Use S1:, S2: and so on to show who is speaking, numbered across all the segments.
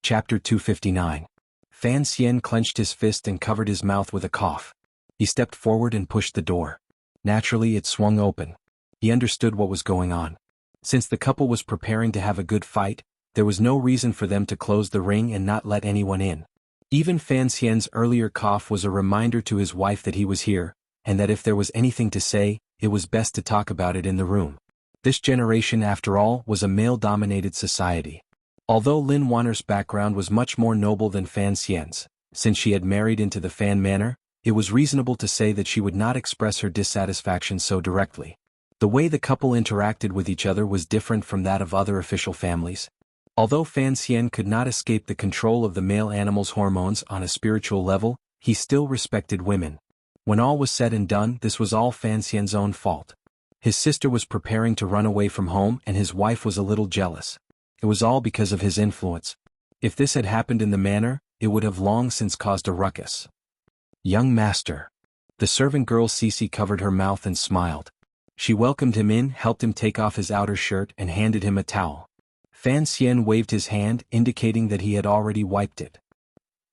S1: Chapter 259. Fan Xian clenched his fist and covered his mouth with a cough. He stepped forward and pushed the door. Naturally, it swung open. He understood what was going on. Since the couple was preparing to have a good fight, there was no reason for them to close the ring and not let anyone in. Even Fan Xian's earlier cough was a reminder to his wife that he was here, and that if there was anything to say, it was best to talk about it in the room. This generation, after all, was a male-dominated society. Although Lin Wanner's background was much more noble than Fan Xian's, since she had married into the Fan manor, it was reasonable to say that she would not express her dissatisfaction so directly. The way the couple interacted with each other was different from that of other official families. Although Fan Xian could not escape the control of the male animal's hormones on a spiritual level, he still respected women. When all was said and done, this was all Fan Xian's own fault. His sister was preparing to run away from home and his wife was a little jealous. It was all because of his influence. If this had happened in the manor, it would have long since caused a ruckus. Young master. The servant girl Cici covered her mouth and smiled. She welcomed him in, helped him take off his outer shirt and handed him a towel. Fan Xian waved his hand, indicating that he had already wiped it.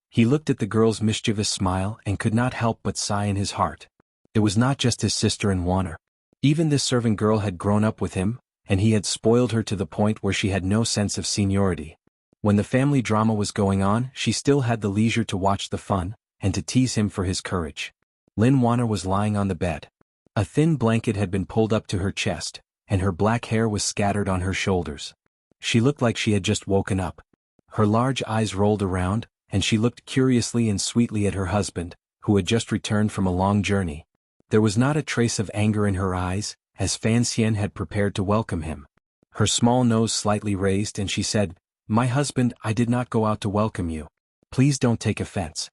S1: He looked at the girl's mischievous smile and could not help but sigh in his heart. It was not just his sister in Wanner. Even this servant girl had grown up with him, and he had spoiled her to the point where she had no sense of seniority. When the family drama was going on, she still had the leisure to watch the fun, and to tease him for his courage. Lin Wanner was lying on the bed. A thin blanket had been pulled up to her chest, and her black hair was scattered on her shoulders. She looked like she had just woken up. Her large eyes rolled around, and she looked curiously and sweetly at her husband, who had just returned from a long journey. There was not a trace of anger in her eyes, as Fan Xian had prepared to welcome him. Her small nose slightly raised and she said, "My husband, I did not go out to welcome you. Please don't take offense."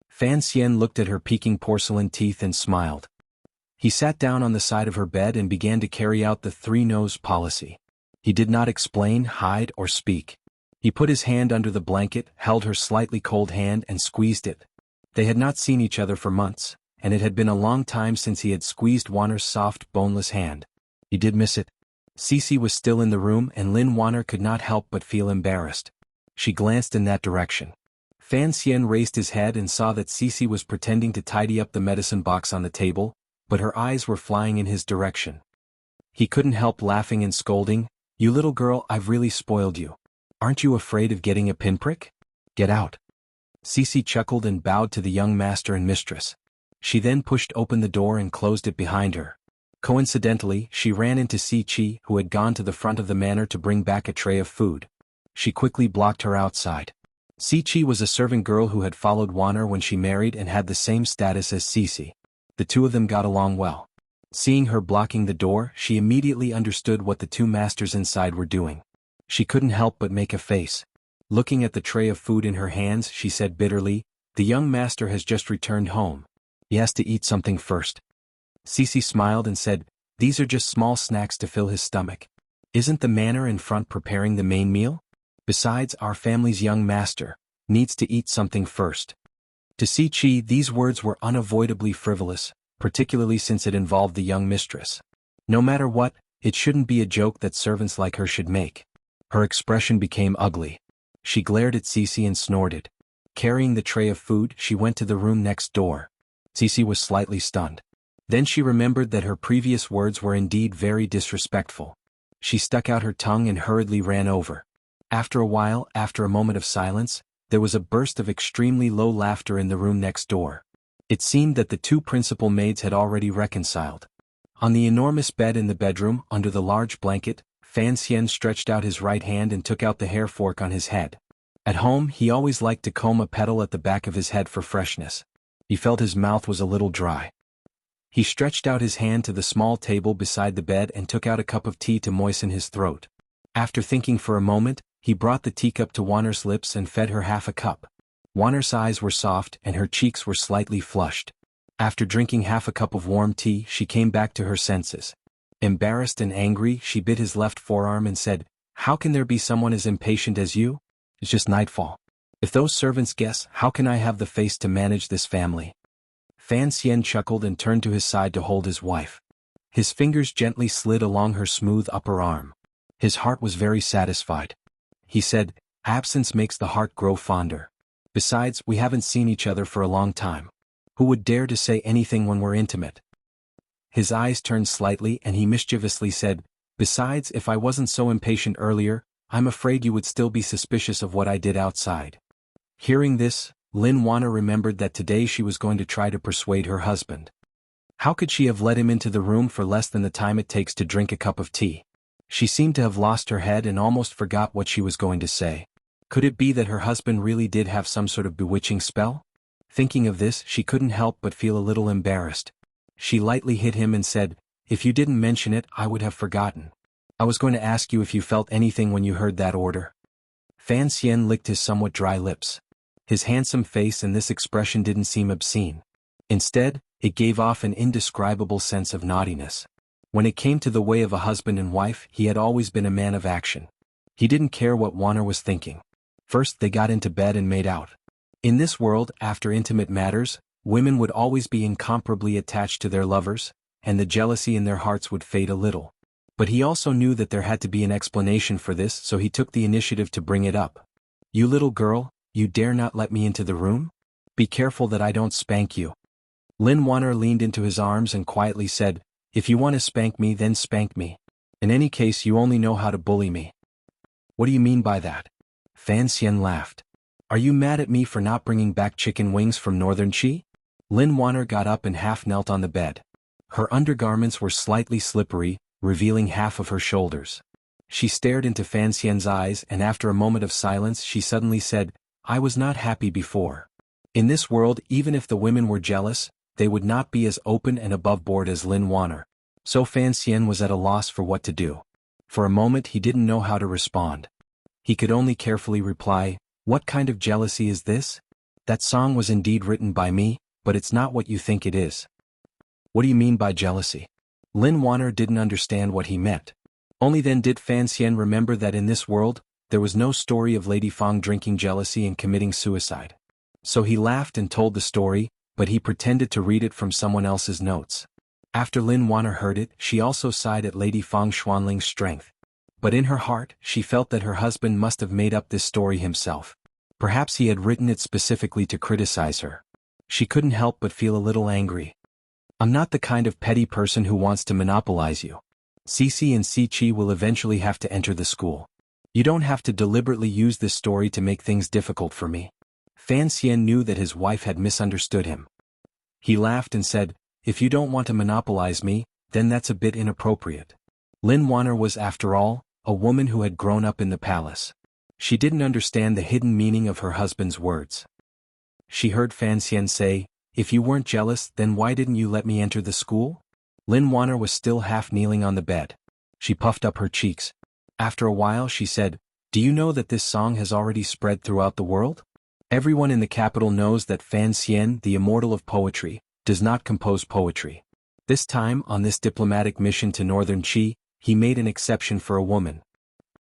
S1: Fan Xian looked at her peeking porcelain teeth and smiled. He sat down on the side of her bed and began to carry out the three-nose policy. He did not explain, hide, or speak. He put his hand under the blanket, held her slightly cold hand and squeezed it. They had not seen each other for months, and it had been a long time since he had squeezed Wanner's soft, boneless hand. He did miss it. Cici was still in the room and Lin Wanner could not help but feel embarrassed. She glanced in that direction. Fan Xian raised his head and saw that Cici was pretending to tidy up the medicine box on the table, but her eyes were flying in his direction. He couldn't help laughing and scolding, "You little girl, I've really spoiled you. Aren't you afraid of getting a pinprick? Get out." Cici chuckled and bowed to the young master and mistress. She then pushed open the door and closed it behind her. Coincidentally, she ran into Cici, who had gone to the front of the manor to bring back a tray of food. She quickly blocked her outside. Cici was a servant girl who had followed Wanner when she married and had the same status as Cici. The two of them got along well. Seeing her blocking the door, she immediately understood what the two masters inside were doing. She couldn't help but make a face. Looking at the tray of food in her hands, she said bitterly, "The young master has just returned home. He has to eat something first." Cici smiled and said, "These are just small snacks to fill his stomach. Isn't the manor in front preparing the main meal? Besides, our family's young master needs to eat something first." To Cici, these words were unavoidably frivolous, particularly since it involved the young mistress. No matter what, it shouldn't be a joke that servants like her should make. Her expression became ugly. She glared at Cici and snorted. Carrying the tray of food, she went to the room next door. Cici was slightly stunned. Then she remembered that her previous words were indeed very disrespectful. She stuck out her tongue and hurriedly ran over. After a while, after a moment of silence, there was a burst of extremely low laughter in the room next door. It seemed that the two principal maids had already reconciled. On the enormous bed in the bedroom, under the large blanket, Fan Xian stretched out his right hand and took out the hair fork on his head. At home, he always liked to comb a petal at the back of his head for freshness. He felt his mouth was a little dry. He stretched out his hand to the small table beside the bed and took out a cup of tea to moisten his throat. After thinking for a moment, he brought the teacup to Wanner's lips and fed her half a cup. Wanner's eyes were soft and her cheeks were slightly flushed. After drinking half a cup of warm tea, she came back to her senses. Embarrassed and angry, she bit his left forearm and said, "How can there be someone as impatient as you? It's just nightfall. If those servants guess, how can I have the face to manage this family?" Fan Xian chuckled and turned to his side to hold his wife. His fingers gently slid along her smooth upper arm. His heart was very satisfied. He said, Absence makes the heart grow fonder. Besides, we haven't seen each other for a long time. Who would dare to say anything when we're intimate? His eyes turned slightly and he mischievously said, "Besides, if I wasn't so impatient earlier, I'm afraid you would still be suspicious of what I did outside." Hearing this, Lin Wanna remembered that today she was going to try to persuade her husband. How could she have let him into the room for less than the time it takes to drink a cup of tea? She seemed to have lost her head and almost forgot what she was going to say. Could it be that her husband really did have some sort of bewitching spell? Thinking of this, she couldn't help but feel a little embarrassed. She lightly hit him and said, "If you didn't mention it, I would have forgotten. I was going to ask you if you felt anything when you heard that order." Fan Xian licked his somewhat dry lips. His handsome face and this expression didn't seem obscene. Instead, it gave off an indescribable sense of naughtiness. When it came to the way of a husband and wife, he had always been a man of action. He didn't care what Wanner was thinking. First they got into bed and made out. In this world, after intimate matters, women would always be incomparably attached to their lovers, and the jealousy in their hearts would fade a little. But he also knew that there had to be an explanation for this, so he took the initiative to bring it up. "You little girl, you dare not let me into the room? Be careful that I don't spank you." Lin Wanner leaned into his arms and quietly said, "If you want to spank me, then spank me. In any case, you only know how to bully me." "What do you mean by that?" Fan Xian laughed. "Are you mad at me for not bringing back chicken wings from Northern Qi?" Lin Wanner got up and half knelt on the bed. Her undergarments were slightly slippery, revealing half of her shoulders. She stared into Fan Xian's eyes and after a moment of silence she suddenly said, "I was not happy before. In this world, even if the women were jealous, they would not be as open and above board as Lin Wanner." So Fan Xian was at a loss for what to do. For a moment he didn't know how to respond. He could only carefully reply, "What kind of jealousy is this? That song was indeed written by me, but it's not what you think it is." "What do you mean by jealousy?" Lin Wanner didn't understand what he meant. Only then did Fan Xian remember that in this world, there was no story of Lady Fang drinking jealousy and committing suicide. So he laughed and told the story, but he pretended to read it from someone else's notes. After Lin Wanner heard it, she also sighed at Lady Fang Xuanling's strength. But in her heart, she felt that her husband must have made up this story himself. Perhaps he had written it specifically to criticize her. She couldn't help but feel a little angry. "I'm not the kind of petty person who wants to monopolize you. Cici and Cici will eventually have to enter the school. You don't have to deliberately use this story to make things difficult for me." Fan Xian knew that his wife had misunderstood him. He laughed and said, "If you don't want to monopolize me, then that's a bit inappropriate." Lin Wanner was, after all, a woman who had grown up in the palace. She didn't understand the hidden meaning of her husband's words. She heard Fan Xian say, "If you weren't jealous, then why didn't you let me enter the school?" Lin Wanner was still half kneeling on the bed. She puffed up her cheeks. After a while she said, "Do you know that this song has already spread throughout the world? Everyone in the capital knows that Fan Xian, the immortal of poetry, does not compose poetry. This time, on this diplomatic mission to Northern Qi, he made an exception for a woman.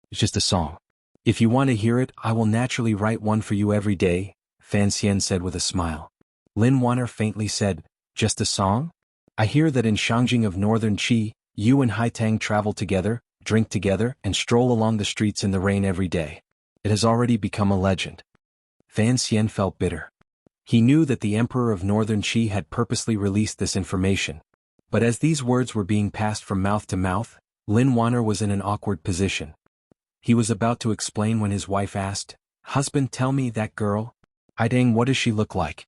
S1: It's just a song. If you want to hear it, I will naturally write one for you every day," Fan Xian said with a smile. Lin Wanner faintly said, "Just a song? I hear that in Shangjing of Northern Qi, you and Haitang travel together, drink together, and stroll along the streets in the rain every day. It has already become a legend." Fan Xian felt bitter. He knew that the Emperor of Northern Qi had purposely released this information. But as these words were being passed from mouth to mouth, Lin Wanner was in an awkward position. He was about to explain when his wife asked, "Husband, tell me that girl. Haitang, what does she look like?"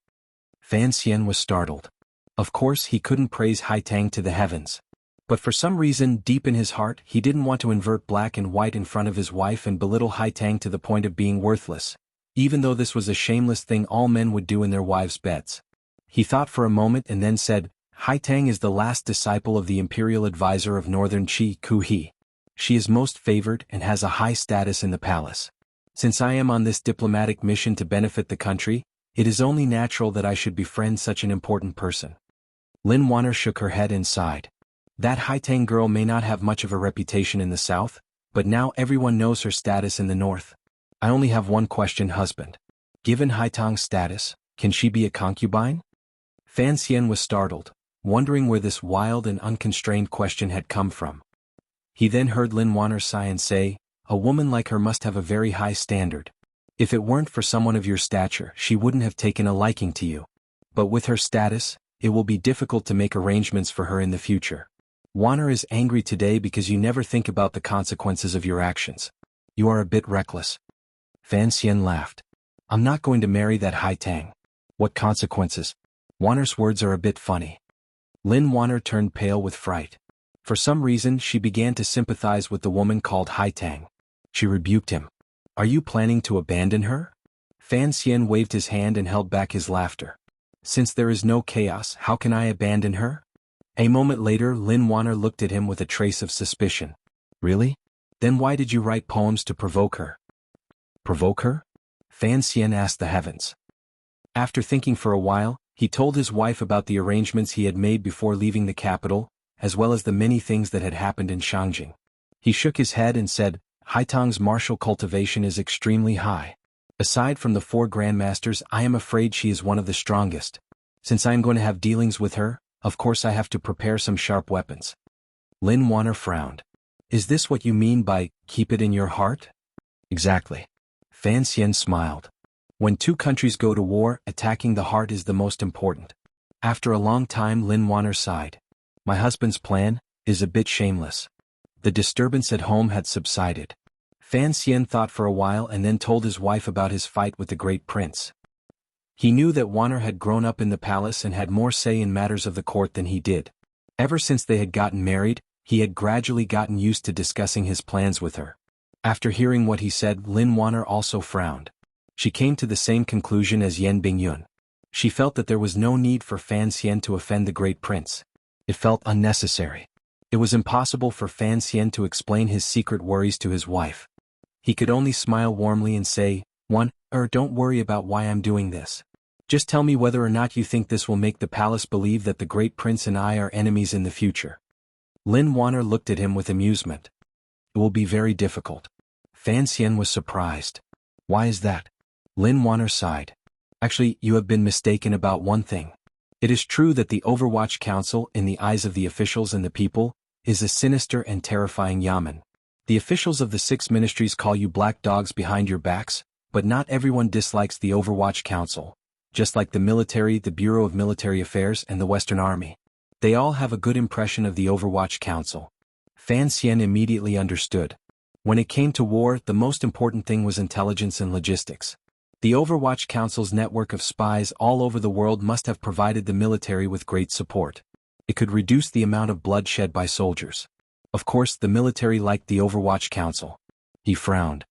S1: Fan Xian was startled. Of course he couldn't praise Haitang to the heavens. But for some reason deep in his heart he didn't want to invert black and white in front of his wife and belittle Haitang to the point of being worthless, even though this was a shameless thing all men would do in their wives' beds. He thought for a moment and then said, "Haitang is the last disciple of the imperial advisor of Northern Qi, Ku He. She is most favored and has a high status in the palace. Since I am on this diplomatic mission to benefit the country, it is only natural that I should befriend such an important person." Lin Wanner shook her head and sighed. That Haitang girl may not have much of a reputation in the south, but now everyone knows her status in the north. I only have one question, husband. Given Haitang's status, can she be a concubine? Fan Xian was startled, wondering where this wild and unconstrained question had come from. He then heard Lin Wanner sigh and say, A woman like her must have a very high standard. If it weren't for someone of your stature, she wouldn't have taken a liking to you. But with her status, it will be difficult to make arrangements for her in the future. Wanner is angry today because you never think about the consequences of your actions. You are a bit reckless. Fan Xian laughed. I'm not going to marry that Hai Tang. What consequences? Wanner's words are a bit funny. Lin Wanner turned pale with fright. For some reason she began to sympathize with the woman called Hai Tang. She rebuked him. Are you planning to abandon her? Fan Xian waved his hand and held back his laughter. Since there is no chaos, how can I abandon her? A moment later Lin Wanner looked at him with a trace of suspicion. Really? Then why did you write poems to provoke her? Provoke her? Fan Xian asked the heavens. After thinking for a while, he told his wife about the arrangements he had made before leaving the capital, as well as the many things that had happened in Shangjing. He shook his head and said, Haitang's martial cultivation is extremely high. Aside from the 4 grandmasters, I am afraid she is one of the strongest. Since I am going to have dealings with her, of course I have to prepare some sharp weapons. Lin Wanner frowned. Is this what you mean by, keep it in your heart? Exactly. Fan Xian smiled. When 2 countries go to war, attacking the heart is the most important. After a long time Lin Wanner sighed. My husband's plan is a bit shameless. The disturbance at home had subsided. Fan Xian thought for a while and then told his wife about his fight with the great prince. He knew that Wanner had grown up in the palace and had more say in matters of the court than he did. Ever since they had gotten married, he had gradually gotten used to discussing his plans with her. After hearing what he said, Lin Wanner also frowned. She came to the same conclusion as Yan Bingyun. She felt that there was no need for Fan Xian to offend the great prince. It felt unnecessary. It was impossible for Fan Xian to explain his secret worries to his wife. He could only smile warmly and say, don't worry about why I'm doing this. Just tell me whether or not you think this will make the palace believe that the great prince and I are enemies in the future. Lin Wanner looked at him with amusement. It will be very difficult. Fan Xian was surprised. Why is that? Lin Wanner sighed. Actually, you have been mistaken about one thing. It is true that the Overwatch Council, in the eyes of the officials and the people, is a sinister and terrifying yamen. The officials of the 6 ministries call you black dogs behind your backs, but not everyone dislikes the Overwatch Council. Just like the military, the Bureau of Military Affairs, and the Western Army. They all have a good impression of the Overwatch Council. Fan Xian immediately understood. When it came to war, the most important thing was intelligence and logistics. The Overwatch Council's network of spies all over the world must have provided the military with great support. It could reduce the amount of blood shed by soldiers. Of course, the military liked the Overwatch Council. He frowned.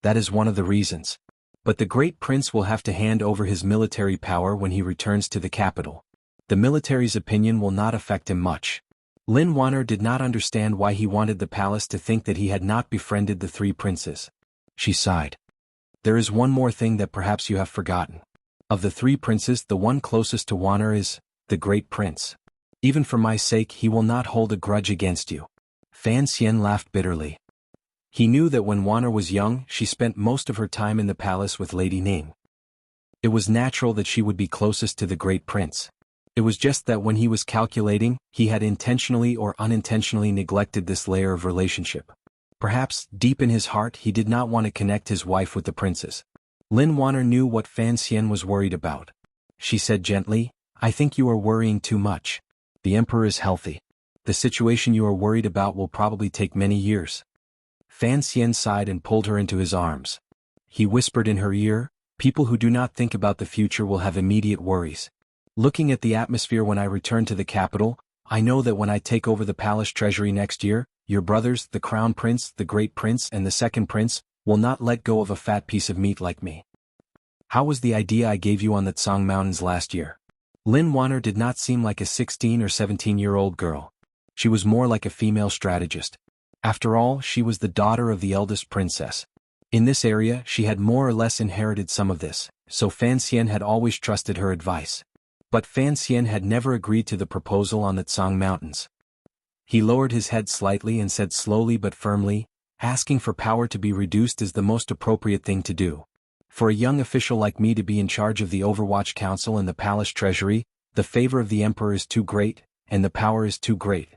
S1: That is one of the reasons. But the great prince will have to hand over his military power when he returns to the capital. The military's opinion will not affect him much. Lin Wanner did not understand why he wanted the palace to think that he had not befriended the 3 princes. She sighed. There is one more thing that perhaps you have forgotten. Of the 3 princes, the one closest to Wanner is the great prince. Even for my sake, he will not hold a grudge against you. Fan Xian laughed bitterly. He knew that when Wanner was young, she spent most of her time in the palace with Lady Ning. It was natural that she would be closest to the great prince. It was just that when he was calculating, he had intentionally or unintentionally neglected this layer of relationship. Perhaps, deep in his heart, he did not want to connect his wife with the princes. Lin Wanner knew what Fan Xian was worried about. She said gently, I think you are worrying too much. The emperor is healthy. The situation you are worried about will probably take many years. Fan Xian sighed and pulled her into his arms. He whispered in her ear, people who do not think about the future will have immediate worries. Looking at the atmosphere when I return to the capital, I know that when I take over the palace treasury next year, your brothers, the crown prince, the great prince, and the second prince, will not let go of a fat piece of meat like me. How was the idea I gave you on the Tsang Mountains last year? Lin Wanner did not seem like a 16 or 17-year-old girl. She was more like a female strategist. After all, she was the daughter of the eldest princess. In this area, she had more or less inherited some of this, so Fan Xian had always trusted her advice. But Fan Xian had never agreed to the proposal on the Tsang Mountains. He lowered his head slightly and said slowly but firmly, asking for power to be reduced is the most appropriate thing to do. For a young official like me to be in charge of the Overwatch Council and the palace treasury, the favor of the emperor is too great, and the power is too great.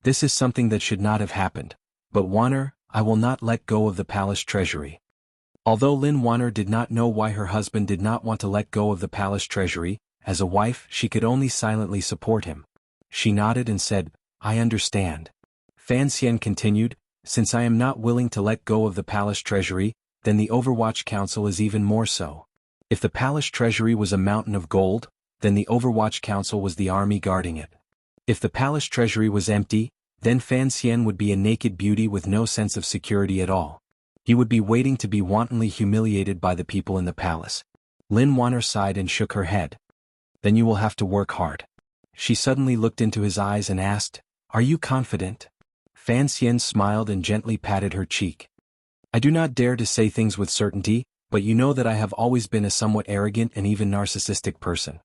S1: This is something that should not have happened. But Wanner, I will not let go of the palace treasury. Although Lin Wanner did not know why her husband did not want to let go of the palace treasury, as a wife she could only silently support him. She nodded and said, I understand. Fan Xian continued, since I am not willing to let go of the palace treasury, then the Overwatch Council is even more so. If the palace treasury was a mountain of gold, then the Overwatch Council was the army guarding it. If the palace treasury was empty, then Fan Xian would be a naked beauty with no sense of security at all. He would be waiting to be wantonly humiliated by the people in the palace. Lin Wanner sighed and shook her head. Then you will have to work hard. She suddenly looked into his eyes and asked, Are you confident? Fan Xian smiled and gently patted her cheek. I do not dare to say things with certainty, but you know that I have always been a somewhat arrogant and even narcissistic person.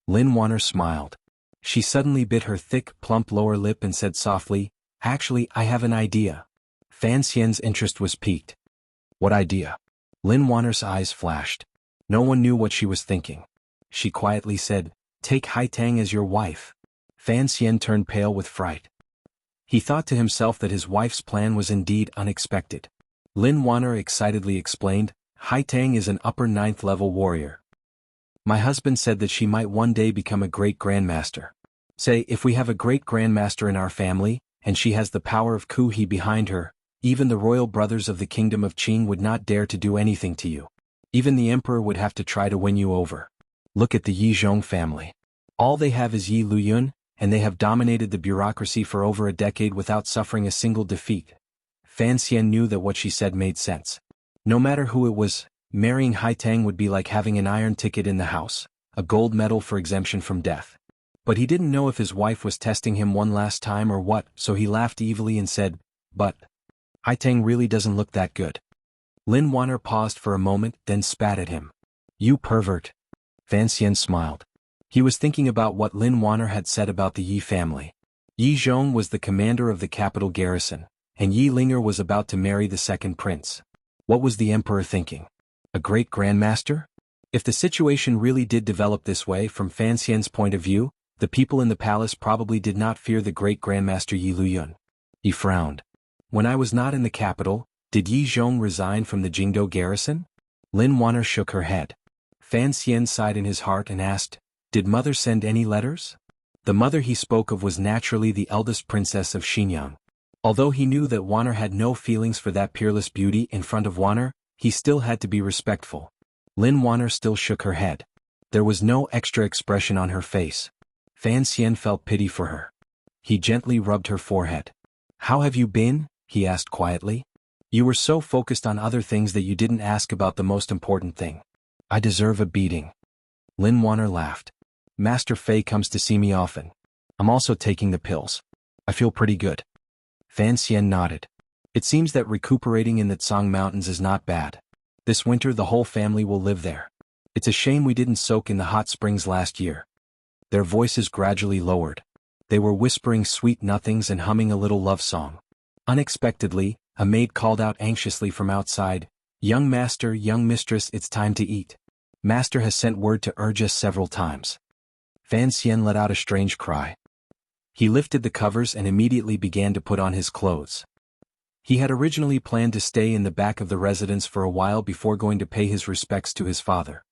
S1: Lin Wanner smiled. She suddenly bit her thick, plump lower lip and said softly, Actually, I have an idea. Fan Xian's interest was piqued. What idea? Lin Wanner's eyes flashed. No one knew what she was thinking. She quietly said, Take Haitang as your wife. Fan Xian turned pale with fright. He thought to himself that his wife's plan was indeed unexpected. Lin Wanner excitedly explained, Haitang is an upper 9th level warrior. My husband said that she might one day become a great grandmaster. Say, if we have a great grandmaster in our family, and she has the power of Ku He behind her, even the royal brothers of the kingdom of Qing would not dare to do anything to you. Even the emperor would have to try to win you over. Look at the Yi Zhong family. All they have is Yi Luyun, and they have dominated the bureaucracy for over a decade without suffering a single defeat. Fan Xian knew that what she said made sense. No matter who it was, marrying Haitang would be like having an iron ticket in the house, a gold medal for exemption from death. But he didn't know if his wife was testing him one last time or what, so he laughed evilly and said, But Haitang really doesn't look that good. Lin Wanner paused for a moment, then spat at him. You pervert. Fan Xian smiled. He was thinking about what Lin Wanner had said about the Yi family. Yi Zhong was the commander of the capital garrison, and Yi Linger was about to marry the second prince. What was the emperor thinking? A great grandmaster? If the situation really did develop this way from Fan Xian's point of view, the people in the palace probably did not fear the great grandmaster Yi Luyun. He frowned. When I was not in the capital, did Yi Zhong resign from the Jingdo garrison? Lin Wanner shook her head. Fan Xian sighed in his heart and asked, Did mother send any letters? The mother he spoke of was naturally the eldest princess of Xinyang. Although he knew that Wanner had no feelings for that peerless beauty in front of Wanner, he still had to be respectful. Lin Wanner still shook her head. There was no extra expression on her face. Fan Xian felt pity for her. He gently rubbed her forehead. How have you been? He asked quietly. You were so focused on other things that you didn't ask about the most important thing. I deserve a beating. Lin Wanner laughed. Master Fei comes to see me often. I'm also taking the pills. I feel pretty good. Fan Xian nodded. It seems that recuperating in the Tsang Mountains is not bad. This winter the whole family will live there. It's a shame we didn't soak in the hot springs last year. Their voices gradually lowered. They were whispering sweet nothings and humming a little love song. Unexpectedly, a maid called out anxiously from outside, Young master, young mistress, it's time to eat. Master has sent word to urge us several times. Fan Xian let out a strange cry. He lifted the covers and immediately began to put on his clothes. He had originally planned to stay in the back of the residence for a while before going to pay his respects to his father.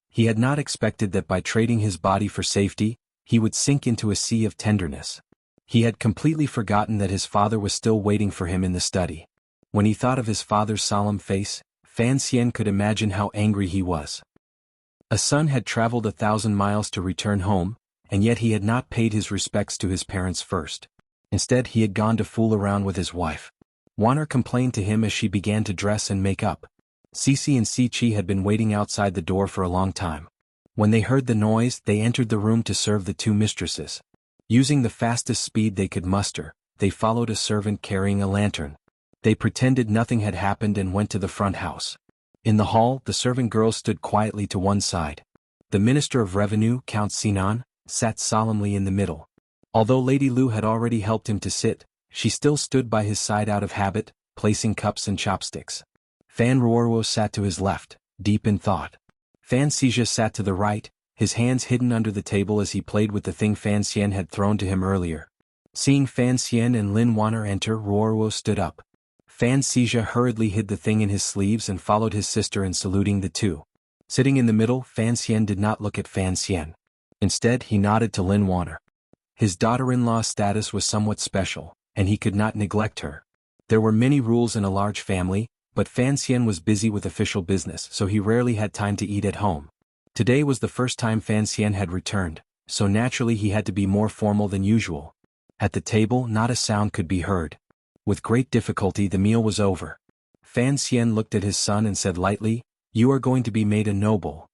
S1: He had not expected that by trading his body for safety, he would sink into a sea of tenderness. He had completely forgotten that his father was still waiting for him in the study. When he thought of his father's solemn face, Fan Xian could imagine how angry he was. A son had traveled 1,000 miles to return home, and yet he had not paid his respects to his parents first. Instead he had gone to fool around with his wife. Wanner complained to him as she began to dress and make up. Cici and Siqi had been waiting outside the door for a long time. When they heard the noise, they entered the room to serve the two mistresses. Using the fastest speed they could muster, they followed a servant carrying a lantern. They pretended nothing had happened and went to the front house. In the hall, the servant girls stood quietly to one side. The Minister of Revenue, Count Sinan, sat solemnly in the middle. Although Lady Lu had already helped him to sit, she still stood by his side out of habit, placing cups and chopsticks. Fan Ruoruo sat to his left, deep in thought. Fan Xizha sat to the right, his hands hidden under the table as he played with the thing Fan Xian had thrown to him earlier. Seeing Fan Xian and Lin Wanner enter, Ruoruo stood up. Fan Xixia hurriedly hid the thing in his sleeves and followed his sister in saluting the two. Sitting in the middle, Fan Xian did not look at Fan Xian. Instead, he nodded to Lin Wanner. His daughter-in-law's status was somewhat special, and he could not neglect her. There were many rules in a large family, but Fan Xian was busy with official business, so he rarely had time to eat at home. Today was the first time Fan Xian had returned, so naturally he had to be more formal than usual. At the table, not a sound could be heard. With great difficulty the meal was over. Fan Xian looked at his son and said lightly, "You are going to be made a noble."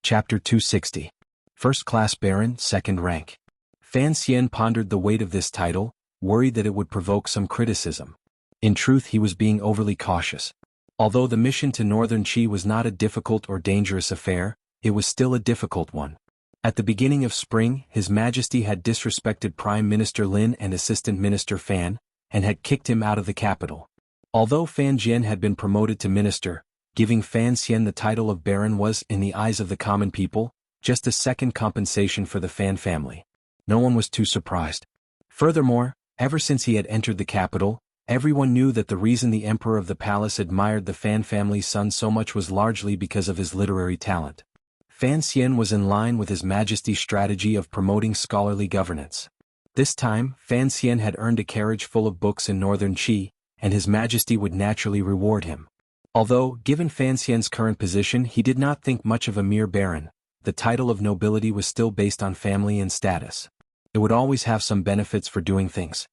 S1: Chapter 260. First Class Baron, Second Rank. Fan Xian pondered the weight of this title, worried that it would provoke some criticism. In truth, he was being overly cautious. Although the mission to Northern Qi was not a difficult or dangerous affair, it was still a difficult one. At the beginning of spring, His Majesty had disrespected Prime Minister Lin and Assistant Minister Fan, and had kicked him out of the capital. Although Fan Jian had been promoted to minister, giving Fan Xian the title of Baron was, in the eyes of the common people, just a second compensation for the Fan family. No one was too surprised. Furthermore, ever since he had entered the capital, everyone knew that the reason the Emperor of the Palace admired the Fan family's son so much was largely because of his literary talent. Fan Xian was in line with His Majesty's strategy of promoting scholarly governance. This time, Fan Xian had earned a carriage full of books in Northern Qi, and His Majesty would naturally reward him. Although, given Fan Xian's current position, he did not think much of a mere baron. The title of nobility was still based on family and status. It would always have some benefits for doing things.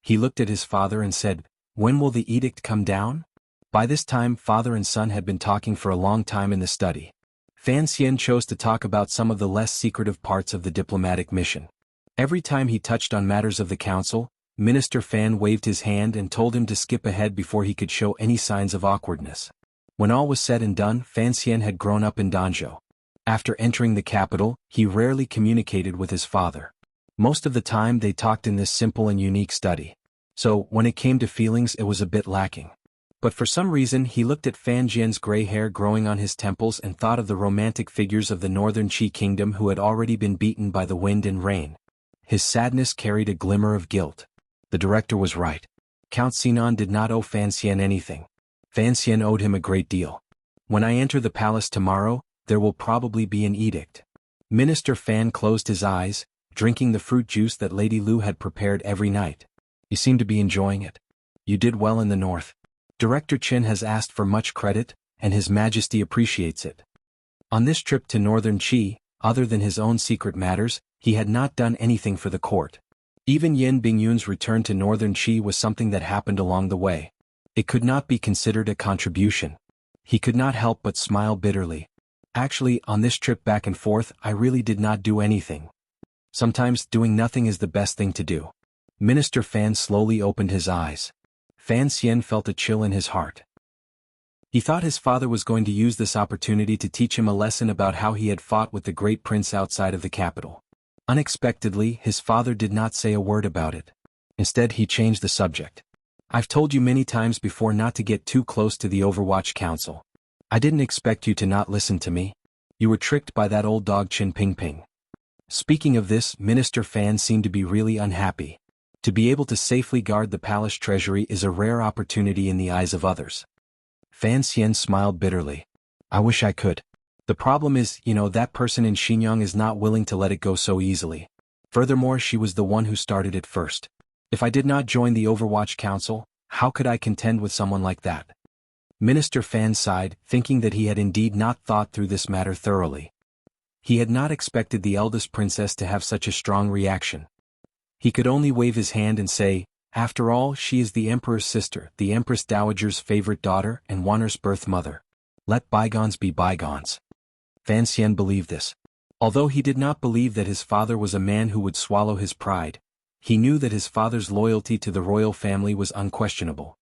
S1: He looked at his father and said, "When will the edict come down?" By this time, father and son had been talking for a long time in the study. Fan Xian chose to talk about some of the less secretive parts of the diplomatic mission. Every time he touched on matters of the council, Minister Fan waved his hand and told him to skip ahead before he could show any signs of awkwardness. When all was said and done, Fan Xian had grown up in Danzhou. After entering the capital, he rarely communicated with his father. Most of the time they talked in this simple and unique study. So, when it came to feelings, it was a bit lacking. But for some reason he looked at Fan Jian's gray hair growing on his temples and thought of the romantic figures of the Northern Qi kingdom who had already been beaten by the wind and rain. His sadness carried a glimmer of guilt. The director was right. Count Sinan did not owe Fan Xian anything. Fan Xian owed him a great deal. When I enter the palace tomorrow, there will probably be an edict. Minister Fan closed his eyes, drinking the fruit juice that Lady Lu had prepared every night. You seem to be enjoying it. You did well in the north. Director Qin has asked for much credit, and His Majesty appreciates it. On this trip to Northern Qi, other than his own secret matters, he had not done anything for the court. Even Yin Bingyun's return to Northern Qi was something that happened along the way. It could not be considered a contribution. He could not help but smile bitterly. Actually, on this trip back and forth, I really did not do anything. Sometimes, doing nothing is the best thing to do. Minister Fan slowly opened his eyes. Fan Xian felt a chill in his heart. He thought his father was going to use this opportunity to teach him a lesson about how he had fought with the great prince outside of the capital. Unexpectedly, his father did not say a word about it. Instead, he changed the subject. I've told you many times before not to get too close to the Overwatch Council. I didn't expect you to not listen to me. You were tricked by that old dog Qin Pingping. Speaking of this, Minister Fan seemed to be really unhappy. To be able to safely guard the palace treasury is a rare opportunity in the eyes of others. Fan Xian smiled bitterly. I wish I could. The problem is, that person in Xinjiang is not willing to let it go so easily. Furthermore, she was the one who started it first. If I did not join the Overwatch Council, how could I contend with someone like that? Minister Fan sighed, thinking that he had indeed not thought through this matter thoroughly. He had not expected the eldest princess to have such a strong reaction. He could only wave his hand and say, after all, she is the Emperor's sister, the Empress Dowager's favorite daughter, and Wanner's birth mother. Let bygones be bygones. Fan Xian believed this. Although he did not believe that his father was a man who would swallow his pride, he knew that his father's loyalty to the royal family was unquestionable.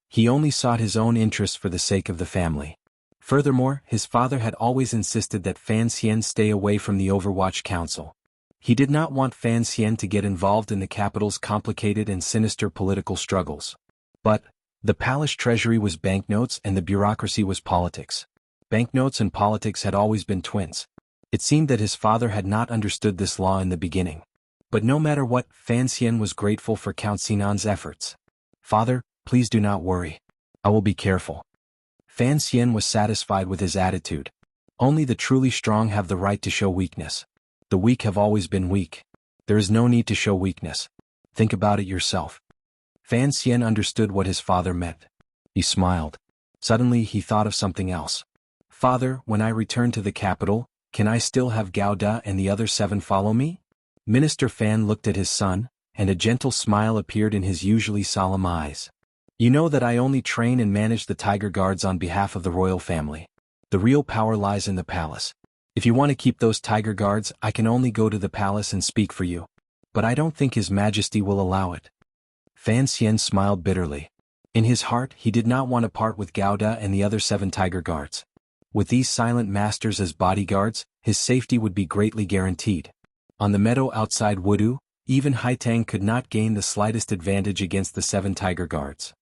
S1: He only sought his own interests for the sake of the family. Furthermore, his father had always insisted that Fan Xian stay away from the Overwatch Council. He did not want Fan Xian to get involved in the capital's complicated and sinister political struggles. But, the palace treasury was banknotes and the bureaucracy was politics. Banknotes and politics had always been twins. It seemed that his father had not understood this law in the beginning. But no matter what, Fan Xian was grateful for Count Sinan's efforts. "Father, please do not worry. I will be careful." Fan Xian was satisfied with his attitude. Only the truly strong have the right to show weakness. The weak have always been weak. There is no need to show weakness. Think about it yourself. Fan Xian understood what his father meant. He smiled. Suddenly he thought of something else. "Father, when I return to the capital, can I still have Gao Da and the other 7 follow me?" Minister Fan looked at his son, and a gentle smile appeared in his usually solemn eyes. "You know that I only train and manage the tiger guards on behalf of the royal family. The real power lies in the palace. If you want to keep those tiger guards, I can only go to the palace and speak for you. But I don't think His Majesty will allow it." Fan Xian smiled bitterly. In his heart he did not want to part with Gao Da and the other 7 tiger guards. With these silent masters as bodyguards, his safety would be greatly guaranteed. On the meadow outside Wudu, even Haitang could not gain the slightest advantage against the 7 tiger guards.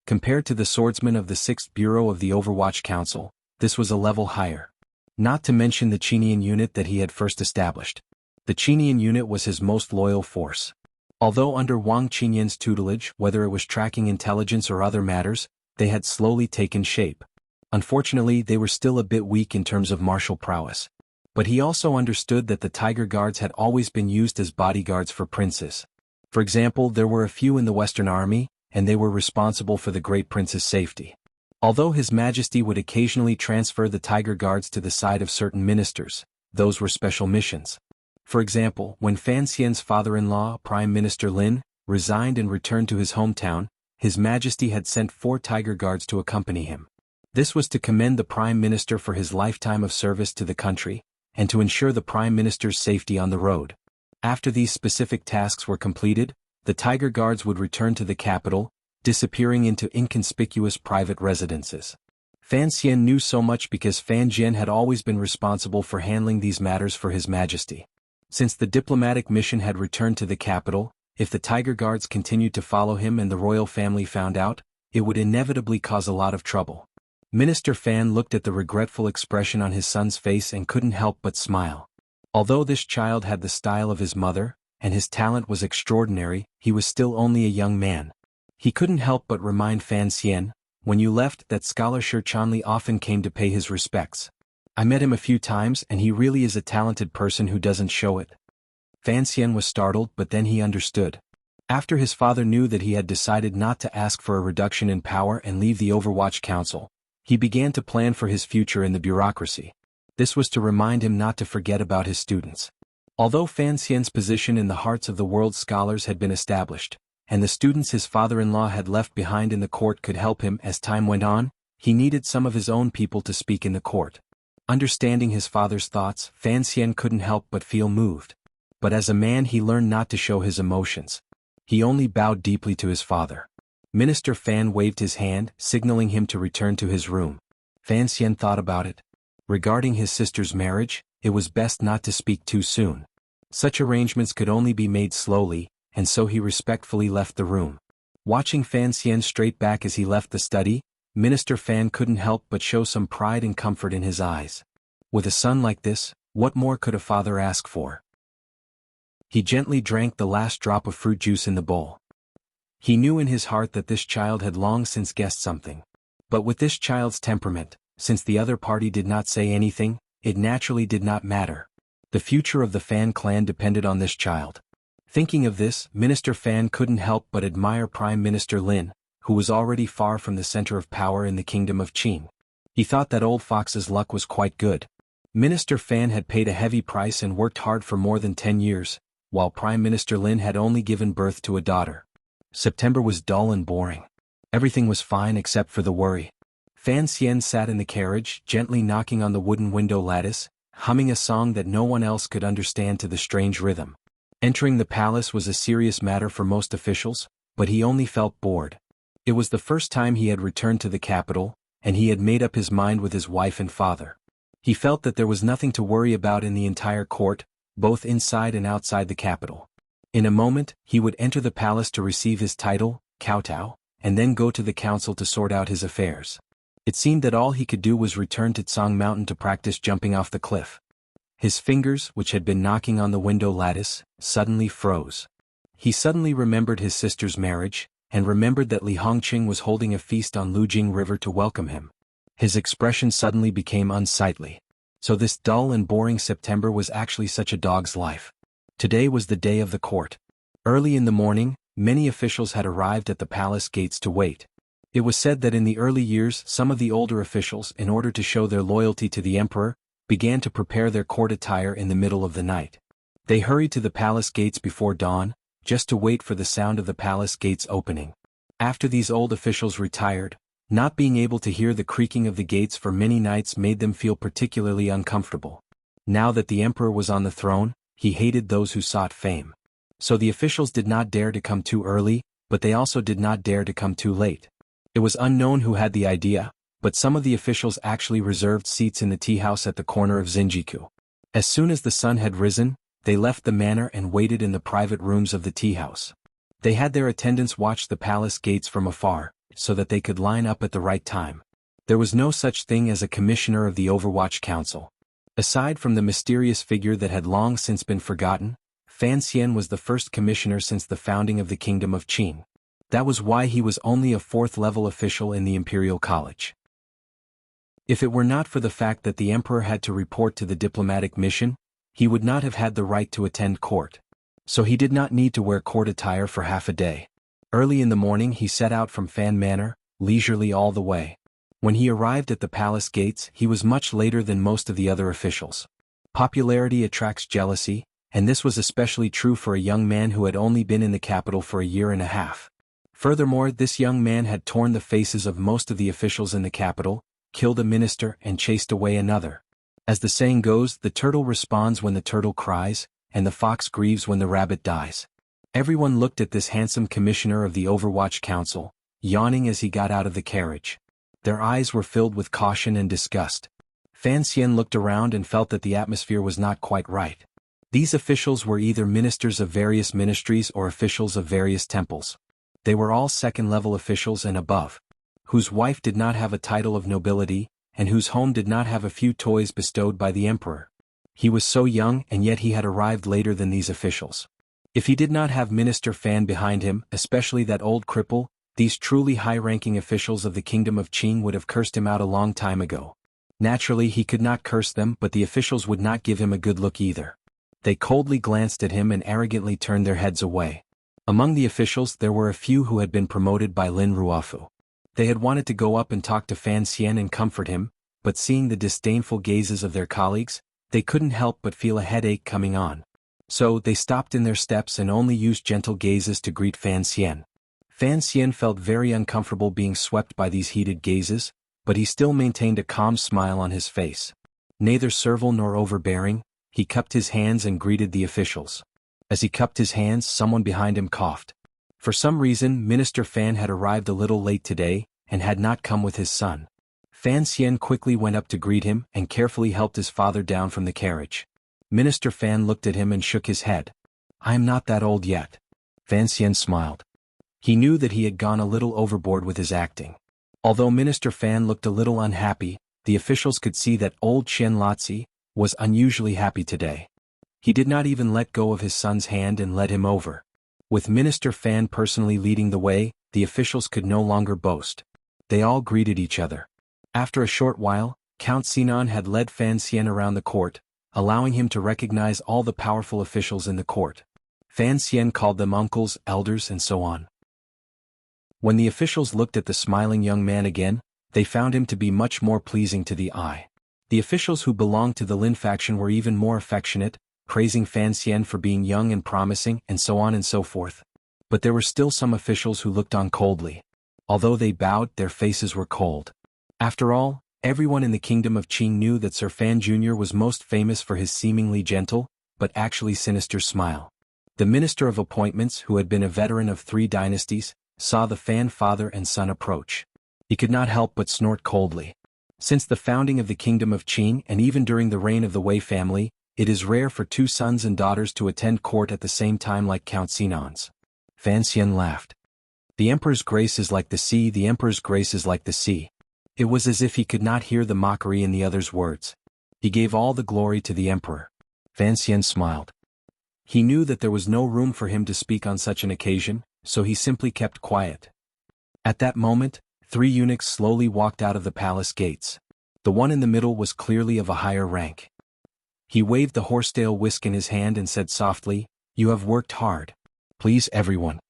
S1: Compared to the swordsmen of the 6th Bureau of the Overwatch Council, this was a level higher. Not to mention the Qinian unit that he had first established. The Qinian unit was his most loyal force. Although under Wang Qinian's tutelage, whether it was tracking intelligence or other matters, they had slowly taken shape. Unfortunately, they were still a bit weak in terms of martial prowess. But he also understood that the Tiger Guards had always been used as bodyguards for princes. For example, there were a few in the Western Army, and they were responsible for the great prince's safety. Although His Majesty would occasionally transfer the Tiger Guards to the side of certain ministers, those were special missions. For example, when Fan Xian's father-in-law, Prime Minister Lin, resigned and returned to his hometown, His Majesty had sent 4 Tiger Guards to accompany him. This was to commend the Prime Minister for his lifetime of service to the country, and to ensure the Prime Minister's safety on the road. After these specific tasks were completed, the Tiger Guards would return to the capital, disappearing into inconspicuous private residences. Fan Xian knew so much because Fan Jian had always been responsible for handling these matters for His Majesty. Since the diplomatic mission had returned to the capital, if the Tiger Guards continued to follow him and the royal family found out, it would inevitably cause a lot of trouble. Minister Fan looked at the regretful expression on his son's face and couldn't help but smile. Although this child had the style of his mother, and his talent was extraordinary, he was still only a young man. He couldn't help but remind Fan Xian, "When you left, that scholar Shi Chanli often came to pay his respects. I met him a few times and he really is a talented person who doesn't show it." Fan Xian was startled, but then he understood. After his father knew that he had decided not to ask for a reduction in power and leave the Overwatch Council, he began to plan for his future in the bureaucracy. This was to remind him not to forget about his students. Although Fan Xian's position in the hearts of the world's scholars had been established, and the students his father-in-law had left behind in the court could help him as time went on, he needed some of his own people to speak in the court. Understanding his father's thoughts, Fan Xian couldn't help but feel moved. But as a man he learned not to show his emotions. He only bowed deeply to his father. Minister Fan waved his hand, signaling him to return to his room. Fan Xian thought about it. Regarding his sister's marriage, it was best not to speak too soon. Such arrangements could only be made slowly, and so he respectfully left the room. Watching Fan Xian straight back as he left the study, Minister Fan couldn't help but show some pride and comfort in his eyes. With a son like this, what more could a father ask for? He gently drank the last drop of fruit juice in the bowl. He knew in his heart that this child had long since guessed something. But with this child's temperament, since the other party did not say anything, it naturally did not matter. The future of the Fan clan depended on this child. Thinking of this, Minister Fan couldn't help but admire Prime Minister Lin, who was already far from the center of power in the kingdom of Qin. He thought that old fox's luck was quite good. Minister Fan had paid a heavy price and worked hard for more than 10 years, while Prime Minister Lin had only given birth to a daughter. September was dull and boring. Everything was fine except for the worry. Fan Xian sat in the carriage, gently knocking on the wooden window lattice, humming a song that no one else could understand to the strange rhythm. Entering the palace was a serious matter for most officials, but he only felt bored. It was the first time he had returned to the capital, and he had made up his mind with his wife and father. He felt that there was nothing to worry about in the entire court, both inside and outside the capital. In a moment, he would enter the palace to receive his title, kowtow, and then go to the council to sort out his affairs. It seemed that all he could do was return to Tsang Mountain to practice jumping off the cliff. His fingers, which had been knocking on the window lattice, suddenly froze. He suddenly remembered his sister's marriage, and remembered that Li Hongqing was holding a feast on Lujing River to welcome him. His expression suddenly became unsightly. So this dull and boring September was actually such a dog's life. Today was the day of the court. Early in the morning, many officials had arrived at the palace gates to wait. It was said that in the early years some of the older officials, in order to show their loyalty to the emperor, began to prepare their court attire in the middle of the night. They hurried to the palace gates before dawn, just to wait for the sound of the palace gates opening. After these old officials retired, not being able to hear the creaking of the gates for many nights made them feel particularly uncomfortable. Now that the emperor was on the throne, he hated those who sought fame. So the officials did not dare to come too early, but they also did not dare to come too late. It was unknown who had the idea, but some of the officials actually reserved seats in the tea house at the corner of Zinjiku. As soon as the sun had risen, they left the manor and waited in the private rooms of the tea house. They had their attendants watch the palace gates from afar, so that they could line up at the right time. There was no such thing as a commissioner of the Overwatch Council. Aside from the mysterious figure that had long since been forgotten, Fan Xian was the first commissioner since the founding of the Kingdom of Qing. That was why he was only a fourth-level official in the Imperial College. If it were not for the fact that the emperor had to report to the diplomatic mission, he would not have had the right to attend court. So he did not need to wear court attire for half a day. Early in the morning he set out from Fan Manor, leisurely all the way. When he arrived at the palace gates, he was much later than most of the other officials. Popularity attracts jealousy, and this was especially true for a young man who had only been in the capital for a year and a half. Furthermore, this young man had torn the faces of most of the officials in the capital, killed a minister and chased away another. As the saying goes, the turtle responds when the turtle cries, and the fox grieves when the rabbit dies. Everyone looked at this handsome commissioner of the Overwatch Council, yawning as he got out of the carriage. Their eyes were filled with caution and disgust. Fan Xian looked around and felt that the atmosphere was not quite right. These officials were either ministers of various ministries or officials of various temples. They were all second-level officials and above, whose wife did not have a title of nobility, and whose home did not have a few toys bestowed by the emperor. He was so young and yet he had arrived later than these officials. If he did not have Minister Fan behind him, especially that old cripple, these truly high-ranking officials of the Kingdom of Qing would have cursed him out a long time ago. Naturally he could not curse them, but the officials would not give him a good look either. They coldly glanced at him and arrogantly turned their heads away. Among the officials there were a few who had been promoted by Lin Ruofu. They had wanted to go up and talk to Fan Xian and comfort him, but seeing the disdainful gazes of their colleagues, they couldn't help but feel a headache coming on. So they stopped in their steps and only used gentle gazes to greet Fan Xian. Fan Xian felt very uncomfortable being swept by these heated gazes, but he still maintained a calm smile on his face. Neither servile nor overbearing, he cupped his hands and greeted the officials. As he cupped his hands, someone behind him coughed. For some reason, Minister Fan had arrived a little late today, and had not come with his son. Fan Xian quickly went up to greet him and carefully helped his father down from the carriage. Minister Fan looked at him and shook his head. "I am not that old yet." Fan Xian smiled. He knew that he had gone a little overboard with his acting. Although Minister Fan looked a little unhappy, the officials could see that old Chen Lotzi was unusually happy today. He did not even let go of his son's hand and led him over. With Minister Fan personally leading the way, the officials could no longer boast. They all greeted each other. After a short while, Count Sinan had led Fan Xian around the court, allowing him to recognize all the powerful officials in the court. Fan Xian called them uncles, elders and so on. When the officials looked at the smiling young man again, they found him to be much more pleasing to the eye. The officials who belonged to the Lin faction were even more affectionate, praising Fan Xian for being young and promising and so on and so forth. But there were still some officials who looked on coldly. Although they bowed, their faces were cold. After all, everyone in the Kingdom of Qing knew that Sir Fan Jr. was most famous for his seemingly gentle, but actually sinister smile. The Minister of Appointments, who had been a veteran of 3 dynasties, saw the Fan father and son approach. He could not help but snort coldly. Since the founding of the Kingdom of Qing and even during the reign of the Wei family, it is rare for 2 sons and daughters to attend court at the same time like Count Sinan's. Fan Xian laughed. "The Emperor's grace is like the sea, the Emperor's grace is like the sea." It was as if he could not hear the mockery in the other's words. He gave all the glory to the Emperor. Fan Xian smiled. He knew that there was no room for him to speak on such an occasion, so he simply kept quiet. At that moment, 3 eunuchs slowly walked out of the palace gates. The one in the middle was clearly of a higher rank. He waved the horsetail whisk in his hand and said softly, "You have worked hard. Please everyone."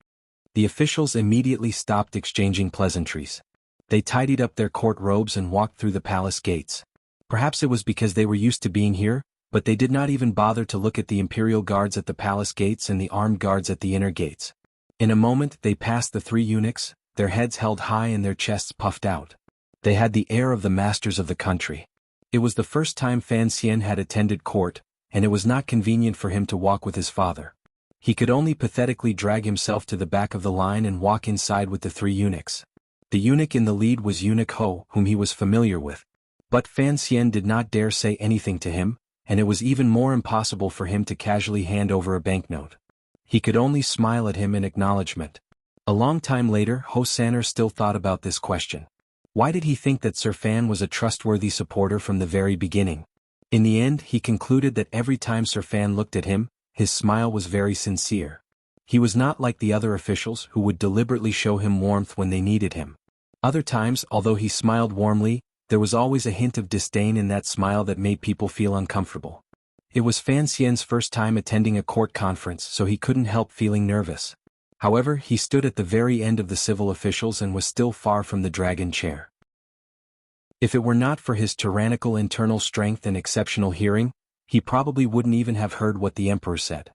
S1: The officials immediately stopped exchanging pleasantries. They tidied up their court robes and walked through the palace gates. Perhaps it was because they were used to being here, but they did not even bother to look at the imperial guards at the palace gates and the armed guards at the inner gates. In a moment they passed the 3 eunuchs, their heads held high and their chests puffed out. They had the air of the masters of the country. It was the first time Fan Xian had attended court, and it was not convenient for him to walk with his father. He could only pathetically drag himself to the back of the line and walk inside with the 3 eunuchs. The eunuch in the lead was Eunuch Ho, whom he was familiar with. But Fan Xian did not dare say anything to him, and it was even more impossible for him to casually hand over a banknote. He could only smile at him in acknowledgement. A long time later, Ho Sanner still thought about this question. Why did he think that Sir Fan was a trustworthy supporter from the very beginning? In the end, he concluded that every time Sir Fan looked at him, his smile was very sincere. He was not like the other officials who would deliberately show him warmth when they needed him. Other times, although he smiled warmly, there was always a hint of disdain in that smile that made people feel uncomfortable. It was Fan Xian's first time attending a court conference, so he couldn't help feeling nervous. However, he stood at the very end of the civil officials and was still far from the dragon chair. If it were not for his tyrannical internal strength and exceptional hearing, he probably wouldn't even have heard what the emperor said.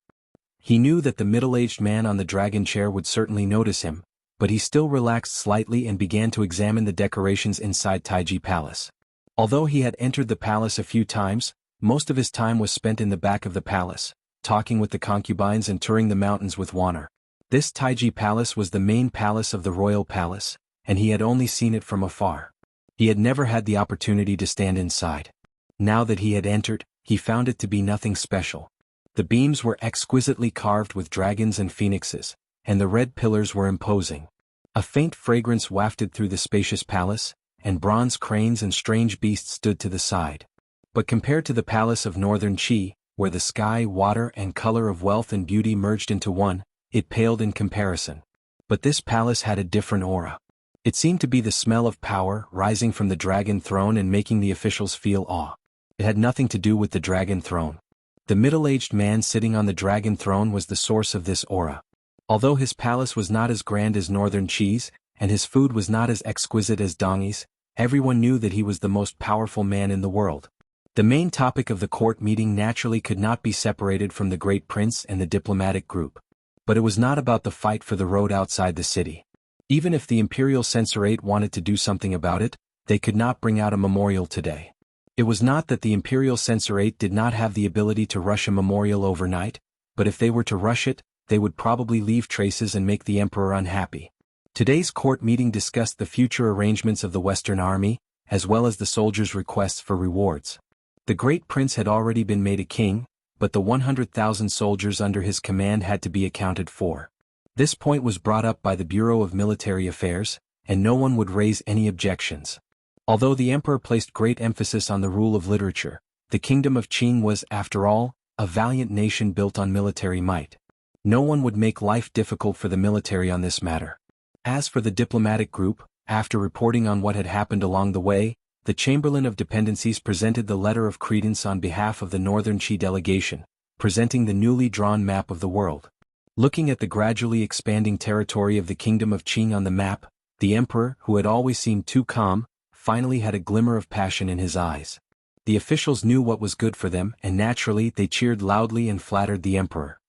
S1: He knew that the middle-aged man on the dragon chair would certainly notice him, but he still relaxed slightly and began to examine the decorations inside Taiji Palace. Although he had entered the palace a few times, most of his time was spent in the back of the palace, talking with the concubines and touring the mountains with Wanner. This Taiji Palace was the main palace of the royal palace, and he had only seen it from afar. He had never had the opportunity to stand inside. Now that he had entered, he found it to be nothing special. The beams were exquisitely carved with dragons and phoenixes, and the red pillars were imposing. A faint fragrance wafted through the spacious palace, and bronze cranes and strange beasts stood to the side. But compared to the palace of northern Qi, where the sky, water and color of wealth and beauty merged into one, it paled in comparison. But this palace had a different aura. It seemed to be the smell of power rising from the dragon throne and making the officials feel awe. It had nothing to do with the dragon throne. The middle-aged man sitting on the dragon throne was the source of this aura. Although his palace was not as grand as northern Qi's, and his food was not as exquisite as Dongyi's, everyone knew that he was the most powerful man in the world. The main topic of the court meeting naturally could not be separated from the great prince and the diplomatic group. But it was not about the fight for the road outside the city. Even if the imperial censorate wanted to do something about it, they could not bring out a memorial today. It was not that the imperial censorate did not have the ability to rush a memorial overnight, but if they were to rush it, they would probably leave traces and make the emperor unhappy. Today's court meeting discussed the future arrangements of the Western Army, as well as the soldiers' requests for rewards. The great prince had already been made a king, but the 100,000 soldiers under his command had to be accounted for. This point was brought up by the Bureau of Military Affairs, and no one would raise any objections. Although the emperor placed great emphasis on the rule of literature, the kingdom of Qing was, after all, a valiant nation built on military might. No one would make life difficult for the military on this matter. As for the diplomatic group, after reporting on what had happened along the way, the Chamberlain of Dependencies presented the letter of credence on behalf of the Northern Qi delegation, presenting the newly drawn map of the world. Looking at the gradually expanding territory of the Kingdom of Qing on the map, the emperor, who had always seemed too calm, finally had a glimmer of passion in his eyes. The officials knew what was good for them, and naturally they cheered loudly and flattered the emperor.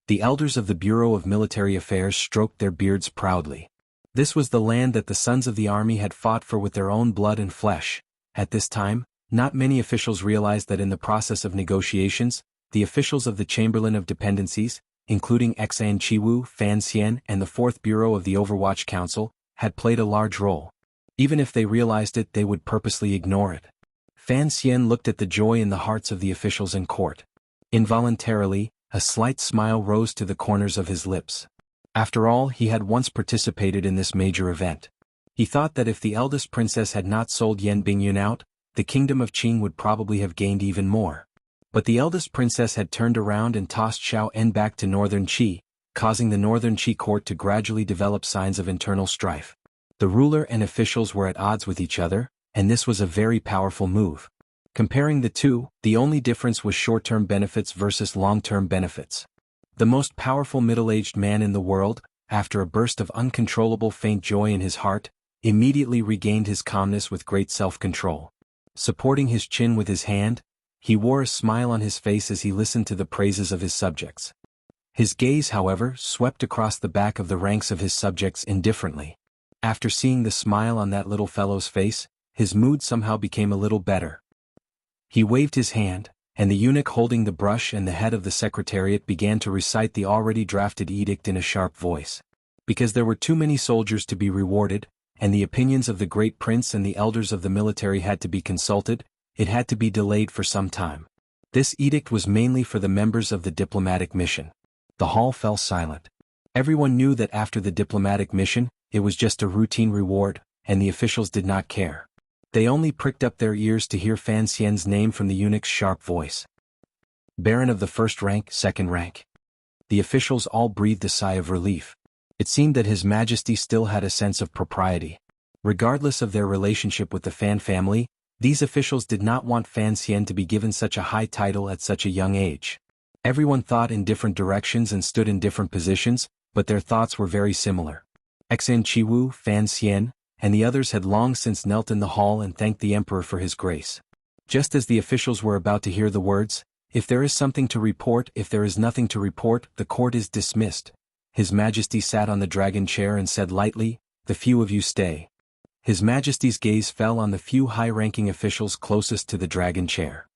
S1: The elders of the Bureau of Military Affairs stroked their beards proudly. This was the land that the sons of the army had fought for with their own blood and flesh. At this time, not many officials realized that in the process of negotiations, the officials of the Chamberlain of Dependencies, including Xan Chiwu, Fan Xian, and the 4th Bureau of the Overwatch Council, had played a large role. Even if they realized it, they would purposely ignore it. Fan Xian looked at the joy in the hearts of the officials in court. Involuntarily, a slight smile rose to the corners of his lips. After all, he had once participated in this major event. He thought that if the eldest princess had not sold Yan Bingyun out, the kingdom of Qing would probably have gained even more. But the eldest princess had turned around and tossed Xiao En back to northern Qi, causing the northern Qi court to gradually develop signs of internal strife. The ruler and officials were at odds with each other, and this was a very powerful move. Comparing the two, the only difference was short-term benefits versus long-term benefits. The most powerful middle-aged man in the world, after a burst of uncontrollable faint joy in his heart, immediately regained his calmness with great self-control. Supporting his chin with his hand, he wore a smile on his face as he listened to the praises of his subjects. His gaze, however, swept across the back of the ranks of his subjects indifferently. After seeing the smile on that little fellow's face, his mood somehow became a little better. He waved his hand, and the eunuch holding the brush and the head of the secretariat began to recite the already drafted edict in a sharp voice. Because there were too many soldiers to be rewarded, and the opinions of the great prince and the elders of the military had to be consulted, it had to be delayed for some time. This edict was mainly for the members of the diplomatic mission. The hall fell silent. Everyone knew that after the diplomatic mission, it was just a routine reward, and the officials did not care. They only pricked up their ears to hear Fan Xian's name from the eunuch's sharp voice. Baron of the first rank, second rank. The officials all breathed a sigh of relief. It seemed that His Majesty still had a sense of propriety. Regardless of their relationship with the Fan family, these officials did not want Fan Xian to be given such a high title at such a young age. Everyone thought in different directions and stood in different positions, but their thoughts were very similar. Xan Qiwu, Fan Xian, and the others had long since knelt in the hall and thanked the emperor for his grace. Just as the officials were about to hear the words, "If there is something to report, if there is nothing to report, the court is dismissed," His Majesty sat on the dragon chair and said lightly, "The few of you stay." His Majesty's gaze fell on the few high-ranking officials closest to the dragon chair.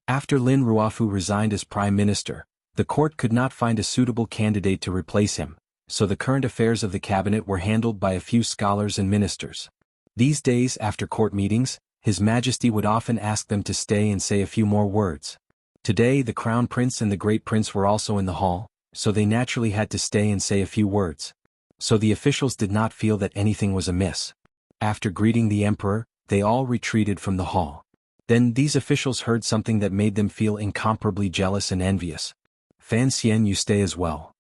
S1: After Lin Ruofu resigned as Prime Minister, the court could not find a suitable candidate to replace him, so the current affairs of the cabinet were handled by a few scholars and ministers. These days, after court meetings, His Majesty would often ask them to stay and say a few more words. Today the Crown Prince and the Great Prince were also in the hall, so they naturally had to stay and say a few words. So the officials did not feel that anything was amiss. After greeting the emperor, they all retreated from the hall. Then these officials heard something that made them feel incomparably jealous and envious. "Fan Xian, you stay as well."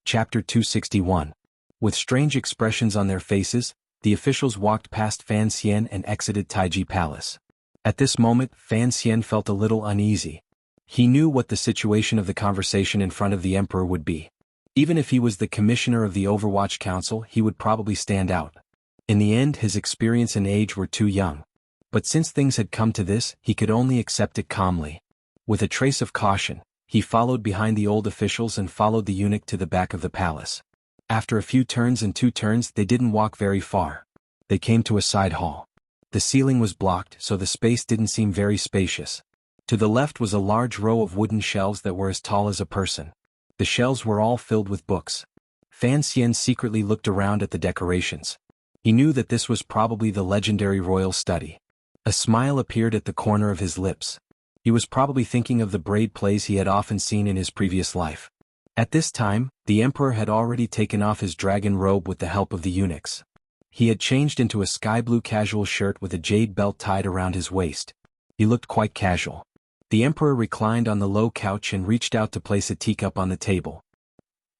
S1: Chapter 261. With strange expressions on their faces, the officials walked past Fan Xian and exited Taiji Palace. At this moment, Fan Xian felt a little uneasy. He knew what the situation of the conversation in front of the emperor would be. Even if he was the commissioner of the Overwatch Council, he would probably stand out. In the end, his experience and age were too young. But since things had come to this, he could only accept it calmly. With a trace of caution, he followed behind the old officials and followed the eunuch to the back of the palace. After a few turns and 2 turns, they didn't walk very far. They came to a side hall. The ceiling was blocked, so the space didn't seem very spacious. To the left was a large row of wooden shelves that were as tall as a person. The shelves were all filled with books. Fan Xian secretly looked around at the decorations. He knew that this was probably the legendary royal study. A smile appeared at the corner of his lips. He was probably thinking of the braid plays he had often seen in his previous life. At this time, the emperor had already taken off his dragon robe with the help of the eunuchs. He had changed into a sky blue casual shirt with a jade belt tied around his waist. He looked quite casual. The emperor reclined on the low couch and reached out to place a teacup on the table.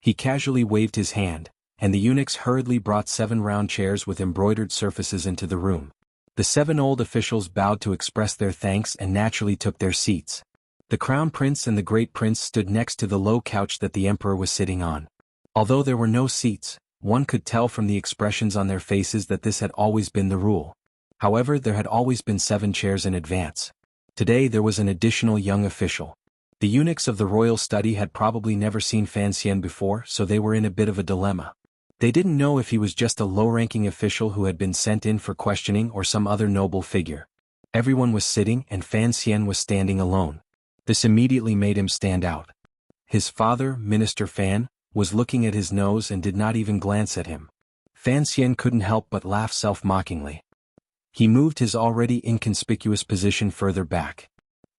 S1: He casually waved his hand, and the eunuchs hurriedly brought 7 round chairs with embroidered surfaces into the room. The 7 old officials bowed to express their thanks and naturally took their seats. The Crown Prince and the Great Prince stood next to the low couch that the emperor was sitting on. Although there were no seats, one could tell from the expressions on their faces that this had always been the rule. However, there had always been 7 chairs in advance. Today there was an additional young official. The eunuchs of the royal study had probably never seen Fan Xian before, so they were in a bit of a dilemma. They didn't know if he was just a low-ranking official who had been sent in for questioning or some other noble figure. Everyone was sitting and Fan Xian was standing alone. This immediately made him stand out. His father, Minister Fan, was looking at his nose and did not even glance at him. Fan Xian couldn't help but laugh self-mockingly. He moved his already inconspicuous position further back.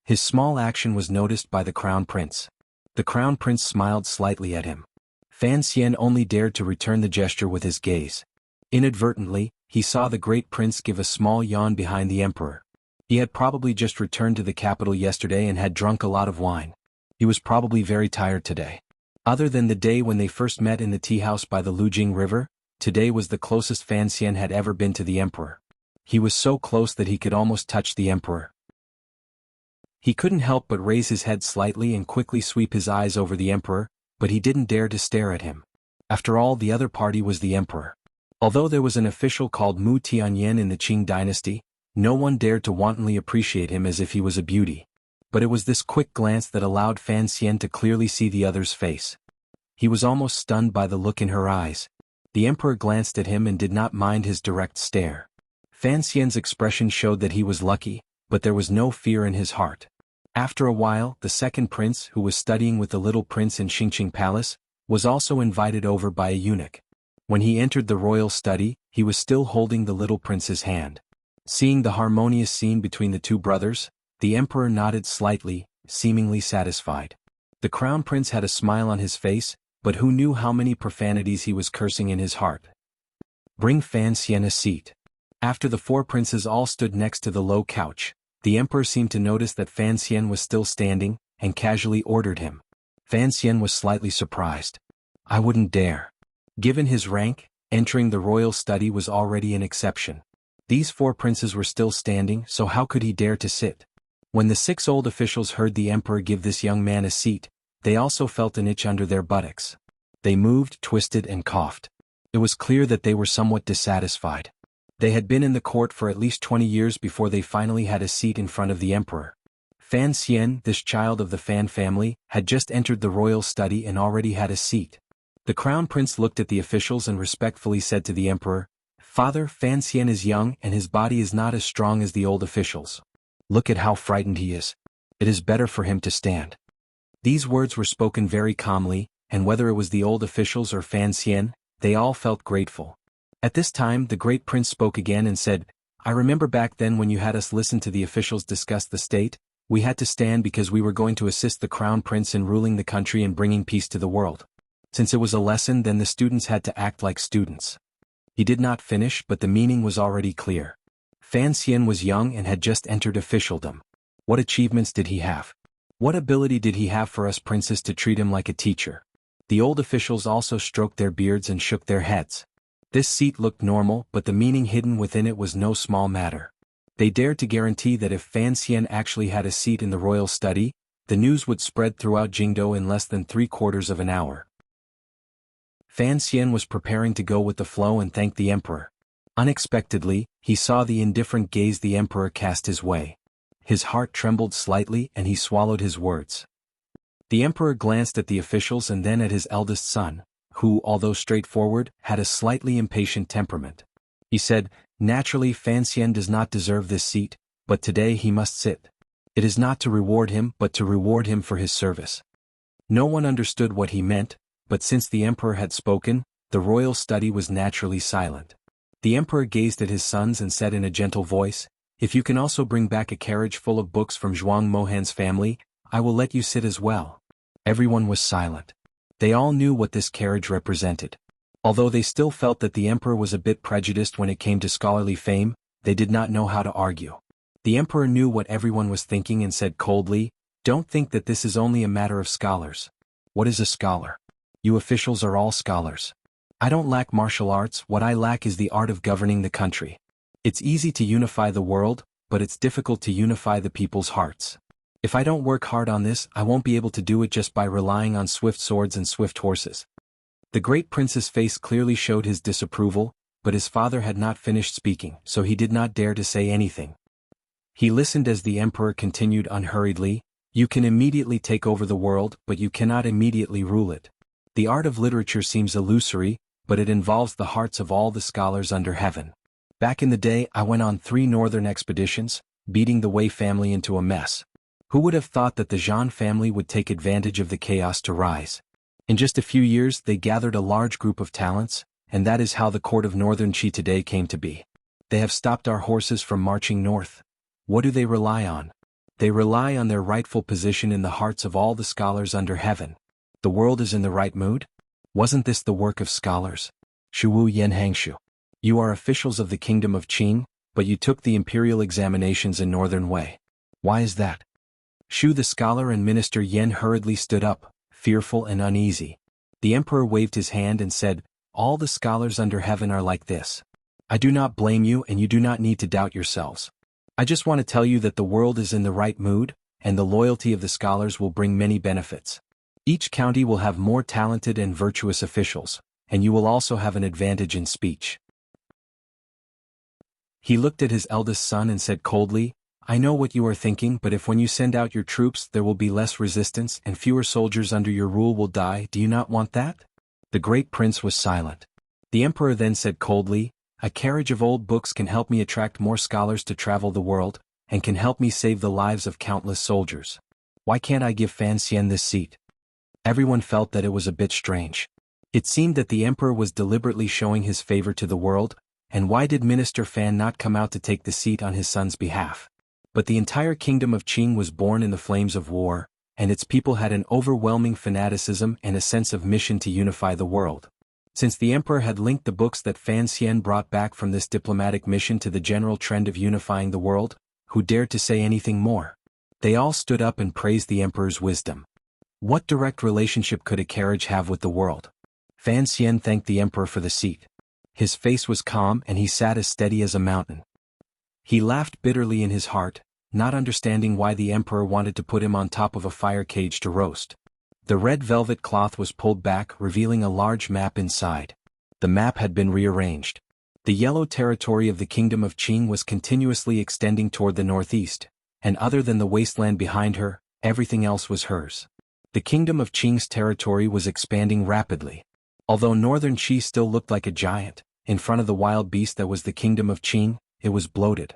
S1: His small action was noticed by the Crown Prince. The Crown Prince smiled slightly at him. Fan Xian only dared to return the gesture with his gaze. Inadvertently, he saw the Great Prince give a small yawn behind the emperor. He had probably just returned to the capital yesterday and had drunk a lot of wine. He was probably very tired today. Other than the day when they first met in the tea house by the Lujing River, today was the closest Fan Xian had ever been to the emperor. He was so close that he could almost touch the emperor. He couldn't help but raise his head slightly and quickly sweep his eyes over the emperor, but he didn't dare to stare at him. After all, the other party was the emperor. Although there was an official called Mu Tianyan in the Qing dynasty, no one dared to wantonly appreciate him as if he was a beauty. But it was this quick glance that allowed Fan Xian to clearly see the other's face. He was almost stunned by the look in her eyes. The emperor glanced at him and did not mind his direct stare. Fan Xian's expression showed that he was lucky, but there was no fear in his heart. After a while, the second prince, who was studying with the little prince in Xingqing Palace, was also invited over by a eunuch. When he entered the royal study, he was still holding the little prince's hand. Seeing the harmonious scene between the two brothers, the emperor nodded slightly, seemingly satisfied. The crown prince had a smile on his face, but who knew how many profanities he was cursing in his heart. Bring Fan Xian a seat. After the four princes all stood next to the low couch, the emperor seemed to notice that Fan Xian was still standing, and casually ordered him. Fan Xian was slightly surprised. I wouldn't dare. Given his rank, entering the royal study was already an exception. These four princes were still standing, so how could he dare to sit? When the 6 old officials heard the emperor give this young man a seat, they also felt an itch under their buttocks. They moved, twisted, and coughed. It was clear that they were somewhat dissatisfied. They had been in the court for at least 20 years before they finally had a seat in front of the emperor. Fan Xian, this child of the Fan family, had just entered the royal study and already had a seat. The crown prince looked at the officials and respectfully said to the emperor, Father, Fan Xian is young and his body is not as strong as the old officials. Look at how frightened he is. It is better for him to stand. These words were spoken very calmly, and whether it was the old officials or Fan Xian, they all felt grateful. At this time the great prince spoke again and said, I remember back then when you had us listen to the officials discuss the state, we had to stand because we were going to assist the crown prince in ruling the country and bringing peace to the world. Since it was a lesson, then the students had to act like students. He did not finish, but the meaning was already clear. Fan Xian was young and had just entered officialdom. What achievements did he have? What ability did he have for us princes to treat him like a teacher? The old officials also stroked their beards and shook their heads. This seat looked normal, but the meaning hidden within it was no small matter. They dared to guarantee that if Fan Xian actually had a seat in the royal study, the news would spread throughout Jingdou in less than 3/4 of an hour. Fan Xian was preparing to go with the flow and thank the emperor. Unexpectedly, he saw the indifferent gaze the emperor cast his way. His heart trembled slightly and he swallowed his words. The emperor glanced at the officials and then at his eldest son, who, although straightforward, had a slightly impatient temperament. He said, Naturally Fan Xian does not deserve this seat, but today he must sit. It is not to reward him but to reward him for his service. No one understood what he meant, but since the emperor had spoken, the royal study was naturally silent. The emperor gazed at his sons and said in a gentle voice, If you can also bring back a carriage full of books from Zhuang Mohan's family, I will let you sit as well. Everyone was silent. They all knew what this carriage represented. Although they still felt that the emperor was a bit prejudiced when it came to scholarly fame, they did not know how to argue. The emperor knew what everyone was thinking and said coldly, Don't think that this is only a matter of scholars. What is a scholar? You officials are all scholars. I don't lack martial arts, what I lack is the art of governing the country. It's easy to unify the world, but it's difficult to unify the people's hearts. If I don't work hard on this, I won't be able to do it just by relying on swift swords and swift horses. The great prince's face clearly showed his disapproval, but his father had not finished speaking, so he did not dare to say anything. He listened as the emperor continued unhurriedly, You can immediately take over the world, but you cannot immediately rule it. The art of literature seems illusory, but it involves the hearts of all the scholars under heaven. Back in the day, I went on 3 northern expeditions, beating the Wei family into a mess. Who would have thought that the Zhan family would take advantage of the chaos to rise? In just a few years, they gathered a large group of talents, and that is how the court of northern Qi today came to be. They have stopped our horses from marching north. What do they rely on? They rely on their rightful position in the hearts of all the scholars under heaven. The world is in the right mood? Wasn't this the work of scholars? Shuwu Yanhangshu. You are officials of the kingdom of Qin, but you took the imperial examinations in northern Wei. Why is that? Shu the scholar and Minister Yen hurriedly stood up, fearful and uneasy. The emperor waved his hand and said, "All the scholars under heaven are like this. I do not blame you and you do not need to doubt yourselves. I just want to tell you that the world is in the right mood, and the loyalty of the scholars will bring many benefits. Each county will have more talented and virtuous officials, and you will also have an advantage in speech." He looked at his eldest son and said coldly, "I know what you are thinking, but if when you send out your troops there will be less resistance and fewer soldiers under your rule will die, do you not want that?" The great prince was silent. The emperor then said coldly, "A carriage of old books can help me attract more scholars to travel the world, and can help me save the lives of countless soldiers. Why can't I give Fan Xian this seat?" Everyone felt that it was a bit strange. It seemed that the emperor was deliberately showing his favor to the world, and why did Minister Fan not come out to take the seat on his son's behalf? But the entire kingdom of Qing was born in the flames of war, and its people had an overwhelming fanaticism and a sense of mission to unify the world. Since the emperor had linked the books that Fan Xian brought back from this diplomatic mission to the general trend of unifying the world, who dared to say anything more? They all stood up and praised the emperor's wisdom. What direct relationship could a carriage have with the world? Fan Xian thanked the emperor for the seat. His face was calm and he sat as steady as a mountain. He laughed bitterly in his heart, not understanding why the emperor wanted to put him on top of a fire cage to roast. The red velvet cloth was pulled back, revealing a large map inside. The map had been rearranged. The yellow territory of the kingdom of Qing was continuously extending toward the northeast, and other than the wasteland behind her, everything else was hers. The kingdom of Qing's territory was expanding rapidly. Although northern Qi still looked like a giant, in front of the wild beast that was the kingdom of Qing, it was bloated.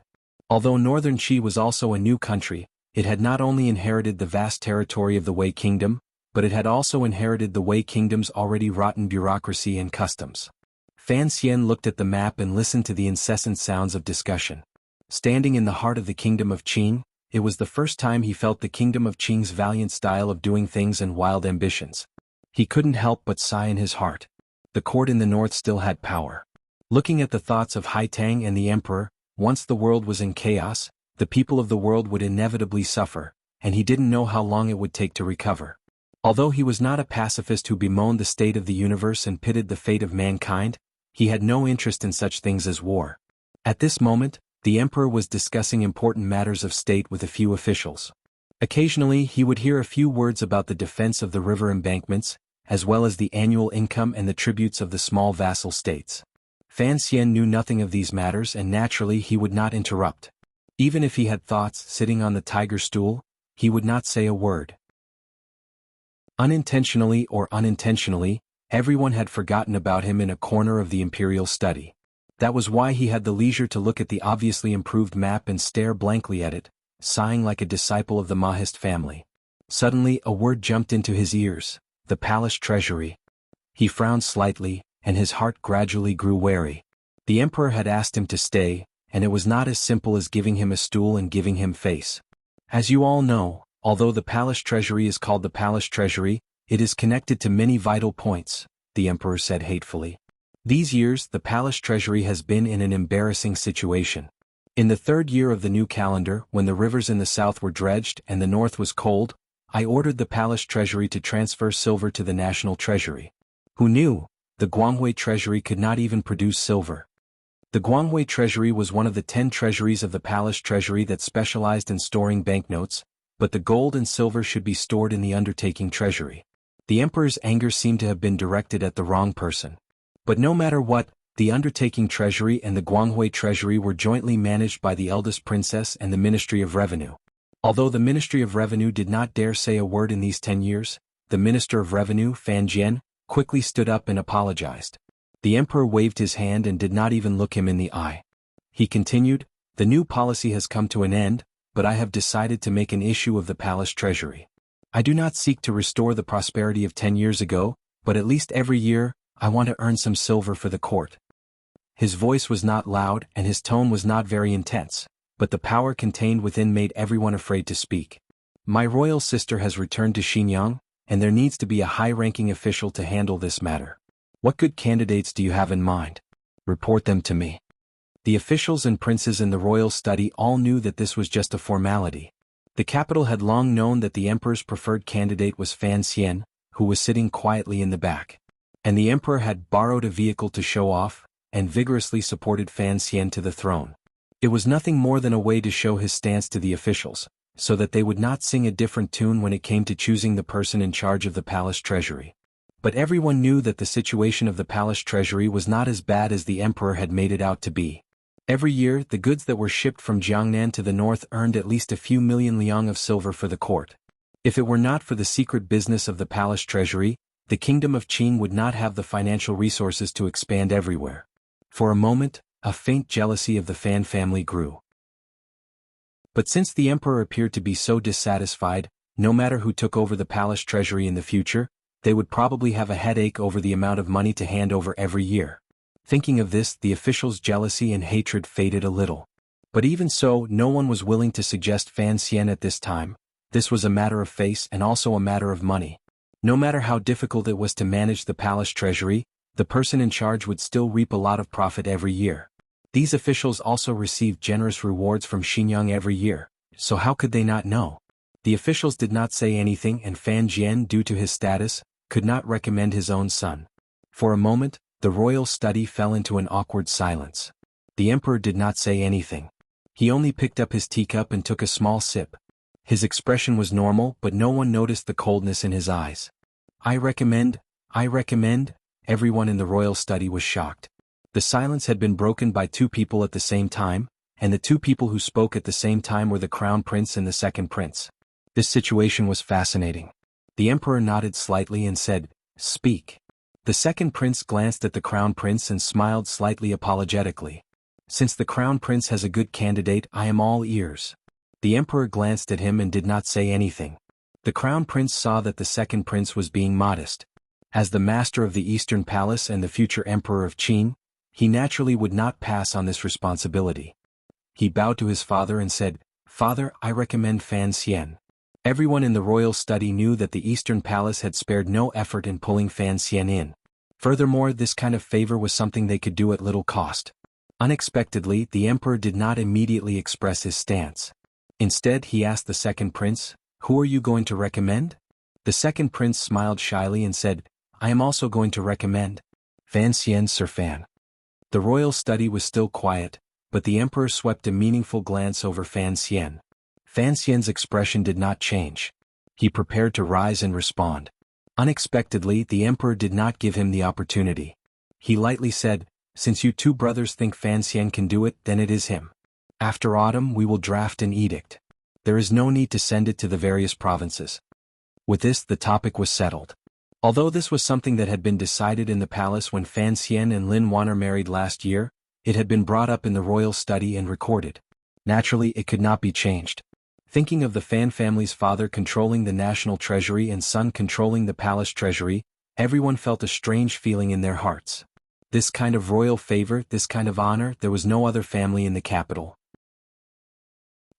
S1: Although northern Qi was also a new country, it had not only inherited the vast territory of the Wei Kingdom, but it had also inherited the Wei Kingdom's already rotten bureaucracy and customs. Fan Xian looked at the map and listened to the incessant sounds of discussion. Standing in the heart of the kingdom of Qing, it was the first time he felt the kingdom of Qing's valiant style of doing things and wild ambitions. He couldn't help but sigh in his heart. The court in the north still had power. Looking at the thoughts of Haitang and the emperor, once the world was in chaos, the people of the world would inevitably suffer, and he didn't know how long it would take to recover. Although he was not a pacifist who bemoaned the state of the universe and pitted the fate of mankind, he had no interest in such things as war. At this moment, the emperor was discussing important matters of state with a few officials. Occasionally he would hear a few words about the defense of the river embankments, as well as the annual income and the tributes of the small vassal states. Fan Xian knew nothing of these matters and naturally he would not interrupt. Even if he had thoughts sitting on the tiger stool, he would not say a word. Unintentionally or unintentionally, everyone had forgotten about him in a corner of the imperial study. That was why he had the leisure to look at the obviously improved map and stare blankly at it, sighing like a disciple of the Mahist family. Suddenly a word jumped into his ears: the palace treasury. He frowned slightly, and his heart gradually grew wary. The emperor had asked him to stay, and it was not as simple as giving him a stool and giving him face. As you all know, although the palace treasury is called the palace treasury, it is connected to many vital points, the emperor said hatefully. These years the palace treasury has been in an embarrassing situation. In the third year of the new calendar, when the rivers in the south were dredged and the north was cold, I ordered the palace treasury to transfer silver to the national treasury. Who knew? The Guanghui treasury could not even produce silver. The Guanghui treasury was one of the 10 treasuries of the palace treasury that specialized in storing banknotes, but the gold and silver should be stored in the undertaking treasury. The emperor's anger seemed to have been directed at the wrong person. But no matter what, the undertaking treasury and the Guanghui treasury were jointly managed by the eldest princess and the Ministry of Revenue. Although the Ministry of Revenue did not dare say a word in these 10 years, the Minister of Revenue, Fan Jian, quickly stood up and apologized. The emperor waved his hand and did not even look him in the eye. He continued, "The new policy has come to an end, but I have decided to make an issue of the palace treasury. I do not seek to restore the prosperity of 10 years ago, but at least every year, I want to earn some silver for the court." His voice was not loud and his tone was not very intense, but the power contained within made everyone afraid to speak. "My royal sister has returned to Xinjiang, and there needs to be a high-ranking official to handle this matter. What good candidates do you have in mind? Report them to me." The officials and princes in the royal study all knew that this was just a formality. The capital had long known that the emperor's preferred candidate was Fan Xian, who was sitting quietly in the back. And the emperor had borrowed a vehicle to show off, and vigorously supported Fan Xian to the throne. It was nothing more than a way to show his stance to the officials, so that they would not sing a different tune when it came to choosing the person in charge of the palace treasury. But everyone knew that the situation of the palace treasury was not as bad as the emperor had made it out to be. Every year, the goods that were shipped from Jiangnan to the north earned at least a few million liang of silver for the court. If it were not for the secret business of the palace treasury, the kingdom of Qin would not have the financial resources to expand everywhere. For a moment, a faint jealousy of the Fan family grew. But since the emperor appeared to be so dissatisfied, no matter who took over the palace treasury in the future, they would probably have a headache over the amount of money to hand over every year. Thinking of this, the officials' jealousy and hatred faded a little. But even so, no one was willing to suggest Fan Xian at this time. This was a matter of face and also a matter of money. No matter how difficult it was to manage the palace treasury, the person in charge would still reap a lot of profit every year. These officials also received generous rewards from Xinyang every year, so how could they not know? The officials did not say anything, and Fan Jian, due to his status, could not recommend his own son. For a moment, the royal study fell into an awkward silence. The emperor did not say anything. He only picked up his teacup and took a small sip. His expression was normal, but no one noticed the coldness in his eyes. I recommend, everyone in the royal study was shocked. The silence had been broken by two people at the same time, and the two people who spoke at the same time were the crown prince and the second prince. This situation was fascinating. The emperor nodded slightly and said, "Speak." The second prince glanced at the crown prince and smiled slightly apologetically. Since the crown prince has a good candidate, I am all ears. The emperor glanced at him and did not say anything. The crown prince saw that the second prince was being modest. As the master of the Eastern Palace and the future emperor of Qin, he naturally would not pass on this responsibility. He bowed to his father and said, "Father, I recommend Fan Xian." Everyone in the royal study knew that the Eastern Palace had spared no effort in pulling Fan Xian in. Furthermore, this kind of favor was something they could do at little cost. Unexpectedly, the emperor did not immediately express his stance. Instead, he asked the second prince, "Who are you going to recommend?" The second prince smiled shyly and said, "I am also going to recommend Fan Xian, Sir Fan." The royal study was still quiet, but the emperor swept a meaningful glance over Fan Xian. Fan Xian's expression did not change. He prepared to rise and respond. Unexpectedly, the emperor did not give him the opportunity. He lightly said, "Since you two brothers think Fan Xian can do it, then it is him. After autumn we will draft an edict. There is no need to send it to the various provinces." With this, the topic was settled. Although this was something that had been decided in the palace when Fan Xian and Lin Wanner married last year, it had been brought up in the royal study and recorded. Naturally, it could not be changed. Thinking of the Fan family's father controlling the national treasury and son controlling the palace treasury, everyone felt a strange feeling in their hearts. This kind of royal favor, this kind of honor, there was no other family in the capital.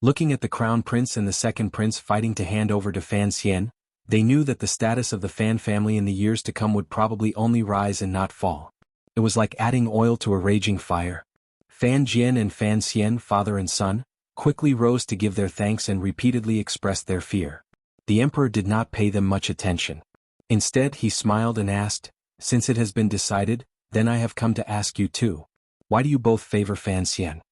S1: Looking at the crown prince and the second prince fighting to hand over to Fan Xian, they knew that the status of the Fan family in the years to come would probably only rise and not fall. It was like adding oil to a raging fire. Fan Jian and Fan Xian, father and son, quickly rose to give their thanks and repeatedly expressed their fear. The emperor did not pay them much attention. Instead, he smiled and asked, "Since it has been decided, then I have come to ask you too. Why do you both favor Fan Xian?"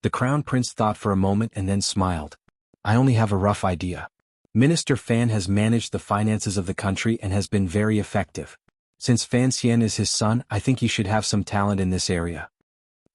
S1: The crown prince thought for a moment and then smiled. "I only have a rough idea. Minister Fan has managed the finances of the country and has been very effective. Since Fan Xian is his son, I think he should have some talent in this area."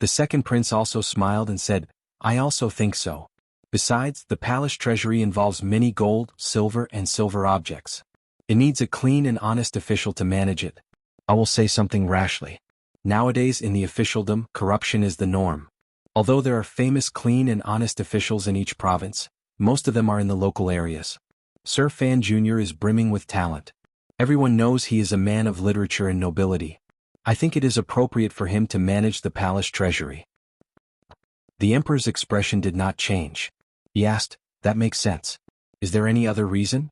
S1: The second prince also smiled and said, "I also think so. Besides, the palace treasury involves many gold, silver and silver objects. It needs a clean and honest official to manage it. I will say something rashly. Nowadays in the officialdom, corruption is the norm. Although there are famous clean and honest officials in each province, most of them are in the local areas. Sir Fan Jr. is brimming with talent. Everyone knows he is a man of literature and nobility. I think it is appropriate for him to manage the palace treasury." The emperor's expression did not change. He asked, "That makes sense. Is there any other reason?"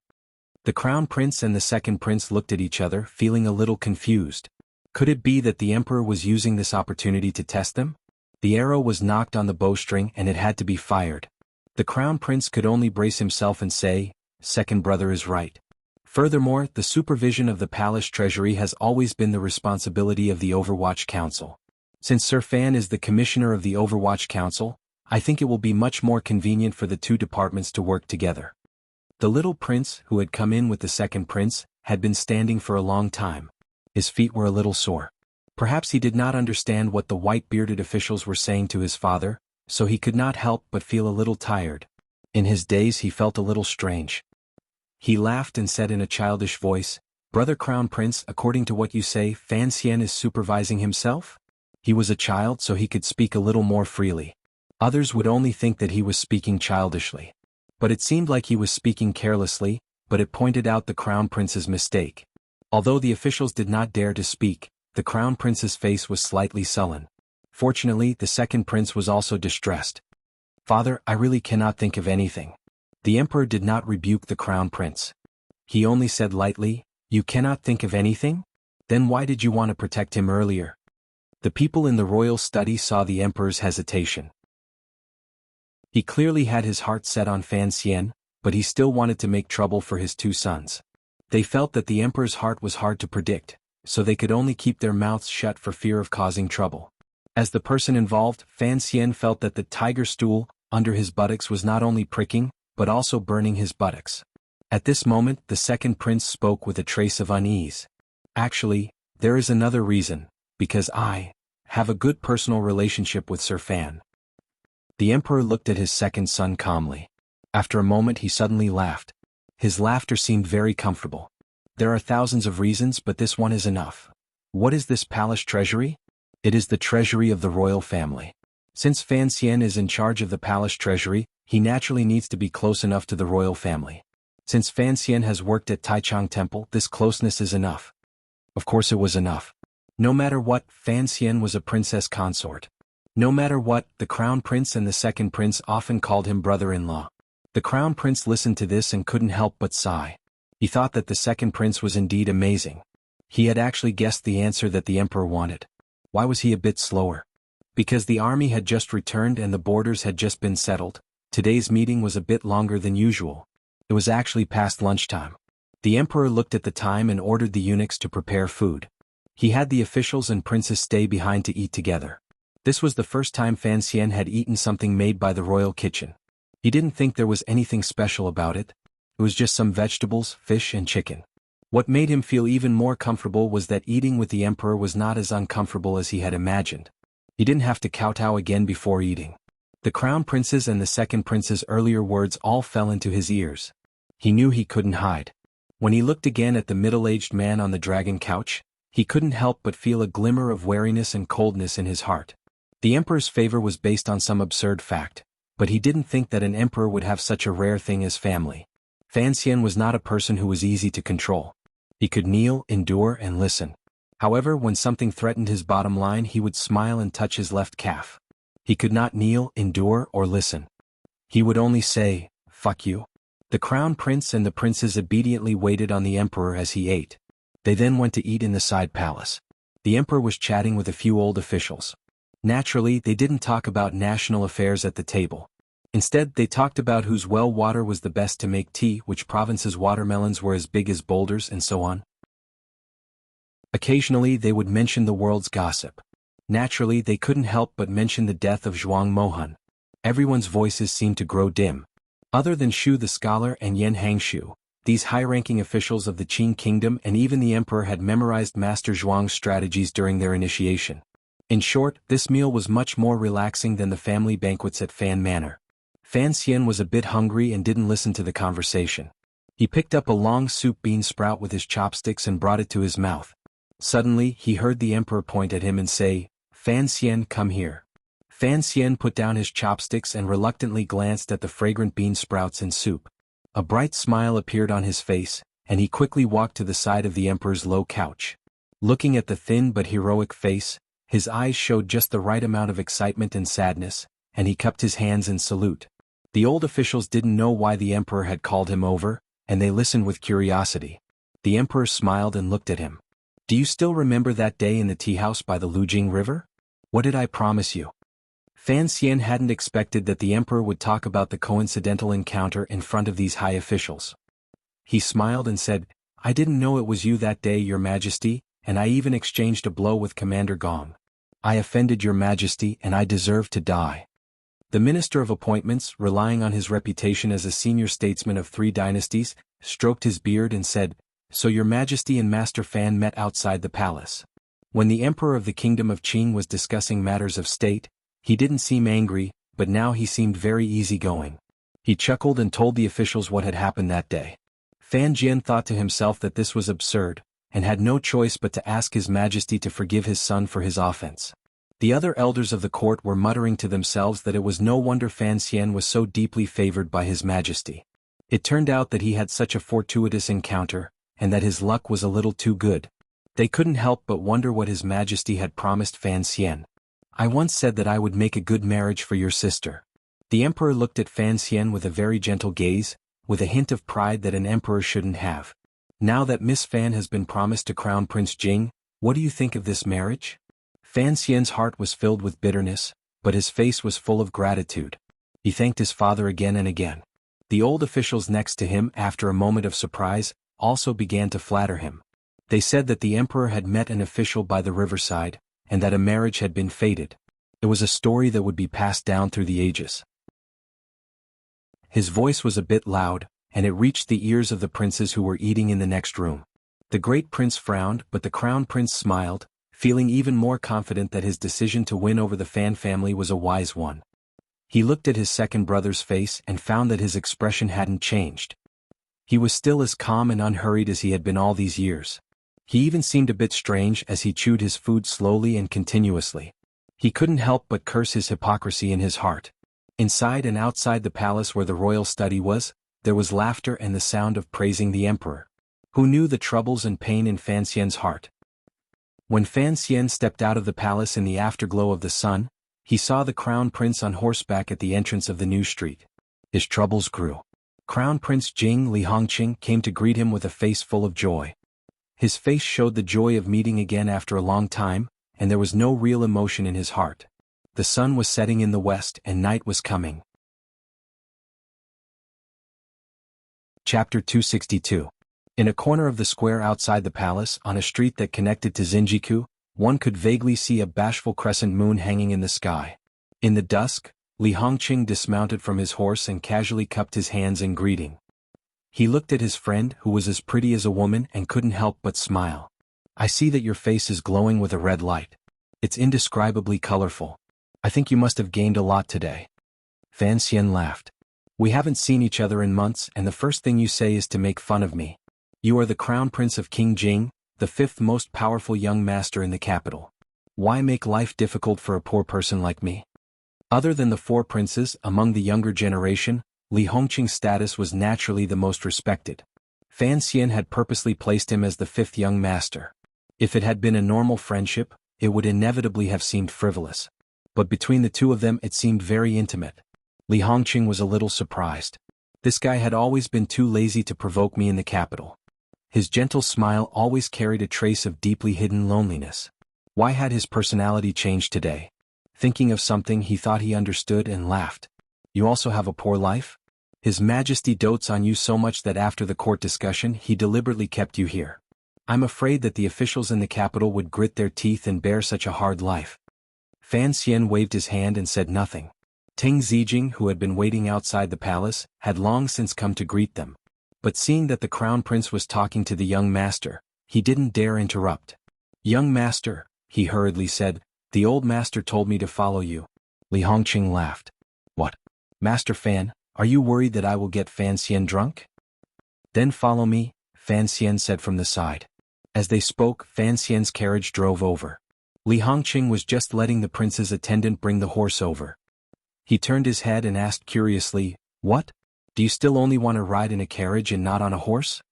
S1: The crown prince and the second prince looked at each other, feeling a little confused. Could it be that the emperor was using this opportunity to test them? The arrow was knocked on the bowstring and it had to be fired. The crown prince could only brace himself and say, "Second brother is right." Furthermore, the supervision of the palace treasury has always been the responsibility of the Overwatch Council. Since Sir Fan is the commissioner of the Overwatch Council, I think it will be much more convenient for the two departments to work together. The little prince, who had come in with the second prince, had been standing for a long time. His feet were a little sore. Perhaps he did not understand what the white-bearded officials were saying to his father, so he could not help but feel a little tired. In his daze he felt a little strange. He laughed and said in a childish voice, "Brother Crown Prince, according to what you say, Fan Xian is supervising himself?" He was a child, so he could speak a little more freely. Others would only think that he was speaking childishly. But it seemed like he was speaking carelessly, but it pointed out the Crown Prince's mistake. Although the officials did not dare to speak, the Crown Prince's face was slightly sullen. Fortunately, the second prince was also distressed. "Father, I really cannot think of anything." The emperor did not rebuke the Crown Prince. He only said lightly, "You cannot think of anything? Then why did you want to protect him earlier?" The people in the royal study saw the emperor's hesitation. He clearly had his heart set on Fan Xian, but he still wanted to make trouble for his two sons. They felt that the emperor's heart was hard to predict, so they could only keep their mouths shut for fear of causing trouble. As the person involved, Fan Xian felt that the tiger stool under his buttocks was not only pricking, but also burning his buttocks. At this moment, the second prince spoke with a trace of unease. "Actually, there is another reason, because I have a good personal relationship with Sir Fan." The emperor looked at his second son calmly. After a moment he suddenly laughed. His laughter seemed very comfortable. "There are thousands of reasons, but this one is enough. What is this palace treasury? It is the treasury of the royal family. Since Fan Xian is in charge of the palace treasury, he naturally needs to be close enough to the royal family. Since Fan Xian has worked at Taichung Temple, this closeness is enough." Of course it was enough. No matter what, Fan Xian was a princess consort. No matter what, the crown prince and the second prince often called him brother-in-law. The crown prince listened to this and couldn't help but sigh. He thought that the second prince was indeed amazing. He had actually guessed the answer that the emperor wanted. Why was he a bit slower? Because the army had just returned and the borders had just been settled. Today's meeting was a bit longer than usual. It was actually past lunchtime. The emperor looked at the time and ordered the eunuchs to prepare food. He had the officials and princes stay behind to eat together. This was the first time Fan Xian had eaten something made by the royal kitchen. He didn't think there was anything special about it. It was just some vegetables, fish and chicken. What made him feel even more comfortable was that eating with the emperor was not as uncomfortable as he had imagined. He didn't have to kowtow again before eating. The crown prince's and the second prince's earlier words all fell into his ears. He knew he couldn't hide. When he looked again at the middle-aged man on the dragon couch, he couldn't help but feel a glimmer of wariness and coldness in his heart. The emperor's favor was based on some absurd fact, but he didn't think that an emperor would have such a rare thing as family. Fan Xian was not a person who was easy to control. He could kneel, endure, and listen. However, when something threatened his bottom line, he would smile and touch his left calf. He could not kneel, endure, or listen. He would only say, "Fuck you." The crown prince and the princes obediently waited on the emperor as he ate. They then went to eat in the side palace. The emperor was chatting with a few old officials. Naturally, they didn't talk about national affairs at the table. Instead, they talked about whose well water was the best to make tea, which province's watermelons were as big as boulders, and so on. Occasionally, they would mention the world's gossip. Naturally, they couldn't help but mention the death of Zhuang Mohan. Everyone's voices seemed to grow dim. Other than Shu the scholar and Yan Hangshu, these high-ranking officials of the Qing kingdom and even the emperor had memorized Master Zhuang's strategies during their initiation. In short, this meal was much more relaxing than the family banquets at Fan Manor. Fan Xian was a bit hungry and didn't listen to the conversation. He picked up a long soup bean sprout with his chopsticks and brought it to his mouth. Suddenly, he heard the emperor point at him and say, "Fan Xian, come here." Fan Xian put down his chopsticks and reluctantly glanced at the fragrant bean sprouts and soup. A bright smile appeared on his face, and he quickly walked to the side of the emperor's low couch. Looking at the thin but heroic face, his eyes showed just the right amount of excitement and sadness, and he cupped his hands in salute. The old officials didn't know why the emperor had called him over, and they listened with curiosity. The emperor smiled and looked at him. "Do you still remember that day in the tea house by the Lujing River? What did I promise you?" Fan Xian hadn't expected that the emperor would talk about the coincidental encounter in front of these high officials. He smiled and said, "I didn't know it was you that day, Your Majesty, and I even exchanged a blow with Commander Gong. I offended Your Majesty and I deserve to die." The Minister of Appointments, relying on his reputation as a senior statesman of 3 dynasties, stroked his beard and said, "So Your Majesty and Master Fan met outside the palace." When the Emperor of the Kingdom of Qing was discussing matters of state, he didn't seem angry, but now he seemed very easygoing. He chuckled and told the officials what had happened that day. Fan Jian thought to himself that this was absurd, and had no choice but to ask His Majesty to forgive his son for his offense. The other elders of the court were muttering to themselves that it was no wonder Fan Xian was so deeply favored by His Majesty. It turned out that he had such a fortuitous encounter, and that his luck was a little too good. They couldn't help but wonder what His Majesty had promised Fan Xian. "I once said that I would make a good marriage for your sister." The emperor looked at Fan Xian with a very gentle gaze, with a hint of pride that an emperor shouldn't have. "Now that Miss Fan has been promised to Crown Prince Jing, what do you think of this marriage?" Fan Xian's heart was filled with bitterness, but his face was full of gratitude. He thanked his father again and again. The old officials next to him, after a moment of surprise, also began to flatter him. They said that the emperor had met an official by the riverside, and that a marriage had been fated. It was a story that would be passed down through the ages. His voice was a bit loud, and it reached the ears of the princes who were eating in the next room. The great prince frowned, but the crown prince smiled, feeling even more confident that his decision to win over the Fan family was a wise one. He looked at his second brother's face and found that his expression hadn't changed. He was still as calm and unhurried as he had been all these years. He even seemed a bit strange as he chewed his food slowly and continuously. He couldn't help but curse his hypocrisy in his heart. Inside and outside the palace where the royal study was, there was laughter and the sound of praising the emperor. Who knew the troubles and pain in Fan Xian's heart? When Fan Xian stepped out of the palace in the afterglow of the sun, he saw the crown prince on horseback at the entrance of the new street. His troubles grew. Crown Prince Jing Li Hongqing came to greet him with a face full of joy. His face showed the joy of meeting again after a long time, and there was no real emotion in his heart. The sun was setting in the west and night was coming. Chapter 262. In a corner of the square outside the palace, on a street that connected to Xinjiku, one could vaguely see a bashful crescent moon hanging in the sky. In the dusk, Li Hongqing dismounted from his horse and casually cupped his hands in greeting. He looked at his friend, who was as pretty as a woman, and couldn't help but smile. "I see that your face is glowing with a red light. It's indescribably colorful. I think you must have gained a lot today." Fan Xian laughed. "We haven't seen each other in months, and the first thing you say is to make fun of me. You are the crown prince of King Jing, the 5th most powerful young master in the capital. Why make life difficult for a poor person like me?" Other than the 4 princes, among the younger generation, Li Hongqing's status was naturally the most respected. Fan Xian had purposely placed him as the 5th young master. If it had been a normal friendship, it would inevitably have seemed frivolous. But between the two of them it seemed very intimate. Li Hongqing was a little surprised. This guy had always been too lazy to provoke me in the capital. His gentle smile always carried a trace of deeply hidden loneliness. Why had his personality changed today? Thinking of something he thought he understood and laughed. "You also have a poor life? His Majesty dotes on you so much that after the court discussion he deliberately kept you here. I'm afraid that the officials in the capital would grit their teeth and bear such a hard life." Fan Xian waved his hand and said nothing. Ting Zijing, who had been waiting outside the palace, had long since come to greet them. But seeing that the crown prince was talking to the young master, he didn't dare interrupt. "Young master," he hurriedly said, "the old master told me to follow you." Li Hongqing laughed. "What? Master Fan, are you worried that I will get Fan Xian drunk?" "Then follow me," Fan Xian said from the side. As they spoke, Fan Xian's carriage drove over. Li Hongqing was just letting the prince's attendant bring the horse over. He turned his head and asked curiously, "What? Do you still only want to ride in a carriage and not on a horse?"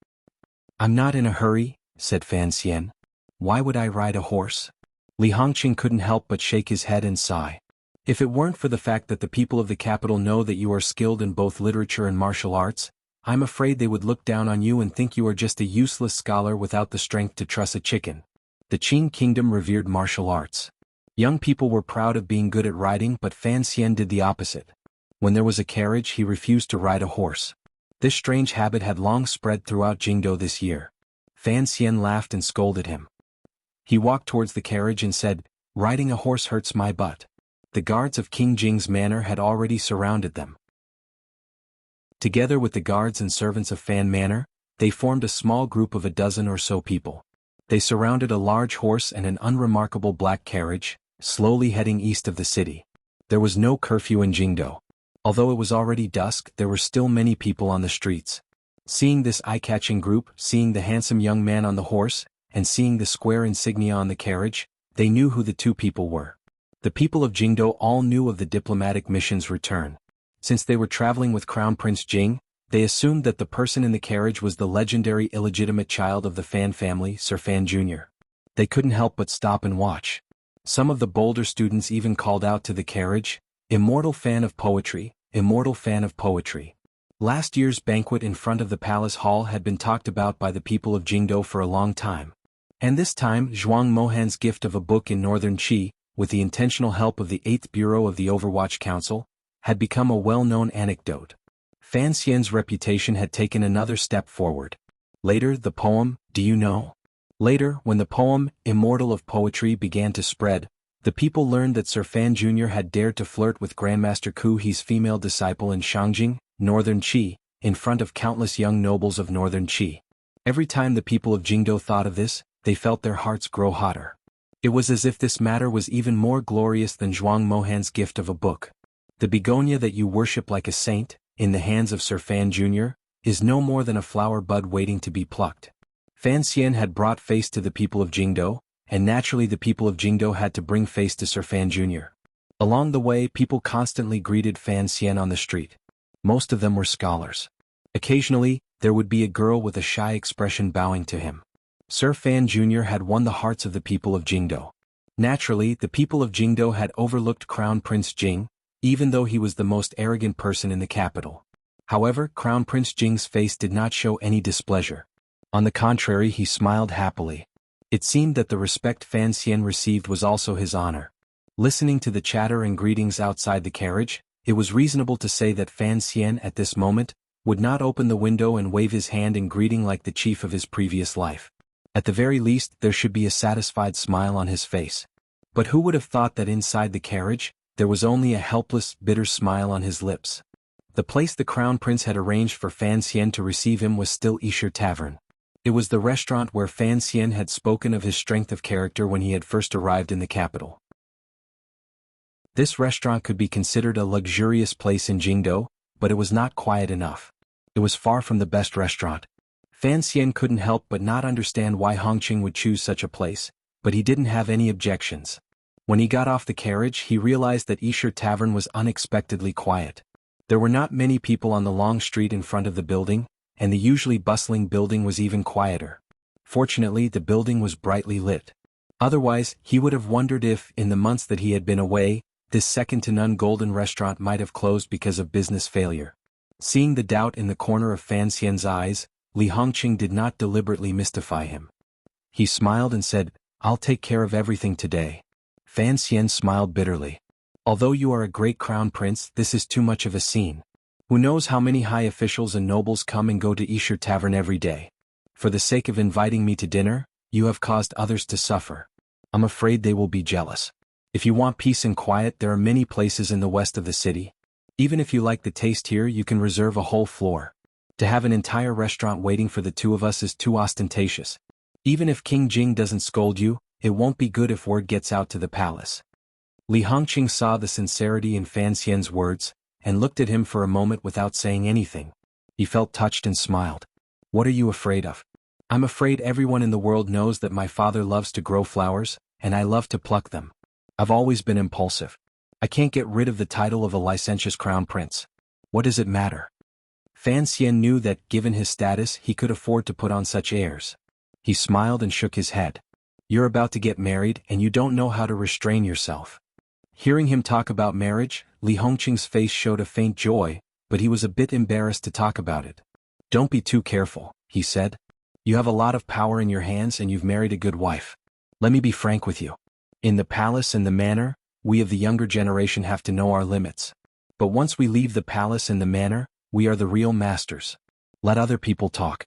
S1: "I'm not in a hurry," said Fan Xian. "Why would I ride a horse?" Li Hongqing couldn't help but shake his head and sigh. "If it weren't for the fact that the people of the capital know that you are skilled in both literature and martial arts, I'm afraid they would look down on you and think you are just a useless scholar without the strength to truss a chicken. The Qing kingdom revered martial arts. Young people were proud of being good at riding, but Fan Xian did the opposite. When there was a carriage, he refused to ride a horse. This strange habit had long spread throughout Jingdo this year. Fan Xian laughed and scolded him. He walked towards the carriage and said, "Riding a horse hurts my butt." The guards of King Jing's manor had already surrounded them. Together with the guards and servants of Fan Manor, they formed a small group of a dozen or so people. They surrounded a large horse and an unremarkable black carriage, slowly heading east of the city. There was no curfew in Jingdo. Although it was already dusk, there were still many people on the streets. Seeing this eye-catching group, seeing the handsome young man on the horse, and seeing the square insignia on the carriage, they knew who the two people were. The people of Jingdo all knew of the diplomatic mission's return. Since they were traveling with Crown Prince Jing, they assumed that the person in the carriage was the legendary illegitimate child of the Fan family, Sir Fan Jr. They couldn't help but stop and watch. Some of the bolder students even called out to the carriage, "Immortal fan of poetry, immortal fan of poetry." Last year's banquet in front of the palace hall had been talked about by the people of Jingdo for a long time. And this time, Zhuang Mohan's gift of a book in Northern Qi, with the intentional help of the 8th Bureau of the Overwatch Council, had become a well-known anecdote. Fan Xian's reputation had taken another step forward. Later, the poem, "Do You Know?" Later, when the poem, "Immortal of Poetry," began to spread, the people learned that Sir Fan Jr. had dared to flirt with Grandmaster Ku He's female disciple in Shangjing, Northern Qi, in front of countless young nobles of Northern Qi. Every time the people of Jingdo thought of this, they felt their hearts grow hotter. It was as if this matter was even more glorious than Zhuang Mohan's gift of a book. The begonia that you worship like a saint, in the hands of Sir Fan Jr., is no more than a flower bud waiting to be plucked. Fan Xian had brought face to the people of Jingdo, and naturally the people of Jingdo had to bring face to Sir Fan Jr. Along the way, people constantly greeted Fan Xian on the street. Most of them were scholars. Occasionally, there would be a girl with a shy expression bowing to him. Sir Fan Jr. had won the hearts of the people of Jingdo. Naturally, the people of Jingdo had overlooked Crown Prince Jing, even though he was the most arrogant person in the capital. However, Crown Prince Jing's face did not show any displeasure. On the contrary, he smiled happily. It seemed that the respect Fan Xian received was also his honor. Listening to the chatter and greetings outside the carriage, it was reasonable to say that Fan Xian at this moment would not open the window and wave his hand in greeting like the chief of his previous life. At the very least, there should be a satisfied smile on his face. But who would have thought that inside the carriage, there was only a helpless, bitter smile on his lips? The place the Crown Prince had arranged for Fan Xian to receive him was still Yisher Tavern. It was the restaurant where Fan Xian had spoken of his strength of character when he had first arrived in the capital. This restaurant could be considered a luxurious place in Jingdo, but it was not quiet enough. It was far from the best restaurant. Fan Xian couldn't help but not understand why Hongqing would choose such a place, but he didn't have any objections. When he got off the carriage, he realized that Yisher Tavern was unexpectedly quiet. There were not many people on the long street in front of the building, and the usually bustling building was even quieter. Fortunately, the building was brightly lit. Otherwise, he would have wondered if, in the months that he had been away, this second-to-none golden restaurant might have closed because of business failure. Seeing the doubt in the corner of Fan Xian's eyes, Li Hongqing did not deliberately mystify him. He smiled and said, "I'll take care of everything today." Fan Xian smiled bitterly. "Although you are a great crown prince, this is too much of a scene. Who knows how many high officials and nobles come and go to Yisher Tavern every day? For the sake of inviting me to dinner, you have caused others to suffer. I'm afraid they will be jealous. If you want peace and quiet, there are many places in the west of the city. Even if you like the taste here, you can reserve a whole floor. To have an entire restaurant waiting for the two of us is too ostentatious. Even if King Jing doesn't scold you, it won't be good if word gets out to the palace." Li Hongqing saw the sincerity in Fan Xian's words, and looked at him for a moment without saying anything. He felt touched and smiled. "What are you afraid of?" "I'm afraid everyone in the world knows that my father loves to grow flowers, and I love to pluck them. I've always been impulsive. I can't get rid of the title of a licentious crown prince. What does it matter?" Fan Xian knew that, given his status, he could afford to put on such airs. He smiled and shook his head. "You're about to get married, and you don't know how to restrain yourself." Hearing him talk about marriage, Li Hongqing's face showed a faint joy, but he was a bit embarrassed to talk about it. "Don't be too careful," he said. "You have a lot of power in your hands and you've married a good wife. Let me be frank with you. In the palace and the manor, we of the younger generation have to know our limits. But once we leave the palace and the manor, we are the real masters. Let other people talk.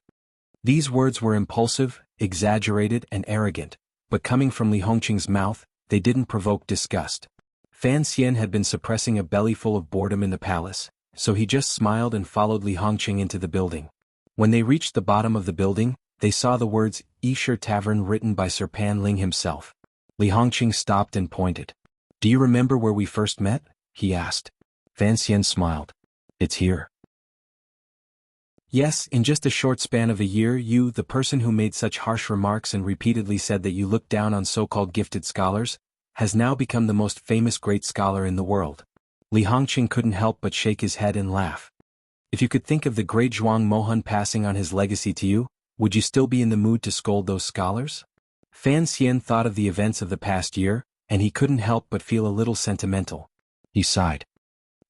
S1: These words were impulsive, exaggerated, and arrogant, but coming from Li Hongqing's mouth, they didn't provoke disgust. Fan Xian had been suppressing a bellyful of boredom in the palace, so he just smiled and followed Li Hongqing into the building. When they reached the bottom of the building, they saw the words Esher Tavern written by Sir Pan Ling himself. Li Hongqing stopped and pointed. "Do you remember where we first met?" he asked. Fan Xian smiled. "It's here." "Yes, in just a short span of a year you, the person who made such harsh remarks and repeatedly said that you looked down on so-called gifted scholars, has now become the most famous great scholar in the world." Li Hongqing couldn't help but shake his head and laugh. "If you could think of the great Zhuang Mohan passing on his legacy to you, would you still be in the mood to scold those scholars?" Fan Xian thought of the events of the past year, and he couldn't help but feel a little sentimental. He sighed.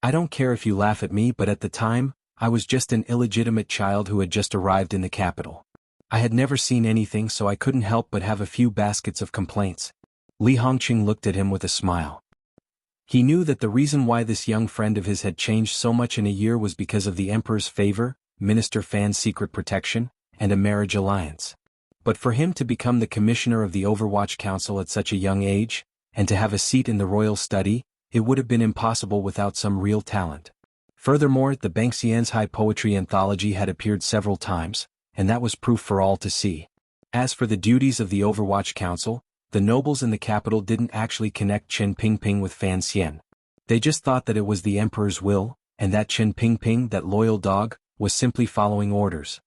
S1: "I don't care if you laugh at me, but at the time, I was just an illegitimate child who had just arrived in the capital. I had never seen anything, so I couldn't help but have a few baskets of complaints." Li Hongqing looked at him with a smile. He knew that the reason why this young friend of his had changed so much in a year was because of the emperor's favor, Minister Fan's secret protection, and a marriage alliance. But for him to become the commissioner of the Overwatch Council at such a young age, and to have a seat in the royal study, it would have been impossible without some real talent. Furthermore, the Bangxian's high poetry anthology had appeared several times, and that was proof for all to see. As for the duties of the Overwatch Council, the nobles in the capital didn't actually connect Chen Pingping with Fan Xian. They just thought that it was the emperor's will, and that Chen Pingping, that loyal dog, was simply following orders.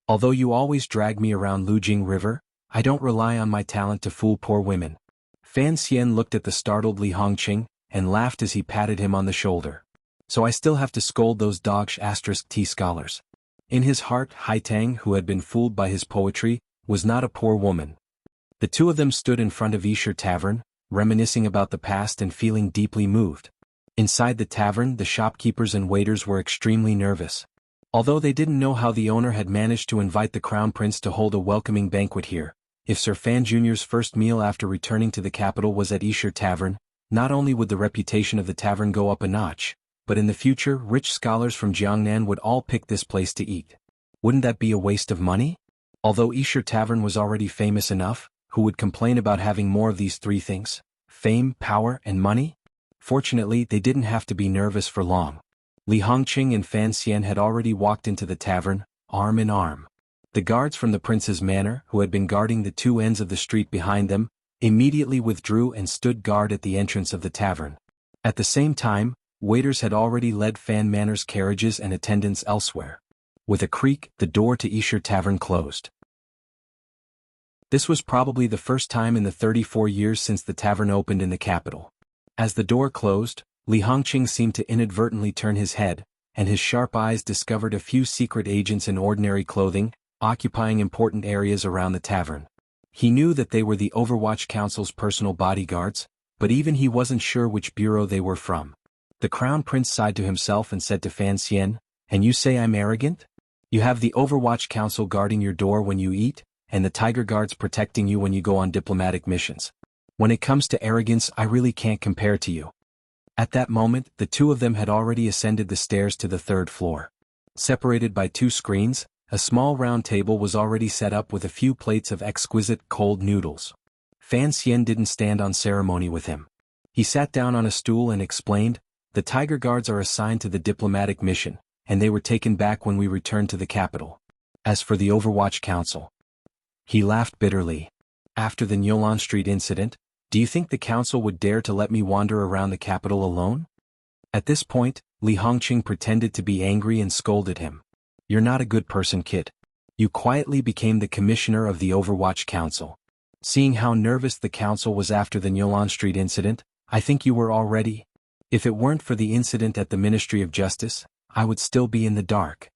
S1: "Although you always drag me around Lujing River, I don't rely on my talent to fool poor women." Fan Xian looked at the startled Li Hongqing, and laughed as he patted him on the shoulder. "So I still have to scold those dog*T scholars." In his heart, Haitang, who had been fooled by his poetry, was not a poor woman. The two of them stood in front of Esher Tavern, reminiscing about the past and feeling deeply moved. Inside the tavern, the shopkeepers and waiters were extremely nervous. Although they didn't know how the owner had managed to invite the Crown Prince to hold a welcoming banquet here, if Sir Fan Jr.'s first meal after returning to the capital was at Esher Tavern, not only would the reputation of the tavern go up a notch, but in the future rich scholars from Jiangnan would all pick this place to eat. Wouldn't that be a waste of money? Although Esher Tavern was already famous enough, who would complain about having more of these three things? Fame, power, and money? Fortunately, they didn't have to be nervous for long. Li Hongqing and Fan Xian had already walked into the tavern, arm in arm. The guards from the prince's manor, who had been guarding the two ends of the street behind them, immediately withdrew and stood guard at the entrance of the tavern. At the same time, waiters had already led Fan Manor's carriages and attendants elsewhere. With a creak, the door to Esher Tavern closed. This was probably the first time in the 34 years since the tavern opened in the capital. As the door closed, Li Hongqing seemed to inadvertently turn his head, and his sharp eyes discovered a few secret agents in ordinary clothing, occupying important areas around the tavern. He knew that they were the Overwatch Council's personal bodyguards, but even he wasn't sure which bureau they were from. The Crown Prince sighed to himself and said to Fan Xian, "And you say I'm arrogant? You have the Overwatch Council guarding your door when you eat, and the Tiger Guards protecting you when you go on diplomatic missions. When it comes to arrogance, I really can't compare to you." At that moment, the two of them had already ascended the stairs to the third floor. Separated by two screens, a small round table was already set up with a few plates of exquisite cold noodles. Fan Xian didn't stand on ceremony with him. He sat down on a stool and explained, "The Tiger Guards are assigned to the diplomatic mission, and they were taken back when we returned to the capital. As for the Overwatch Council..." He laughed bitterly. "After the Nyolan Street incident, do you think the council would dare to let me wander around the capital alone?" At this point, Li Hongqing pretended to be angry and scolded him. "You're not a good person, kid. You quietly became the commissioner of the Overwatch Council. Seeing how nervous the council was after the Nyolan Street incident, I think you were already. If it weren't for the incident at the Ministry of Justice, I would still be in the dark."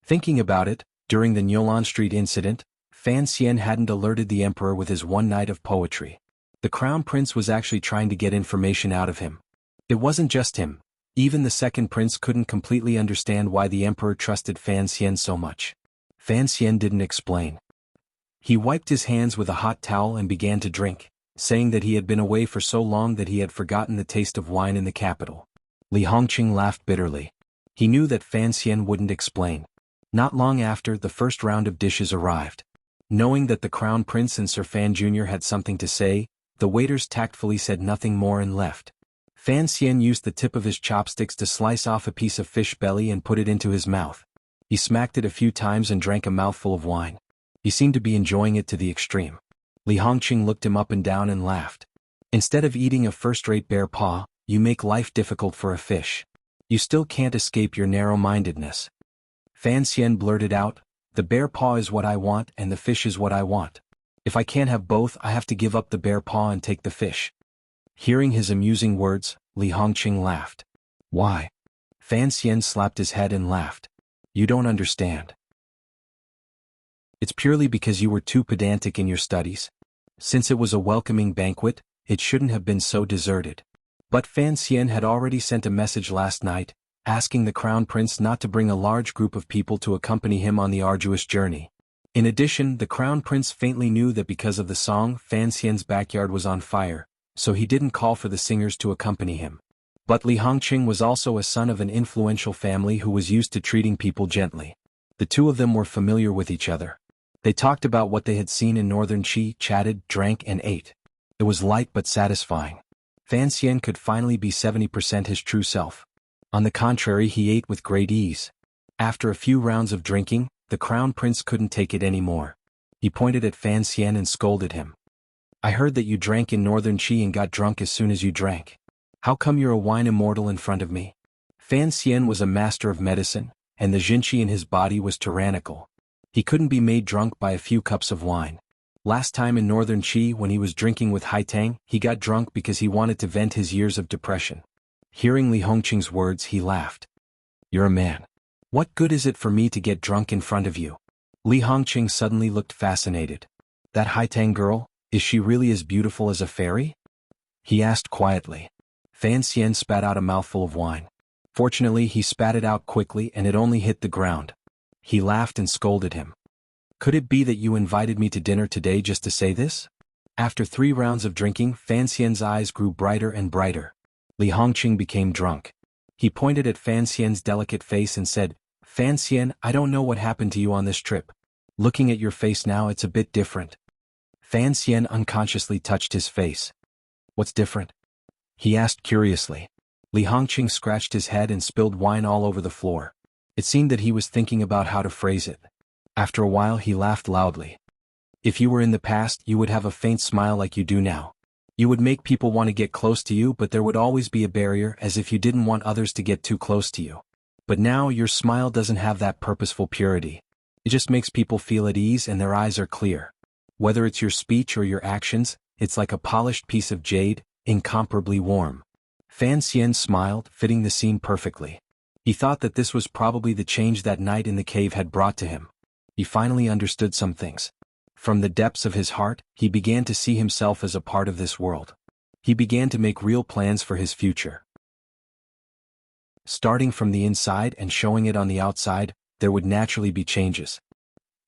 S1: Thinking about it, during the Nyolan Street incident, Fan Xian hadn't alerted the emperor with his one night of poetry. The Crown Prince was actually trying to get information out of him. It wasn't just him. Even the second prince couldn't completely understand why the emperor trusted Fan Xian so much. Fan Xian didn't explain. He wiped his hands with a hot towel and began to drink, saying that he had been away for so long that he had forgotten the taste of wine in the capital. Li Hongqing laughed bitterly. He knew that Fan Xian wouldn't explain. Not long after, the first round of dishes arrived. Knowing that the Crown Prince and Sir Fan Jr. had something to say, the waiters tactfully said nothing more and left. Fan Xian used the tip of his chopsticks to slice off a piece of fish belly and put it into his mouth. He smacked it a few times and drank a mouthful of wine. He seemed to be enjoying it to the extreme. Li Hongqing looked him up and down and laughed. Instead of eating a first-rate bear paw, you make life difficult for a fish. You still can't escape your narrow-mindedness. Fan Xian blurted out, "The bear paw is what I want and the fish is what I want. If I can't have both, I have to give up the bear paw and take the fish." Hearing his amusing words, Li Hongqing laughed. "Why?" Fan Xian slapped his head and laughed. "You don't understand. It's purely because you were too pedantic in your studies. Since it was a welcoming banquet, it shouldn't have been so deserted." But Fan Xian had already sent a message last night, asking the Crown Prince not to bring a large group of people to accompany him on the arduous journey. In addition, the Crown Prince faintly knew that because of the song, Fan Xian's backyard was on fire, so he didn't call for the singers to accompany him. But Li Hongqing was also a son of an influential family who was used to treating people gently. The two of them were familiar with each other. They talked about what they had seen in Northern Qi, chatted, drank and ate. It was light but satisfying. Fan Xian could finally be 70% his true self. On the contrary, he ate with great ease. After a few rounds of drinking, the Crown Prince couldn't take it anymore. He pointed at Fan Xian and scolded him. "I heard that you drank in Northern Qi and got drunk as soon as you drank. How come you're a wine immortal in front of me?" Fan Xian was a master of medicine, and the Jinqi in his body was tyrannical. He couldn't be made drunk by a few cups of wine. Last time in Northern Qi, when he was drinking with Haitang, he got drunk because he wanted to vent his years of depression. Hearing Li Hongqing's words, he laughed. "You're a man. What good is it for me to get drunk in front of you?" Li Hongqing suddenly looked fascinated. "That Haitang girl, is she really as beautiful as a fairy?" he asked quietly. Fan Xian spat out a mouthful of wine. Fortunately, he spat it out quickly and it only hit the ground. He laughed and scolded him. "Could it be that you invited me to dinner today just to say this?" After 3 rounds of drinking, Fan Xian's eyes grew brighter and brighter. Li Hongqing became drunk. He pointed at Fan Xian's delicate face and said, "Fan Xian, I don't know what happened to you on this trip. Looking at your face now, it's a bit different." Fan Xian unconsciously touched his face. "What's different?" he asked curiously. Li Hongqing scratched his head and spilled wine all over the floor. It seemed that he was thinking about how to phrase it. After a while, he laughed loudly. "If you were in the past, you would have a faint smile like you do now. You would make people want to get close to you, but there would always be a barrier, as if you didn't want others to get too close to you. But now your smile doesn't have that purposeful purity. It just makes people feel at ease and their eyes are clear. Whether it's your speech or your actions, it's like a polished piece of jade, incomparably warm." Fan Xian smiled, fitting the scene perfectly. He thought that this was probably the change that night in the cave had brought to him. He finally understood some things. From the depths of his heart, he began to see himself as a part of this world. He began to make real plans for his future. Starting from the inside and showing it on the outside, there would naturally be changes.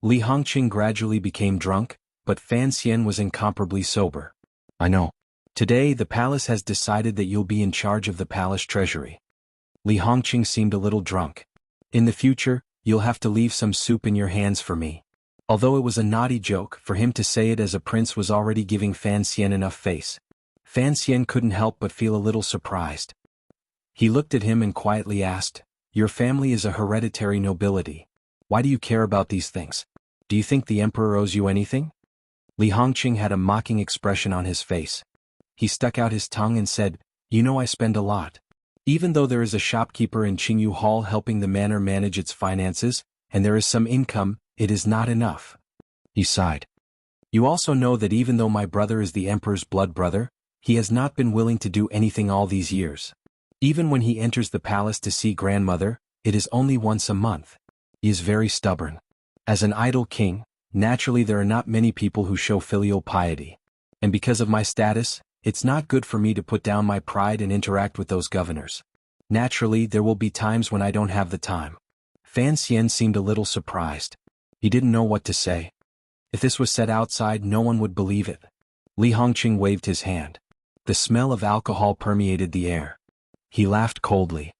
S1: Li Hongqing gradually became drunk, but Fan Xian was incomparably sober. "I know. Today the palace has decided that you'll be in charge of the palace treasury." Li Hongqing seemed a little drunk. "In the future, you'll have to leave some soup in your hands for me." Although it was a naughty joke, for him to say it as a prince was already giving Fan Xian enough face. Fan Xian couldn't help but feel a little surprised. He looked at him and quietly asked, "Your family is a hereditary nobility. Why do you care about these things? Do you think the emperor owes you anything?" Li Hongqing had a mocking expression on his face. He stuck out his tongue and said, "You know I spend a lot. Even though there is a shopkeeper in Qingyu Hall helping the manor manage its finances, and there is some income, it is not enough." He sighed. "You also know that even though my brother is the emperor's blood brother, he has not been willing to do anything all these years. Even when he enters the palace to see grandmother, it is only once a month. He is very stubborn. As an idle king, naturally there are not many people who show filial piety. And because of my status, it's not good for me to put down my pride and interact with those governors. Naturally, there will be times when I don't have the time." Fan Xian seemed a little surprised. He didn't know what to say. If this was said outside, no one would believe it. Li Hongqing waved his hand. The smell of alcohol permeated the air. He laughed coldly.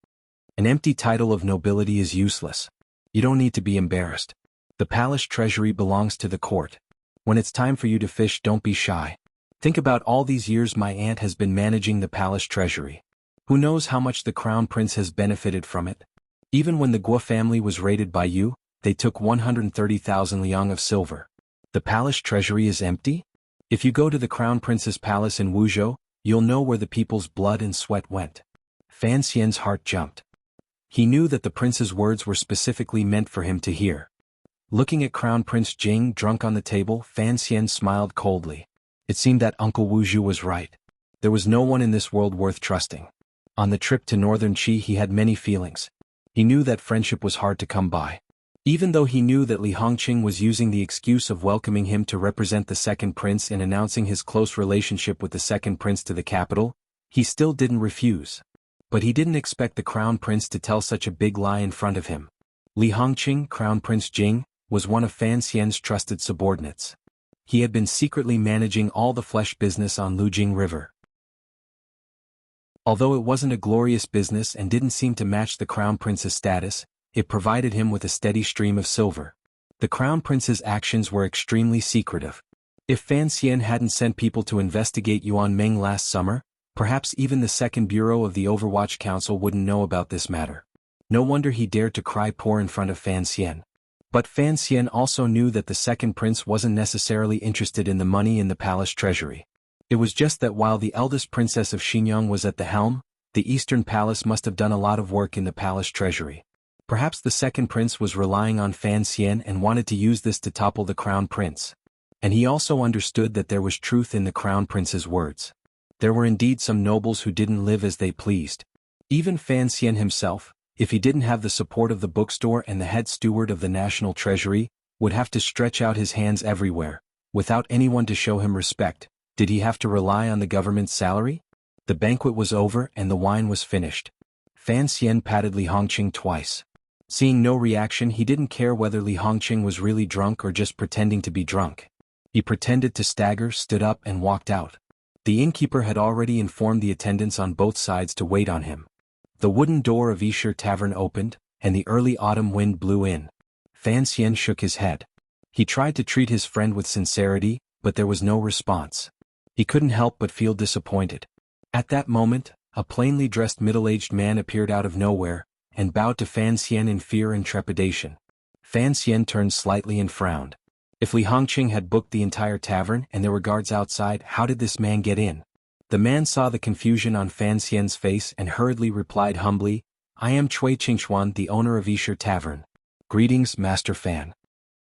S1: An empty title of nobility is useless. You don't need to be embarrassed. The palace treasury belongs to the court. When it's time for you to fish, don't be shy. Think about all these years my aunt has been managing the palace treasury. Who knows how much the crown prince has benefited from it? Even when the Guo family was raided by you, they took 130,000 liang of silver. The palace treasury is empty? If you go to the crown prince's palace in Wuzhou, you'll know where the people's blood and sweat went. Fan Xian's heart jumped. He knew that the prince's words were specifically meant for him to hear. Looking at Crown Prince Jing drunk on the table, Fan Xian smiled coldly. It seemed that Uncle Wuzhu was right. There was no one in this world worth trusting. On the trip to northern Qi he had many feelings. He knew that friendship was hard to come by. Even though he knew that Li Hongqing was using the excuse of welcoming him to represent the second prince and announcing his close relationship with the second prince to the capital, he still didn't refuse. But he didn't expect the crown prince to tell such a big lie in front of him. Li Hongqing, Crown Prince Jing, was one of Fan Xian's trusted subordinates. He had been secretly managing all the flesh business on Lujing River. Although it wasn't a glorious business and didn't seem to match the crown prince's status, it provided him with a steady stream of silver. The crown prince's actions were extremely secretive. If Fan Xian hadn't sent people to investigate Yuan Meng last summer, perhaps even the second bureau of the Overwatch Council wouldn't know about this matter. No wonder he dared to cry poor in front of Fan Xian. But Fan Xian also knew that the second prince wasn't necessarily interested in the money in the palace treasury. It was just that while the eldest princess of Xinjiang was at the helm, the Eastern Palace must have done a lot of work in the palace treasury. Perhaps the second prince was relying on Fan Xian and wanted to use this to topple the crown prince. And he also understood that there was truth in the crown prince's words. There were indeed some nobles who didn't live as they pleased. Even Fan Xian himself, if he didn't have the support of the bookstore and the head steward of the national treasury, would have to stretch out his hands everywhere, without anyone to show him respect. Did he have to rely on the government's salary? The banquet was over and the wine was finished. Fan Xian patted Li Hongqing twice. Seeing no reaction, he didn't care whether Li Hongqing was really drunk or just pretending to be drunk. He pretended to stagger, stood up and walked out. The innkeeper had already informed the attendants on both sides to wait on him. The wooden door of Yisher Tavern opened, and the early autumn wind blew in. Fan Xian shook his head. He tried to treat his friend with sincerity, but there was no response. He couldn't help but feel disappointed. At that moment, a plainly dressed middle-aged man appeared out of nowhere, and bowed to Fan Xian in fear and trepidation. Fan Xian turned slightly and frowned. If Li Hongqing had booked the entire tavern and there were guards outside, how did this man get in? The man saw the confusion on Fan Xian's face and hurriedly replied humbly, "I am Cui Qingxuan, the owner of Yisher Tavern." "Greetings, Master Fan."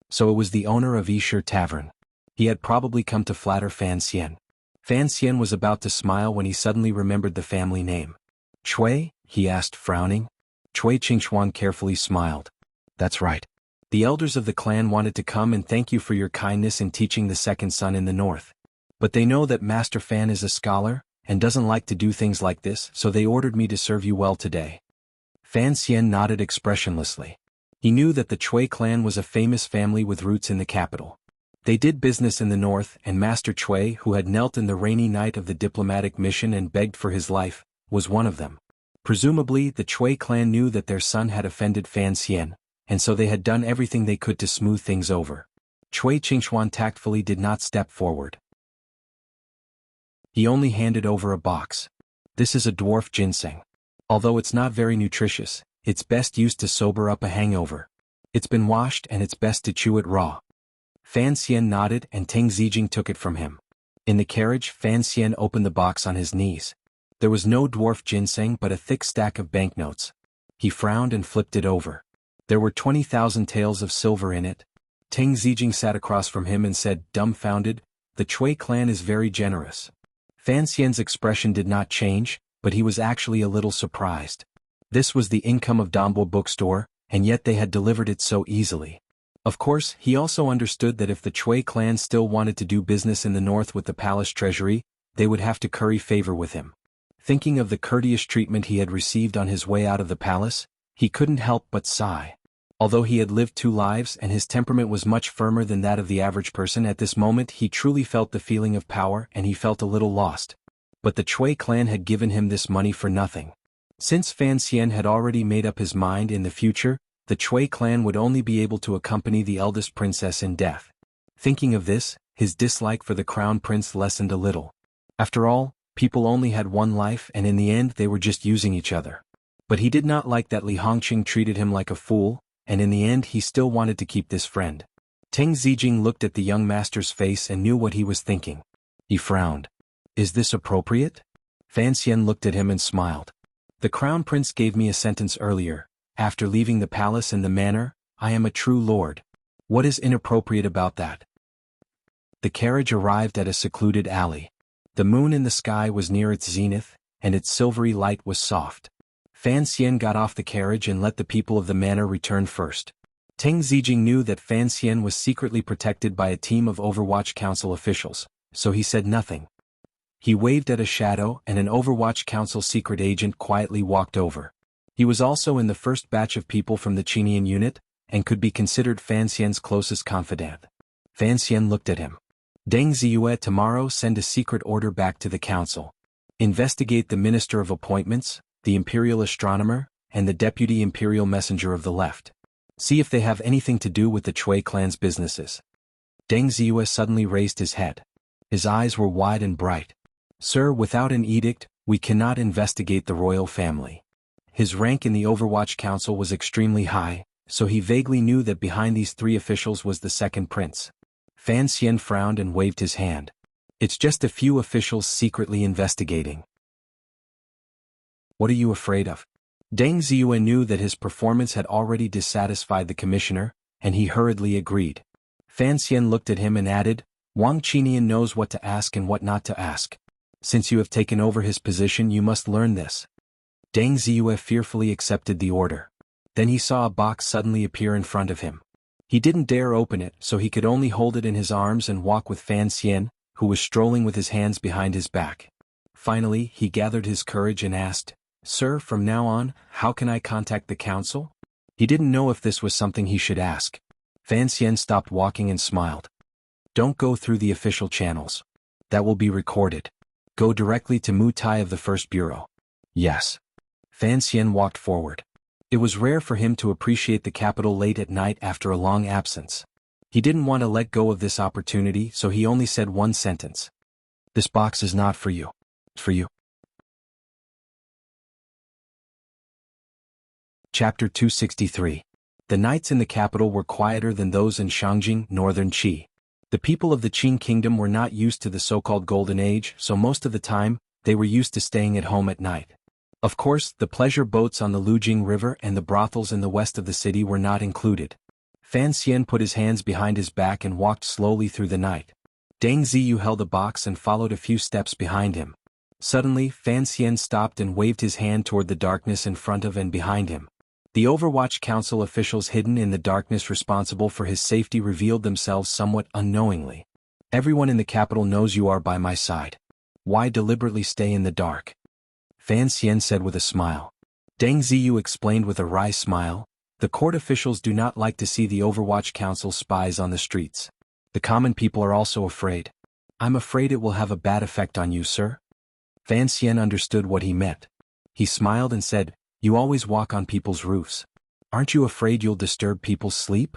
S1: So it was the owner of Yisher Tavern. He had probably come to flatter Fan Xian. Fan Xian was about to smile when he suddenly remembered the family name. "Cui?" he asked, frowning. Cui Qingxuan carefully smiled. "That's right. The elders of the clan wanted to come and thank you for your kindness in teaching the second son in the north. But they know that Master Fan is a scholar, and doesn't like to do things like this, so they ordered me to serve you well today." Fan Xian nodded expressionlessly. He knew that the Cui clan was a famous family with roots in the capital. They did business in the north, and Master Cui, who had knelt in the rainy night of the diplomatic mission and begged for his life, was one of them. Presumably, the Cui clan knew that their son had offended Fan Xian, and so they had done everything they could to smooth things over. Cui Qingxuan tactfully did not step forward. He only handed over a box. "This is a dwarf ginseng. Although it's not very nutritious, it's best used to sober up a hangover. It's been washed and it's best to chew it raw." Fan Xian nodded and Teng Zijing took it from him. In the carriage, Fan Xian opened the box on his knees. There was no dwarf ginseng but a thick stack of banknotes. He frowned and flipped it over. There were 20,000 taels of silver in it. Teng Zijing sat across from him and said, dumbfounded, "The Cui clan is very generous." Fan Xian's expression did not change, but he was actually a little surprised. This was the income of Dambo bookstore, and yet they had delivered it so easily. Of course, he also understood that if the Cui clan still wanted to do business in the north with the palace treasury, they would have to curry favor with him. Thinking of the courteous treatment he had received on his way out of the palace, he couldn't help but sigh. Although he had lived 2 lives and his temperament was much firmer than that of the average person, at this moment he truly felt the feeling of power and he felt a little lost. But the Chui clan had given him this money for nothing. Since Fan Xian had already made up his mind in the future, the Chui clan would only be able to accompany the eldest princess in death. Thinking of this, his dislike for the crown prince lessened a little. After all, people only had 1 life and in the end they were just using each other. But he did not like that Li Hongqing treated him like a fool, and in the end he still wanted to keep this friend. Teng Zijing looked at the young master's face and knew what he was thinking. He frowned. Is this appropriate? Fan Xian looked at him and smiled. The crown prince gave me a sentence earlier. After leaving the palace and the manor, I am a true lord. What is inappropriate about that? The carriage arrived at a secluded alley. The moon in the sky was near its zenith, and its silvery light was soft. Fan Xian got off the carriage and let the people of the manor return first. Teng Zijing knew that Fan Xian was secretly protected by a team of Overwatch Council officials, so he said nothing. He waved at a shadow and an Overwatch Council secret agent quietly walked over. He was also in the first batch of people from the Qinian unit, and could be considered Fan Xian's closest confidant. Fan Xian looked at him. Deng Ziyue, tomorrow send a secret order back to the council. Investigate the Minister of Appointments, the Imperial Astronomer, and the Deputy Imperial Messenger of the Left. See if they have anything to do with the Chui clan's businesses. Deng Ziyue suddenly raised his head. His eyes were wide and bright. Sir, without an edict, we cannot investigate the royal family. His rank in the Overwatch Council was extremely high, so he vaguely knew that behind these 3 officials was the second prince. Fan Xian frowned and waved his hand. It's just a few officials secretly investigating. What are you afraid of? Deng Ziyue knew that his performance had already dissatisfied the commissioner, and he hurriedly agreed. Fan Xian looked at him and added, Wang Qinian knows what to ask and what not to ask. Since you have taken over his position, you must learn this. Deng Ziyue fearfully accepted the order. Then he saw a box suddenly appear in front of him. He didn't dare open it, so he could only hold it in his arms and walk with Fan Xian, who was strolling with his hands behind his back. Finally, he gathered his courage and asked, Sir, from now on, how can I contact the council? He didn't know if this was something he should ask. Fan Xian stopped walking and smiled. Don't go through the official channels. That will be recorded. Go directly to Mu Tai of the First Bureau. Yes. Fan Xian walked forward. It was rare for him to appreciate the capital late at night after a long absence. He didn't want to let go of this opportunity, so he only said one sentence. This box is not for you. It's for you. Chapter 263. The nights in the capital were quieter than those in Shangjing, northern Qi. The people of the Qin kingdom were not used to the so-called Golden Age, so most of the time, they were used to staying at home at night. Of course, the pleasure boats on the Lujing River and the brothels in the west of the city were not included. Fan Xian put his hands behind his back and walked slowly through the night. Deng Ziyu held a box and followed a few steps behind him. Suddenly, Fan Xian stopped and waved his hand toward the darkness in front of and behind him. The Overwatch Council officials hidden in the darkness responsible for his safety revealed themselves somewhat unknowingly. Everyone in the capital knows you are by my side. Why deliberately stay in the dark? Fan Xian said with a smile. Deng Ziyu explained with a wry smile, the court officials do not like to see the Overwatch Council spies on the streets. The common people are also afraid. I'm afraid it will have a bad effect on you, sir. Fan Xian understood what he meant. He smiled and said, You always walk on people's roofs. Aren't you afraid you'll disturb people's sleep?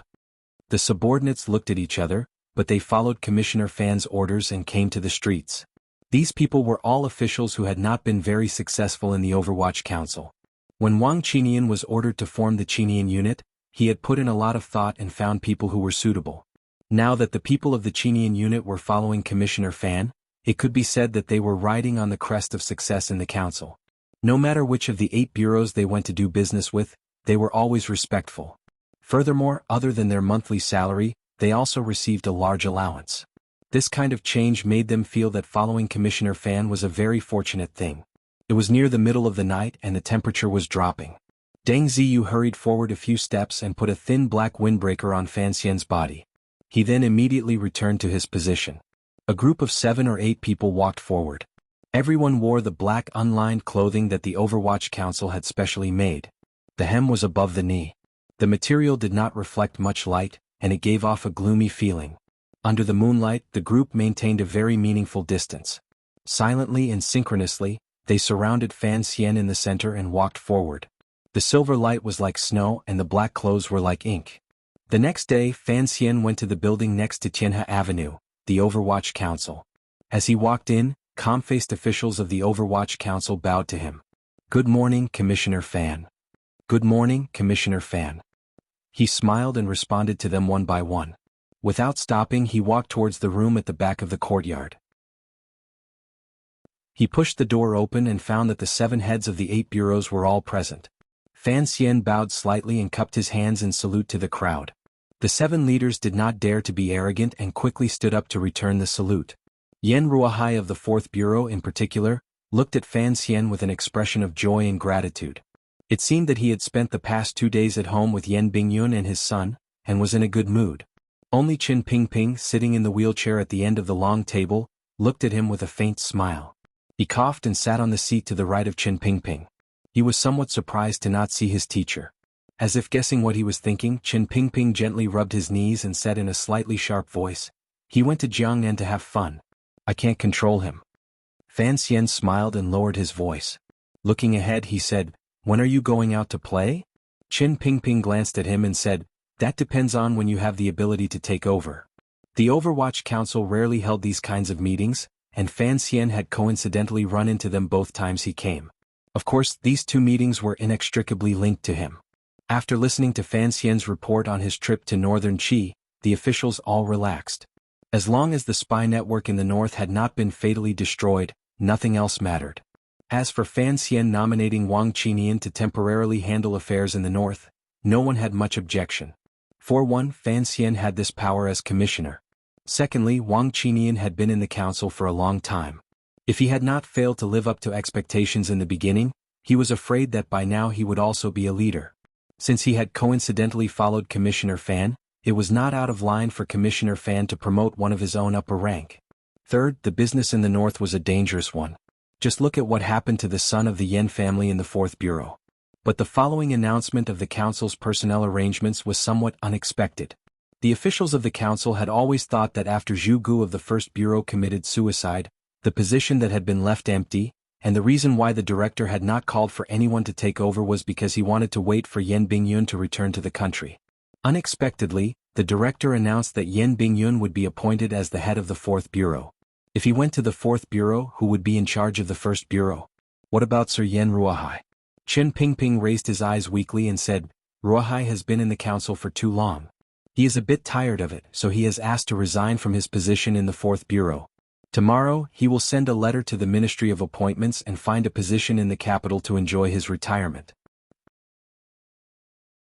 S1: The subordinates looked at each other, but they followed Commissioner Fan's orders and came to the streets. These people were all officials who had not been very successful in the Overwatch Council. When Wang Qinian was ordered to form the Qinian unit, he had put in a lot of thought and found people who were suitable. Now that the people of the Qinian unit were following Commissioner Fan, it could be said that they were riding on the crest of success in the council. No matter which of the 8 bureaus they went to do business with, they were always respectful. Furthermore, other than their monthly salary, they also received a large allowance. This kind of change made them feel that following Commissioner Fan was a very fortunate thing. It was near the middle of the night and the temperature was dropping. Deng Ziyu hurried forward a few steps and put a thin black windbreaker on Fan Xian's body. He then immediately returned to his position. A group of 7 or 8 people walked forward. Everyone wore the black unlined clothing that the Overwatch Council had specially made. The hem was above the knee. The material did not reflect much light, and it gave off a gloomy feeling. Under the moonlight, the group maintained a very meaningful distance. Silently and synchronously, they surrounded Fan Xian in the center and walked forward. The silver light was like snow and the black clothes were like ink. The next day, Fan Xian went to the building next to Tianhe Avenue, the Overwatch Council. As he walked in, calm-faced officials of the Overwatch Council bowed to him. "Good morning, Commissioner Fan." "Good morning, Commissioner Fan." He smiled and responded to them one by one. Without stopping, he walked towards the room at the back of the courtyard. He pushed the door open and found that the 7 heads of the 8 bureaus were all present. Fan Xian bowed slightly and cupped his hands in salute to the crowd. The 7 leaders did not dare to be arrogant and quickly stood up to return the salute. Yan Ruohai of the 4th Bureau in particular, looked at Fan Xian with an expression of joy and gratitude. It seemed that he had spent the past 2 days at home with Yan Bingyun and his son, and was in a good mood. Only Qin Pingping, sitting in the wheelchair at the end of the long table, looked at him with a faint smile. He coughed and sat on the seat to the right of Qin Pingping. He was somewhat surprised to not see his teacher. As if guessing what he was thinking, Qin Pingping gently rubbed his knees and said in a slightly sharp voice, "He went to Jiangnan to have fun. I can't control him." Fan Xian smiled and lowered his voice. Looking ahead, he said, "When are you going out to play?" Qin Pingping glanced at him and said, "That depends on when you have the ability to take over." The Overwatch Council rarely held these kinds of meetings, and Fan Xian had coincidentally run into them both times he came. Of course, these 2 meetings were inextricably linked to him. After listening to Fan Xian's report on his trip to northern Qi, the officials all relaxed. As long as the spy network in the north had not been fatally destroyed, nothing else mattered. As for Fan Xian nominating Wang Qinian to temporarily handle affairs in the north, no one had much objection. For one, Fan Xian had this power as commissioner. Secondly, Wang Qinian had been in the council for a long time. If he had not failed to live up to expectations in the beginning, he was afraid that by now he would also be a leader. Since he had coincidentally followed Commissioner Fan, it was not out of line for Commissioner Fan to promote one of his own upper rank. Third, the business in the north was a dangerous one. Just look at what happened to the son of the Yen family in the 4th Bureau. But the following announcement of the council's personnel arrangements was somewhat unexpected. The officials of the council had always thought that after Zhu Gu of the 1st Bureau committed suicide, the position that had been left empty, and the reason why the director had not called for anyone to take over was because he wanted to wait for Yan Bingyun to return to the country. Unexpectedly, the director announced that Yan Bingyun would be appointed as the head of the 4th Bureau. If he went to the 4th Bureau, who would be in charge of the 1st Bureau? What about Sir Yan Ruohai? Qin Pingping raised his eyes weakly and said, "Ruohai has been in the council for too long. He is a bit tired of it, so he has asked to resign from his position in the 4th Bureau. Tomorrow, he will send a letter to the Ministry of Appointments and find a position in the capital to enjoy his retirement."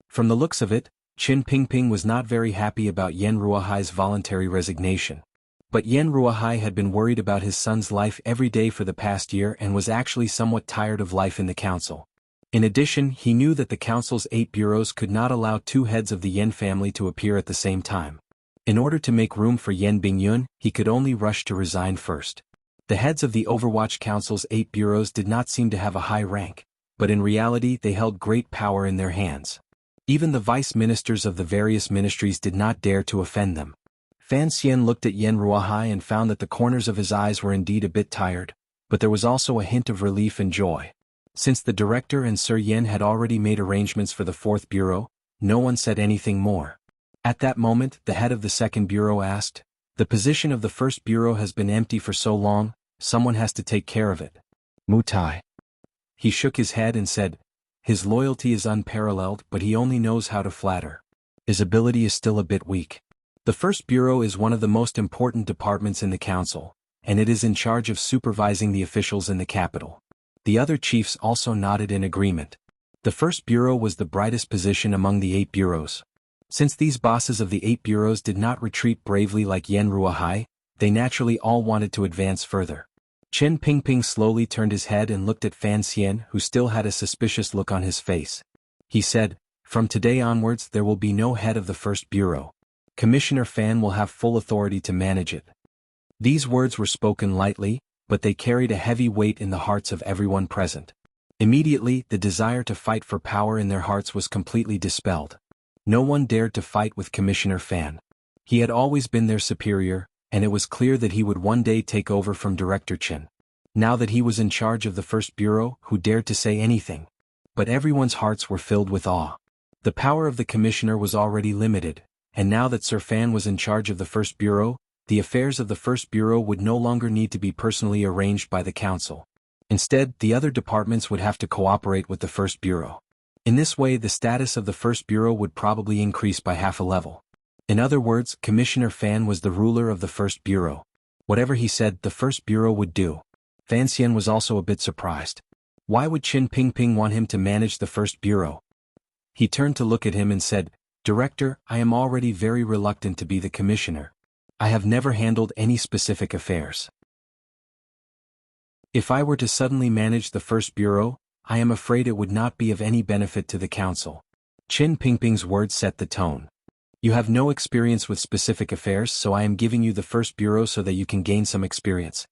S1: From the looks of it, Qin Pingping was not very happy about Yan Ruohai's voluntary resignation. But Yan Ruohai had been worried about his son's life every day for the past year and was actually somewhat tired of life in the council. In addition, he knew that the council's 8 bureaus could not allow 2 heads of the Yan family to appear at the same time. In order to make room for Yan Bingyun, he could only rush to resign first. The heads of the Overwatch Council's 8 bureaus did not seem to have a high rank, but in reality they held great power in their hands. Even the vice ministers of the various ministries did not dare to offend them. Fan Xian looked at Yan Ruohai and found that the corners of his eyes were indeed a bit tired, but there was also a hint of relief and joy. Since the director and Sir Yan had already made arrangements for the 4th Bureau, no one said anything more. At that moment, the head of the 2nd Bureau asked, "The position of the 1st Bureau has been empty for so long, someone has to take care of it." Mutai. He shook his head and said, "His loyalty is unparalleled, but he only knows how to flatter. His ability is still a bit weak." The 1st Bureau is one of the most important departments in the council, and it is in charge of supervising the officials in the capital. The other chiefs also nodded in agreement. The 1st Bureau was the brightest position among the 8 bureaus. Since these bosses of the 8 bureaus did not retreat bravely like Yan Ruohai, they naturally all wanted to advance further. Qin Pingping slowly turned his head and looked at Fan Xian, who still had a suspicious look on his face. He said, "From today onwards there will be no head of the 1st Bureau. Commissioner Fan will have full authority to manage it." These words were spoken lightly, but they carried a heavy weight in the hearts of everyone present. Immediately, the desire to fight for power in their hearts was completely dispelled. No one dared to fight with Commissioner Fan. He had always been their superior, and it was clear that he would one day take over from Director Chen. Now that he was in charge of the First Bureau, who dared to say anything? But everyone's hearts were filled with awe. The power of the commissioner was already limited, and now that Sir Fan was in charge of the First Bureau, the affairs of the First Bureau would no longer need to be personally arranged by the council. Instead, the other departments would have to cooperate with the First Bureau. In this way, the status of the First Bureau would probably increase by half a level. In other words, Commissioner Fan was the ruler of the First Bureau. Whatever he said, the First Bureau would do. Fan Xian was also a bit surprised. Why would Qin Pingping want him to manage the First Bureau? He turned to look at him and said, "Director, I am already very reluctant to be the commissioner. I have never handled any specific affairs. If I were to suddenly manage the First Bureau, I am afraid it would not be of any benefit to the council." Qin Pingping's words set the tone. "You have no experience with specific affairs, so I am giving you the First Bureau so that you can gain some experience."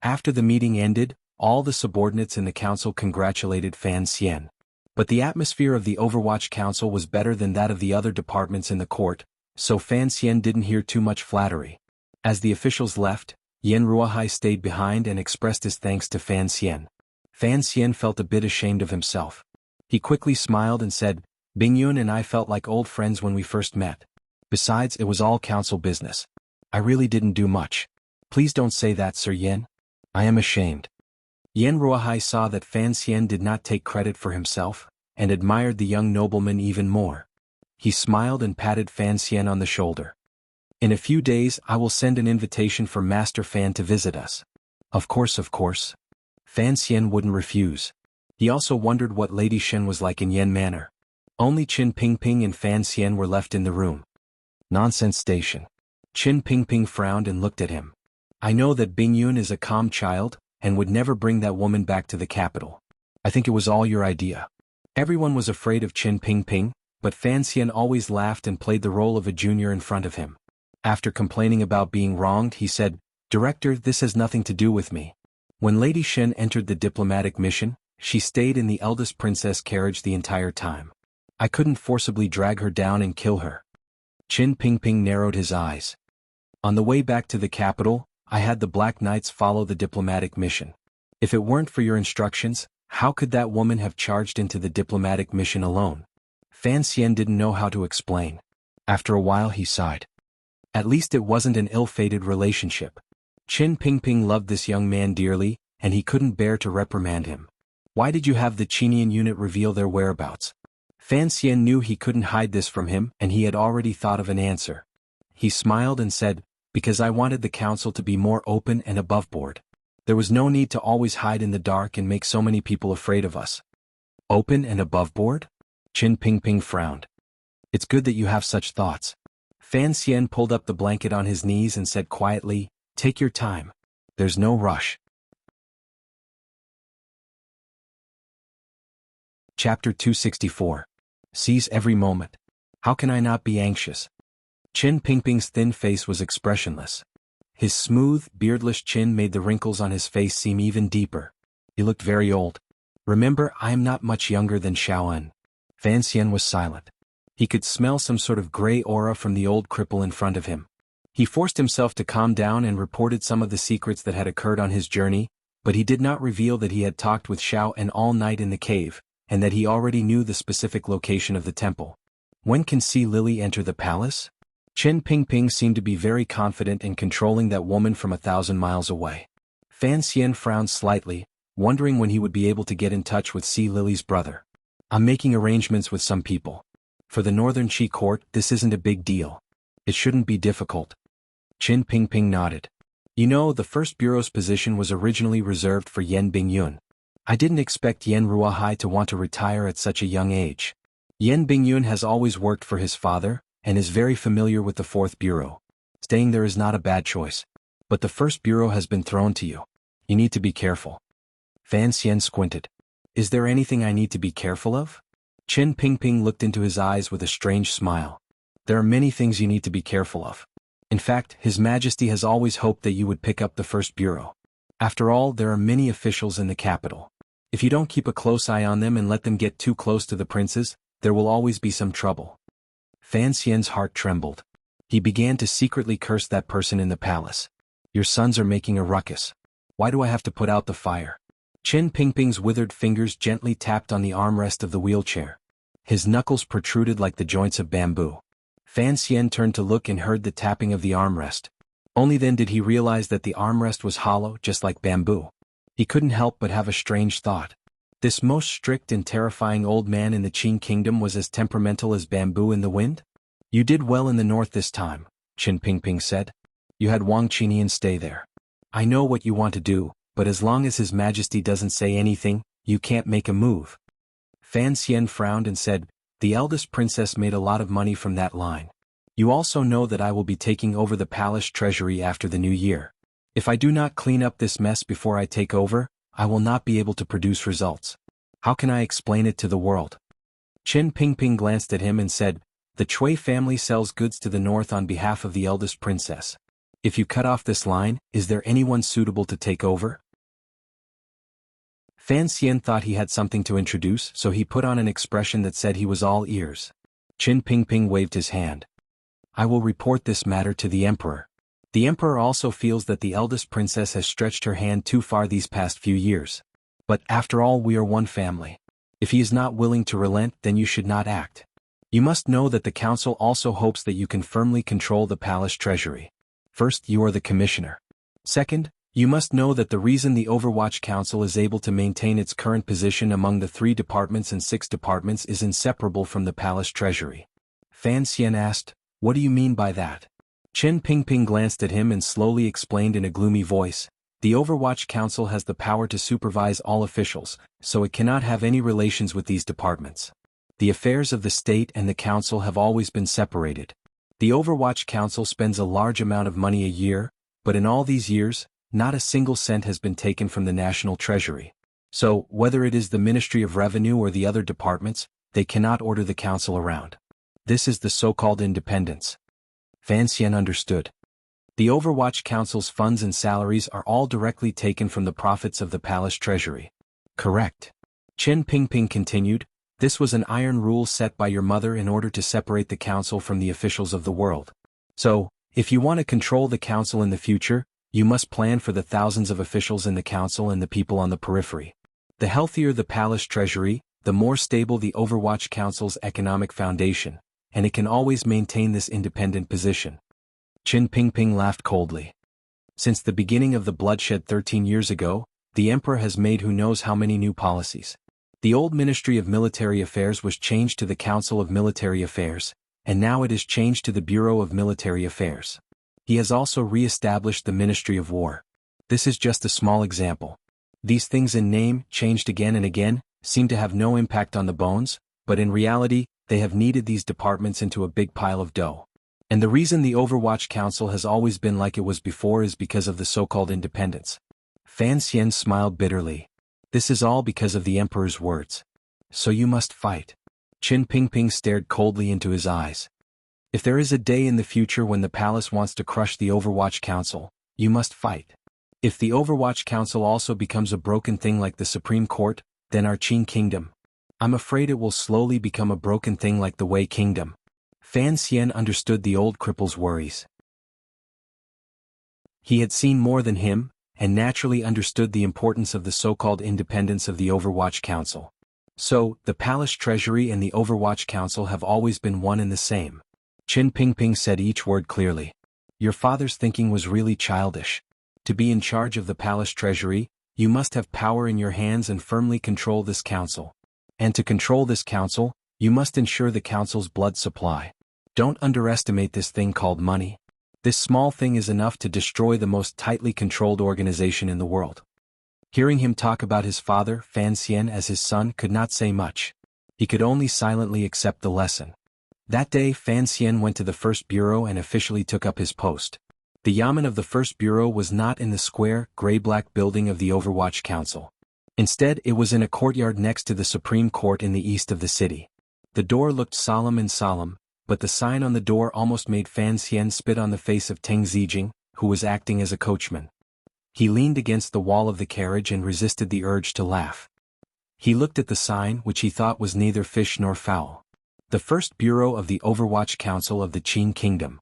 S1: After the meeting ended, all the subordinates in the council congratulated Fan Xian. But the atmosphere of the Overwatch Council was better than that of the other departments in the court, so Fan Xian didn't hear too much flattery. As the officials left, Yan Ruohai stayed behind and expressed his thanks to Fan Xian. Fan Xian felt a bit ashamed of himself. He quickly smiled and said, "Bingyun and I felt like old friends when we first met. Besides, it was all council business. I really didn't do much. Please don't say that, Sir Yan. I am ashamed." Yan Ruohai saw that Fan Xian did not take credit for himself, and admired the young nobleman even more. He smiled and patted Fan Xian on the shoulder. "In a few days I will send an invitation for Master Fan to visit us." Of course. Fan Xian wouldn't refuse. He also wondered what Lady Shen was like in Yan Manor. Only Qin Pingping and Fan Xian were left in the room. Nonsense station. Qin Pingping frowned and looked at him. "I know that Bingyun is a calm child, and would never bring that woman back to the capital. I think it was all your idea." Everyone was afraid of Qin Pingping, but Fan Xian always laughed and played the role of a junior in front of him. After complaining about being wronged, he said, "Director, this has nothing to do with me. When Lady Shen entered the diplomatic mission, she stayed in the eldest princess carriage the entire time. I couldn't forcibly drag her down and kill her." Qin Pingping narrowed his eyes. "On the way back to the capital, I had the Black Knights follow the diplomatic mission. If it weren't for your instructions, how could that woman have charged into the diplomatic mission alone?" Fan Xian didn't know how to explain. After a while he sighed. At least it wasn't an ill-fated relationship. Qin Pingping loved this young man dearly, and he couldn't bear to reprimand him. "Why did you have the Qinian unit reveal their whereabouts?" Fan Xian knew he couldn't hide this from him, and he had already thought of an answer. He smiled and said, "Because I wanted the council to be more open and aboveboard. There was no need to always hide in the dark and make so many people afraid of us." "Open and aboveboard?" Qin Pingping frowned. "It's good that you have such thoughts." Fan Xian pulled up the blanket on his knees and said quietly, "Take your time. There's no rush." Chapter 264. Seize every moment. How can I not be anxious? Qin Pingping's thin face was expressionless. His smooth, beardless chin made the wrinkles on his face seem even deeper. He looked very old. "Remember, I am not much younger than Xiaoan." Fan Xian was silent. He could smell some sort of gray aura from the old cripple in front of him. He forced himself to calm down and reported some of the secrets that had occurred on his journey, but he did not reveal that he had talked with Xiaoan all night in the cave, and that he already knew the specific location of the temple. When can Sea Lily enter the palace? Qin Pingping seemed to be very confident in controlling that woman from 1,000 miles away. Fan Xian frowned slightly, wondering when he would be able to get in touch with Sea Lily's brother. "I'm making arrangements with some people. For the Northern Qi court, this isn't a big deal. It shouldn't be difficult." Qin Pingping nodded. "You know, the First Bureau's position was originally reserved for Yan Bingyun. I didn't expect Yan Ruohai to want to retire at such a young age. Yan Bingyun has always worked for his father, and is very familiar with the Fourth Bureau. Staying there is not a bad choice. But the First Bureau has been thrown to you. You need to be careful." Fan Xian squinted. "Is there anything I need to be careful of?" Qin Pingping looked into his eyes with a strange smile. "There are many things you need to be careful of. In fact, His Majesty has always hoped that you would pick up the First Bureau. After all, there are many officials in the capital. If you don't keep a close eye on them and let them get too close to the princes, there will always be some trouble." Fan Xian's heart trembled. He began to secretly curse that person in the palace. Your sons are making a ruckus. Why do I have to put out the fire? Chen Pingping's withered fingers gently tapped on the armrest of the wheelchair. His knuckles protruded like the joints of bamboo. Fan Xian turned to look and heard the tapping of the armrest. Only then did he realize that the armrest was hollow, just like bamboo. He couldn't help but have a strange thought. This most strict and terrifying old man in the Qin kingdom was as temperamental as bamboo in the wind? You did well in the north this time, Chen Pingping said. You had Wang Qinian stay there. I know what you want to do, but as long as His Majesty doesn't say anything, you can't make a move. Fan Xian frowned and said, the eldest princess made a lot of money from that line. You also know that I will be taking over the palace treasury after the new year. If I do not clean up this mess before I take over, I will not be able to produce results. How can I explain it to the world? Chen Pingping glanced at him and said, the Cui family sells goods to the north on behalf of the eldest princess. If you cut off this line, is there anyone suitable to take over? Fan Xian thought he had something to introduce, so he put on an expression that said he was all ears. Chen Pingping waved his hand. I will report this matter to the emperor. The emperor also feels that the eldest princess has stretched her hand too far these past few years. But after all, we are one family. If he is not willing to relent, then you should not act. You must know that the council also hopes that you can firmly control the palace treasury. First, you are the commissioner. Second, you must know that the reason the Overwatch Council is able to maintain its current position among the 3 departments and 6 departments is inseparable from the palace treasury. Fan Xian asked, what do you mean by that? Chen Pingping glanced at him and slowly explained in a gloomy voice, the Overwatch Council has the power to supervise all officials, so it cannot have any relations with these departments. The affairs of the state and the council have always been separated. The Overwatch Council spends a large amount of money a year, but in all these years, not a single cent has been taken from the national treasury. So, whether it is the Ministry of Revenue or the other departments, they cannot order the council around. This is the so-called independence. Fan Xian understood. The Overwatch Council's funds and salaries are all directly taken from the profits of the palace treasury. Correct. Chen Pingping continued, this was an iron rule set by your mother in order to separate the council from the officials of the world. So, if you want to control the council in the future, you must plan for the thousands of officials in the council and the people on the periphery. The healthier the palace treasury, the more stable the Overwatch Council's economic foundation, and it can always maintain this independent position. Chen Pingping laughed coldly. Since the beginning of the bloodshed 13 years ago, the emperor has made who knows how many new policies. The old Ministry of Military Affairs was changed to the Council of Military Affairs, and now it is changed to the Bureau of Military Affairs. He has also re-established the Ministry of War. This is just a small example. These things in name, changed again and again, seem to have no impact on the bones, but in reality, they have kneaded these departments into a big pile of dough. And the reason the Overwatch Council has always been like it was before is because of the so-called independence. Fan Xian smiled bitterly. This is all because of the emperor's words. So you must fight. Chen Pingping stared coldly into his eyes. If there is a day in the future when the palace wants to crush the Overwatch Council, you must fight. If the Overwatch Council also becomes a broken thing like the Supreme Court, then our Qin Kingdom. I'm afraid it will slowly become a broken thing like the Wei Kingdom. Fan Xian understood the old cripple's worries. He had seen more than him, and naturally understood the importance of the so-called independence of the Overwatch Council. So, the Palace Treasury and the Overwatch Council have always been one and the same. Chen Pingping said each word clearly. Your father's thinking was really childish. To be in charge of the Palace Treasury, you must have power in your hands and firmly control this council. And to control this council, you must ensure the council's blood supply. Don't underestimate this thing called money. This small thing is enough to destroy the most tightly controlled organization in the world. Hearing him talk about his father, Fan Xian, as his son could not say much. He could only silently accept the lesson. That day Fan Xian went to the first bureau and officially took up his post. The yamen of the first bureau was not in the square, gray-black building of the Overwatch Council. Instead, it was in a courtyard next to the Supreme Court in the east of the city. The door looked solemn, but the sign on the door almost made Fan Xian spit on the face of Teng Zijing, who was acting as a coachman. He leaned against the wall of the carriage and resisted the urge to laugh. He looked at the sign, which he thought was neither fish nor fowl. The first bureau of the Overwatch Council of the Qin Kingdom.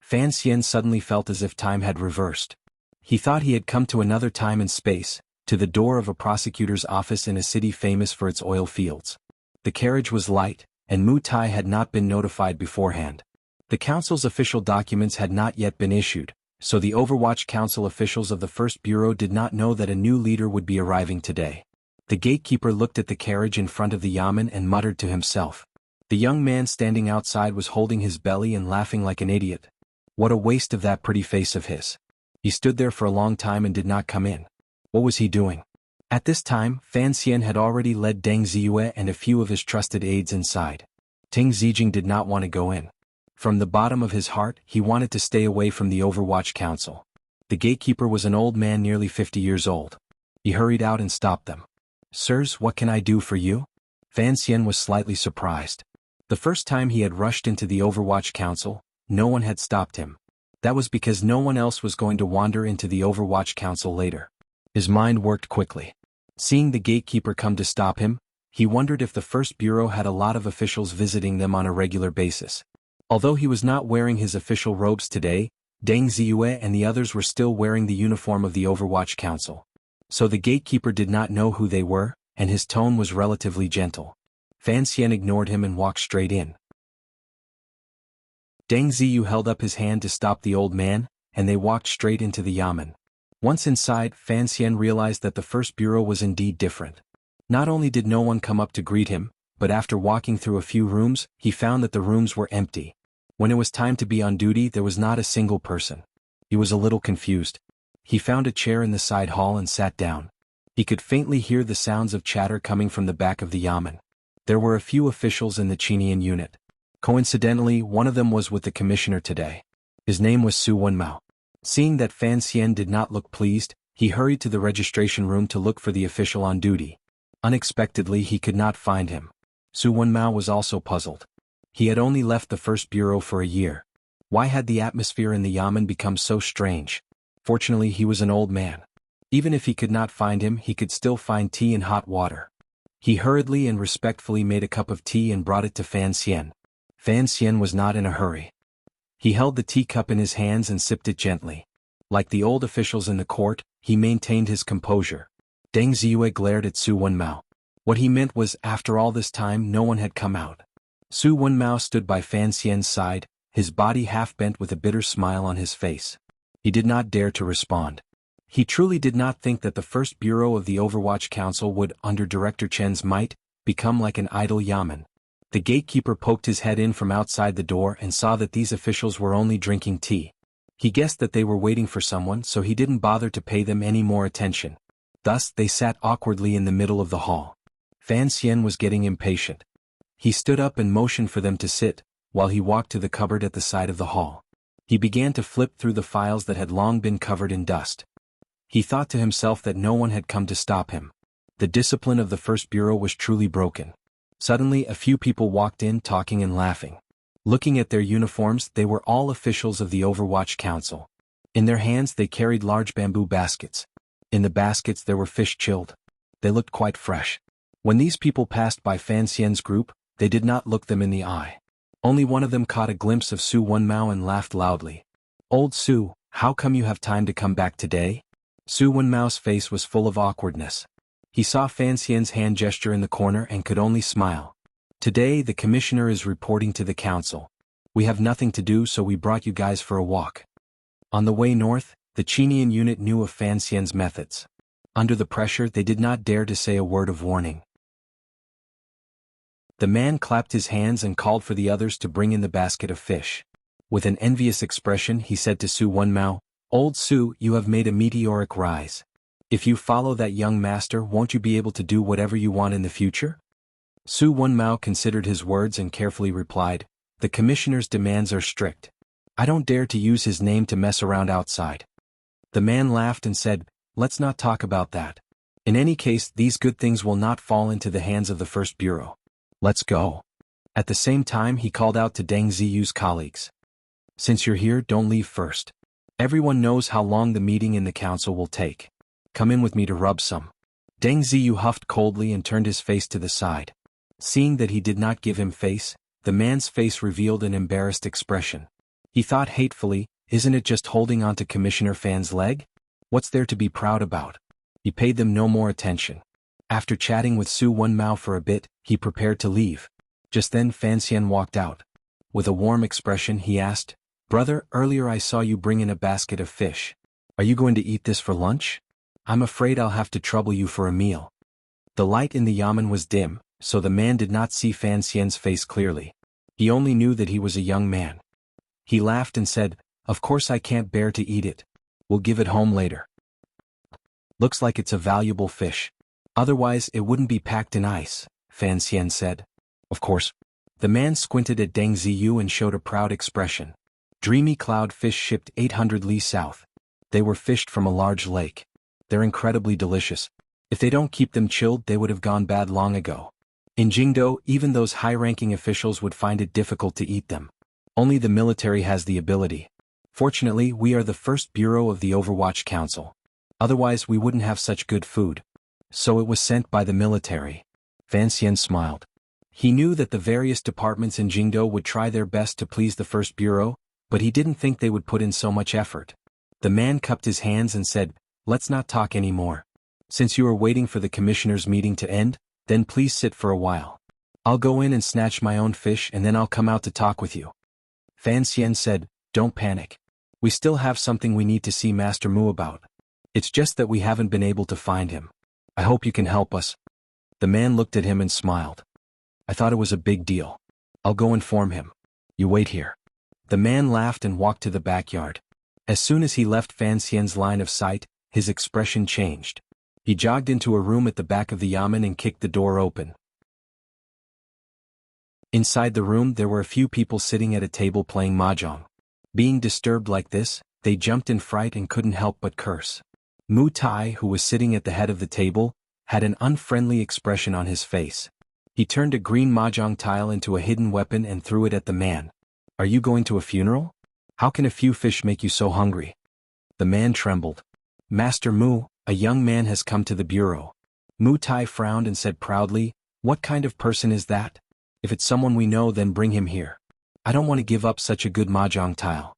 S1: Fan Xian suddenly felt as if time had reversed. He thought he had come to another time and space, to the door of a prosecutor's office in a city famous for its oil fields. The carriage was light, and Mu Tai had not been notified beforehand. The council's official documents had not yet been issued, so the Overwatch Council officials of the First Bureau did not know that a new leader would be arriving today. The gatekeeper looked at the carriage in front of the yamen and muttered to himself. The young man standing outside was holding his belly and laughing like an idiot. What a waste of that pretty face of his. He stood there for a long time and did not come in. What was he doing? At this time, Fan Xian had already led Deng Ziyue and a few of his trusted aides inside. Ting Zijing did not want to go in. From the bottom of his heart, he wanted to stay away from the Overwatch Council. The gatekeeper was an old man nearly 50 years old. He hurried out and stopped them. "Sirs, what can I do for you?" Fan Xian was slightly surprised. The first time he had rushed into the Overwatch Council, no one had stopped him. That was because no one else was going to wander into the Overwatch Council later. His mind worked quickly. Seeing the gatekeeper come to stop him, he wondered if the First Bureau had a lot of officials visiting them on a regular basis. Although he was not wearing his official robes today, Deng Ziyue and the others were still wearing the uniform of the Overwatch Council. So the gatekeeper did not know who they were, and his tone was relatively gentle. Fan Xian ignored him and walked straight in. Deng Ziyu held up his hand to stop the old man, and they walked straight into the yamen. Once inside, Fan Xian realized that the First Bureau was indeed different. Not only did no one come up to greet him, but after walking through a few rooms, he found that the rooms were empty. When it was time to be on duty, there was not a single person. He was a little confused. He found a chair in the side hall and sat down. He could faintly hear the sounds of chatter coming from the back of the yamen. There were a few officials in the Qinian unit. Coincidentally, one of them was with the commissioner today. His name was Su Wenmao. Seeing that Fan Xian did not look pleased, he hurried to the registration room to look for the official on duty. Unexpectedly, he could not find him. Su Wenmao was also puzzled. He had only left the First Bureau for a year. Why had the atmosphere in the yamen become so strange? Fortunately, he was an old man. Even if he could not find him, he could still find tea and hot water. He hurriedly and respectfully made a cup of tea and brought it to Fan Xian. Fan Xian was not in a hurry. He held the teacup in his hands and sipped it gently. Like the old officials in the court, he maintained his composure. Deng Ziyue glared at Su Wenmao. What he meant was, after all this time, no one had come out. Su Wenmao stood by Fan Xian's side, his body half bent with a bitter smile on his face. He did not dare to respond. He truly did not think that the First Bureau of the Overwatch Council would, under Director Chen's might, become like an idle yamen. The gatekeeper poked his head in from outside the door and saw that these officials were only drinking tea. He guessed that they were waiting for someone, so he didn't bother to pay them any more attention. Thus, they sat awkwardly in the middle of the hall. Fan Xian was getting impatient. He stood up and motioned for them to sit, while he walked to the cupboard at the side of the hall. He began to flip through the files that had long been covered in dust. He thought to himself that no one had come to stop him. The discipline of the First Bureau was truly broken. Suddenly, a few people walked in talking and laughing. Looking at their uniforms, they were all officials of the Overwatch Council. In their hands they carried large bamboo baskets. In the baskets there were fish chilled. They looked quite fresh. When these people passed by Fan Xian's group, they did not look them in the eye. Only one of them caught a glimpse of Su Wenmao and laughed loudly. "Old Su, how come you have time to come back today?" Su Wenmao's face was full of awkwardness. He saw Fan Xian's hand gesture in the corner and could only smile. "Today the commissioner is reporting to the council. We have nothing to do, so we brought you guys for a walk." On the way north, the Qinian unit knew of Fan Xian's methods. Under the pressure, they did not dare to say a word of warning. The man clapped his hands and called for the others to bring in the basket of fish. With an envious expression, he said to Su Wenmao, "Old Su, you have made a meteoric rise. If you follow that young master, won't you be able to do whatever you want in the future?" Su Wenmao considered his words and carefully replied, "The commissioner's demands are strict. I don't dare to use his name to mess around outside." The man laughed and said, "Let's not talk about that. In any case, these good things will not fall into the hands of the First Bureau. Let's go." At the same time, he called out to Deng Ziyu's colleagues. "Since you're here, don't leave first. Everyone knows how long the meeting in the council will take. Come in with me to rub some." Deng Ziyu huffed coldly and turned his face to the side. Seeing that he did not give him face, The man's face revealed an embarrassed expression. He thought hatefully, isn't it just holding onto Commissioner Fan's leg? What's there to be proud about? He paid them no more attention. After chatting with Su Wenmao for a bit, he prepared to leave. Just then Fan Xian walked out. With a warm expression he asked, "Brother, earlier I saw you bring in a basket of fish. Are you going to eat this for lunch? I'm afraid I'll have to trouble you for a meal." The light in the yamen was dim, so the man did not see Fan Xian's face clearly. He only knew that he was a young man. He laughed and said, "Of course I can't bear to eat it. We'll give it home later. Looks like it's a valuable fish. Otherwise it wouldn't be packed in ice," Fan Xian said. "Of course." The man squinted at Deng Ziyu and showed a proud expression. Dreamy cloud fish shipped 800 li south. They were fished from a large lake. They're incredibly delicious. If they don't keep them chilled they would have gone bad long ago. In Jingdo, even those high-ranking officials would find it difficult to eat them. Only the military has the ability. Fortunately, we are the first bureau of the Overwatch Council. Otherwise we wouldn't have such good food. So it was sent by the military. Fan Xian smiled. He knew that the various departments in Jingdo would try their best to please the first bureau, but he didn't think they would put in so much effort. The man cupped his hands and said, "Let's not talk anymore. Since you are waiting for the commissioner's meeting to end, then please sit for a while. I'll go in and snatch my own fish and then I'll come out to talk with you." Fan Xian said, "Don't panic. We still have something we need to see Master Mu about. It's just that we haven't been able to find him. I hope you can help us." The man looked at him and smiled. "I thought it was a big deal. I'll go inform him. You wait here." The man laughed and walked to the backyard. As soon as he left Fan Xian's line of sight, his expression changed. He jogged into a room at the back of the yamen and kicked the door open. Inside the room there were a few people sitting at a table playing mahjong. Being disturbed like this, they jumped in fright and couldn't help but curse. Mu Tai, who was sitting at the head of the table, had an unfriendly expression on his face. He turned a green mahjong tile into a hidden weapon and threw it at the man. "Are you going to a funeral? How can a few fish make you so hungry?" The man trembled. "Master Mu, a young man has come to the bureau." Mu Tai frowned and said proudly, "What kind of person is that? If it's someone we know then bring him here. I don't want to give up such a good mahjong tile."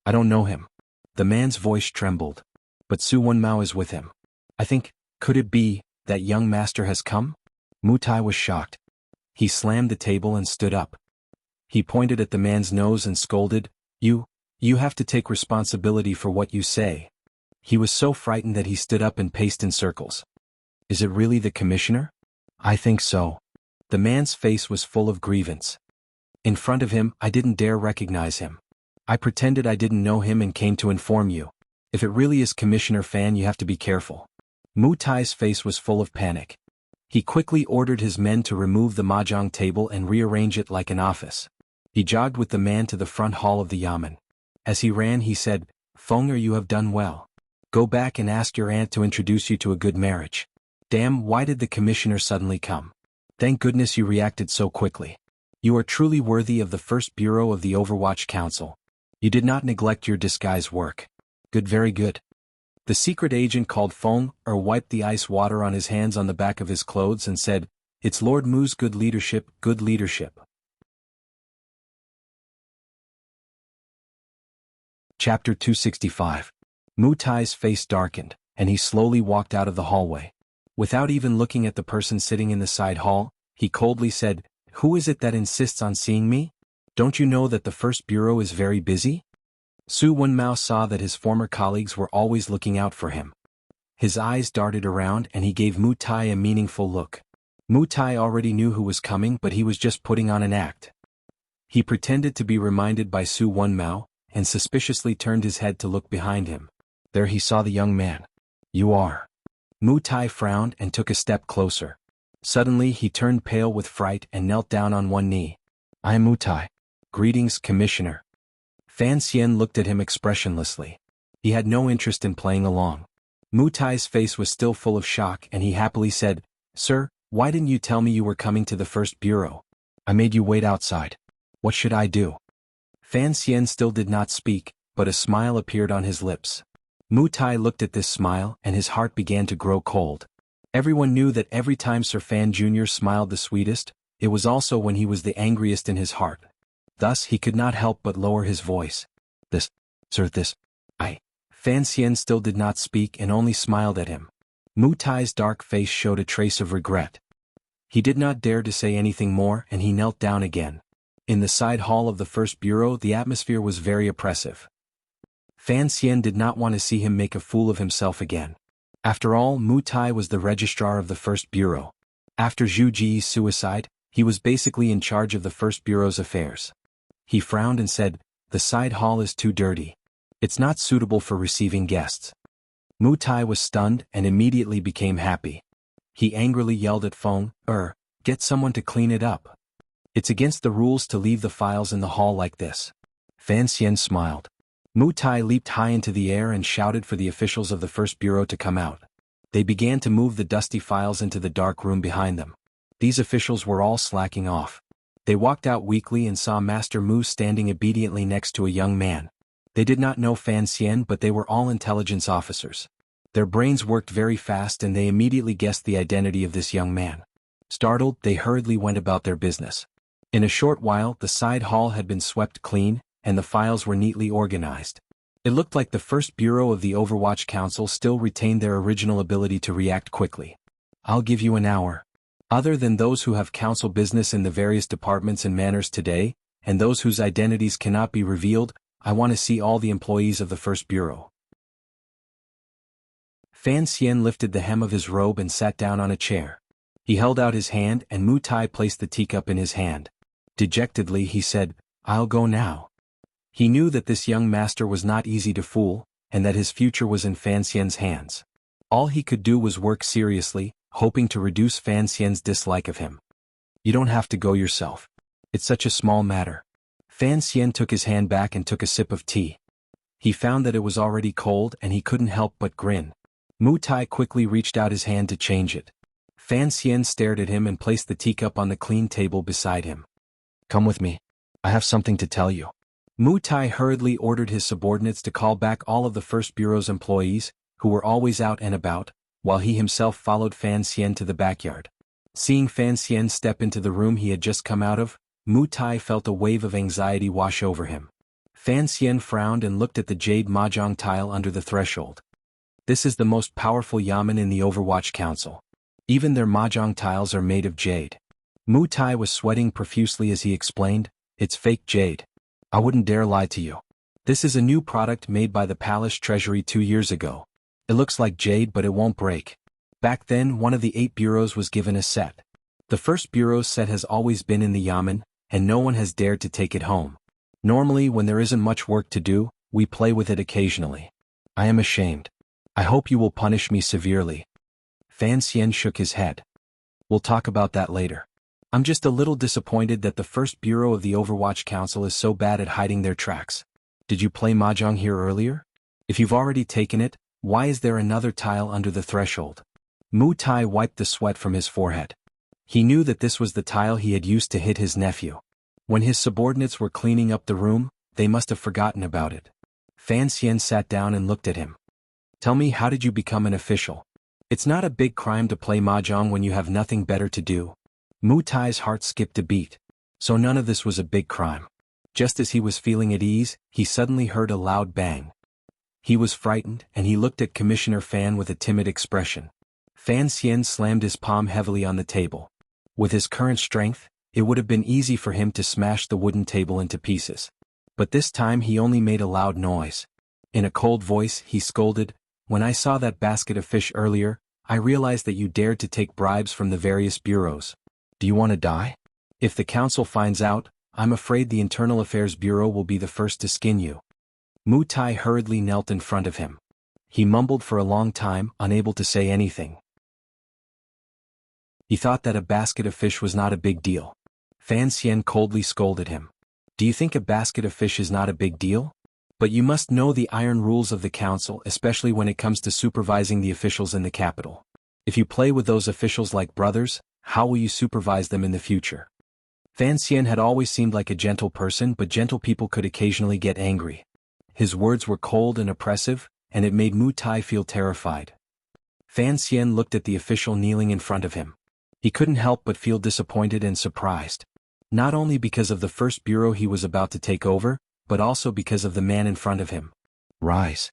S1: "I don't know him." The man's voice trembled. "But Su Wenmao is with him. I think, could it be, that young master has come?" Mu Tai was shocked. He slammed the table and stood up. He pointed at the man's nose and scolded, You have to take responsibility for what you say." He was so frightened that he stood up and paced in circles. "Is it really the commissioner?" "I think so." The man's face was full of grievance. "In front of him, I didn't dare recognize him. I pretended I didn't know him and came to inform you. If it really is Commissioner Fan you have to be careful." Mu Tai's face was full of panic. He quickly ordered his men to remove the mahjong table and rearrange it like an office. He jogged with the man to the front hall of the yamen. As he ran he said, "Fenger, you have done well. Go back and ask your aunt to introduce you to a good marriage." Damn, why did the commissioner suddenly come? Thank goodness you reacted so quickly. You are truly worthy of the first bureau of the Overwatch Council. You did not neglect your disguise work. Good, very good. The secret agent called Fenger wiped the ice water on his hands on the back of his clothes and said, "It's Lord Mu's good leadership, good leadership." Chapter 265. Mu Tai's face darkened, and he slowly walked out of the hallway. Without even looking at the person sitting in the side hall, he coldly said, "Who is it that insists on seeing me? Don't you know that the first bureau is very busy?" Su Wenmao saw that his former colleagues were always looking out for him. His eyes darted around and he gave Mu Tai a meaningful look. Mu Tai already knew who was coming, but he was just putting on an act. He pretended to be reminded by Su Wenmao, and suspiciously turned his head to look behind him. There he saw the young man. "You are." Mu Tai frowned and took a step closer. Suddenly he turned pale with fright and knelt down on one knee. "I am Mu Tai. Greetings, Commissioner." Fan Xian looked at him expressionlessly. He had no interest in playing along. Mu Tai's face was still full of shock and he happily said, "Sir, why didn't you tell me you were coming to the first bureau? I made you wait outside. What should I do?" Fan Xian still did not speak, but a smile appeared on his lips. Mu Tai looked at this smile and his heart began to grow cold. Everyone knew that every time Sir Fan Jr. smiled the sweetest, it was also when he was the angriest in his heart. Thus he could not help but lower his voice. I. Fan Xian still did not speak and only smiled at him. Mu Tai's dark face showed a trace of regret. He did not dare to say anything more and he knelt down again. In the side hall of the first bureau the atmosphere was very oppressive. Fan Xian did not want to see him make a fool of himself again. After all, Mu Tai was the registrar of the first bureau. After Zhu Ji's suicide, he was basically in charge of the first bureau's affairs. He frowned and said, "The side hall is too dirty. It's not suitable for receiving guests." Mu Tai was stunned and immediately became happy. He angrily yelled at Feng, "Get someone to clean it up. It's against the rules to leave the files in the hall like this." Fan Xian smiled. Mu Tai leaped high into the air and shouted for the officials of the first bureau to come out. They began to move the dusty files into the dark room behind them. These officials were all slacking off. They walked out weakly and saw Master Mu standing obediently next to a young man. They did not know Fan Xian, but they were all intelligence officers. Their brains worked very fast and they immediately guessed the identity of this young man. Startled, they hurriedly went about their business. In a short while, the side hall had been swept clean, and the files were neatly organized. It looked like the first bureau of the Overwatch Council still retained their original ability to react quickly. "I'll give you an hour. Other than those who have council business in the various departments and manors today, and those whose identities cannot be revealed, I want to see all the employees of the first bureau." Fan Xian lifted the hem of his robe and sat down on a chair. He held out his hand and Mu Tai placed the teacup in his hand. Dejectedly he said, "I'll go now." He knew that this young master was not easy to fool, and that his future was in Fan Xian's hands. All he could do was work seriously, hoping to reduce Fan Xian's dislike of him. "You don't have to go yourself. It's such a small matter." Fan Xian took his hand back and took a sip of tea. He found that it was already cold and he couldn't help but grin. Mu Tai quickly reached out his hand to change it. Fan Xian stared at him and placed the teacup on the clean table beside him. "Come with me. I have something to tell you." Mu Tai hurriedly ordered his subordinates to call back all of the First Bureau's employees, who were always out and about, while he himself followed Fan Xian to the backyard. Seeing Fan Xian step into the room he had just come out of, Mu Tai felt a wave of anxiety wash over him. Fan Xian frowned and looked at the jade mahjong tile under the threshold. This is the most powerful yamen in the Overwatch Council. Even their mahjong tiles are made of jade. Mu Tai was sweating profusely as he explained, "It's fake jade. I wouldn't dare lie to you. This is a new product made by the Palace Treasury 2 years ago. It looks like jade but it won't break." Back then one of the 8 bureaus was given a set. The first bureau's set has always been in the yamen, and no one has dared to take it home. Normally when there isn't much work to do, we play with it occasionally. I am ashamed. I hope you will punish me severely. Fan Xian shook his head. "We'll talk about that later. I'm just a little disappointed that the first bureau of the Overwatch Council is so bad at hiding their tracks. Did you play mahjong here earlier? If you've already taken it, why is there another tile under the threshold?" Mu Tai wiped the sweat from his forehead. He knew that this was the tile he had used to hit his nephew. When his subordinates were cleaning up the room, they must have forgotten about it. Fan Xian sat down and looked at him. "Tell me, how did you become an official? It's not a big crime to play mahjong when you have nothing better to do." Mu Tai's heart skipped a beat. So none of this was a big crime. Just as he was feeling at ease, he suddenly heard a loud bang. He was frightened and he looked at Commissioner Fan with a timid expression. Fan Xian slammed his palm heavily on the table. With his current strength, it would have been easy for him to smash the wooden table into pieces. But this time he only made a loud noise. In a cold voice, he scolded, "When I saw that basket of fish earlier, I realized that you dared to take bribes from the various bureaus. Do you want to die? If the council finds out, I'm afraid the Internal Affairs Bureau will be the first to skin you." Mu Tai hurriedly knelt in front of him. He mumbled for a long time, unable to say anything. He thought that a basket of fish was not a big deal. Fan Xian coldly scolded him. "Do you think a basket of fish is not a big deal? But you must know the iron rules of the council, especially when it comes to supervising the officials in the capital. If you play with those officials like brothers, how will you supervise them in the future?" Fan Xian had always seemed like a gentle person, but gentle people could occasionally get angry. His words were cold and oppressive, and it made Mu Tai feel terrified. Fan Xian looked at the official kneeling in front of him. He couldn't help but feel disappointed and surprised. Not only because of the first bureau he was about to take over, but also because of the man in front of him. Rise.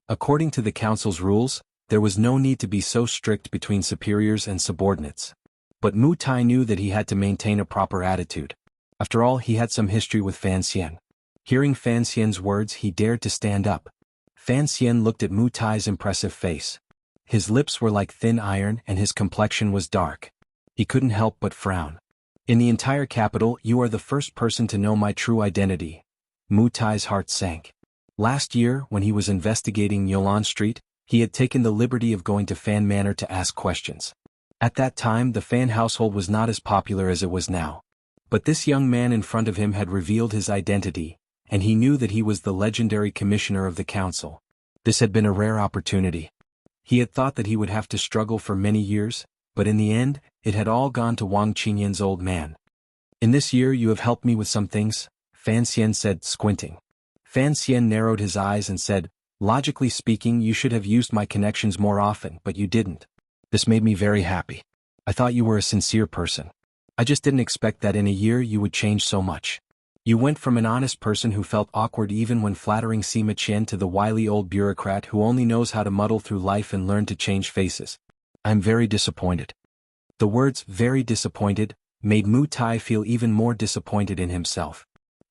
S1: According to the council's rules, there was no need to be so strict between superiors and subordinates. But Mu Tai knew that he had to maintain a proper attitude. After all, he had some history with Fan Xian. Hearing Fan Xian's words, he dared to stand up. Fan Xian looked at Mu Tai's impressive face. His lips were like thin iron and his complexion was dark. He couldn't help but frown. In the entire capital, you are the first person to know my true identity. Mu Tai's heart sank. Last year, when he was investigating Yolan Street, he had taken the liberty of going to Fan Manor to ask questions. At that time, the Fan household was not as popular as it was now. But this young man in front of him had revealed his identity, and he knew that he was the legendary commissioner of the council. This had been a rare opportunity. He had thought that he would have to struggle for many years, but in the end, it had all gone to Wang Qinyan's old man. In this year you have helped me with some things, Fan Xian said, squinting. Fan Xian narrowed his eyes and said, logically speaking, you should have used my connections more often, but you didn't. This made me very happy. I thought you were a sincere person. I just didn't expect that in a year you would change so much. You went from an honest person who felt awkward even when flattering Sima Qian to the wily old bureaucrat who only knows how to muddle through life and learn to change faces. I'm very disappointed. The words very disappointed made Mu Tai feel even more disappointed in himself.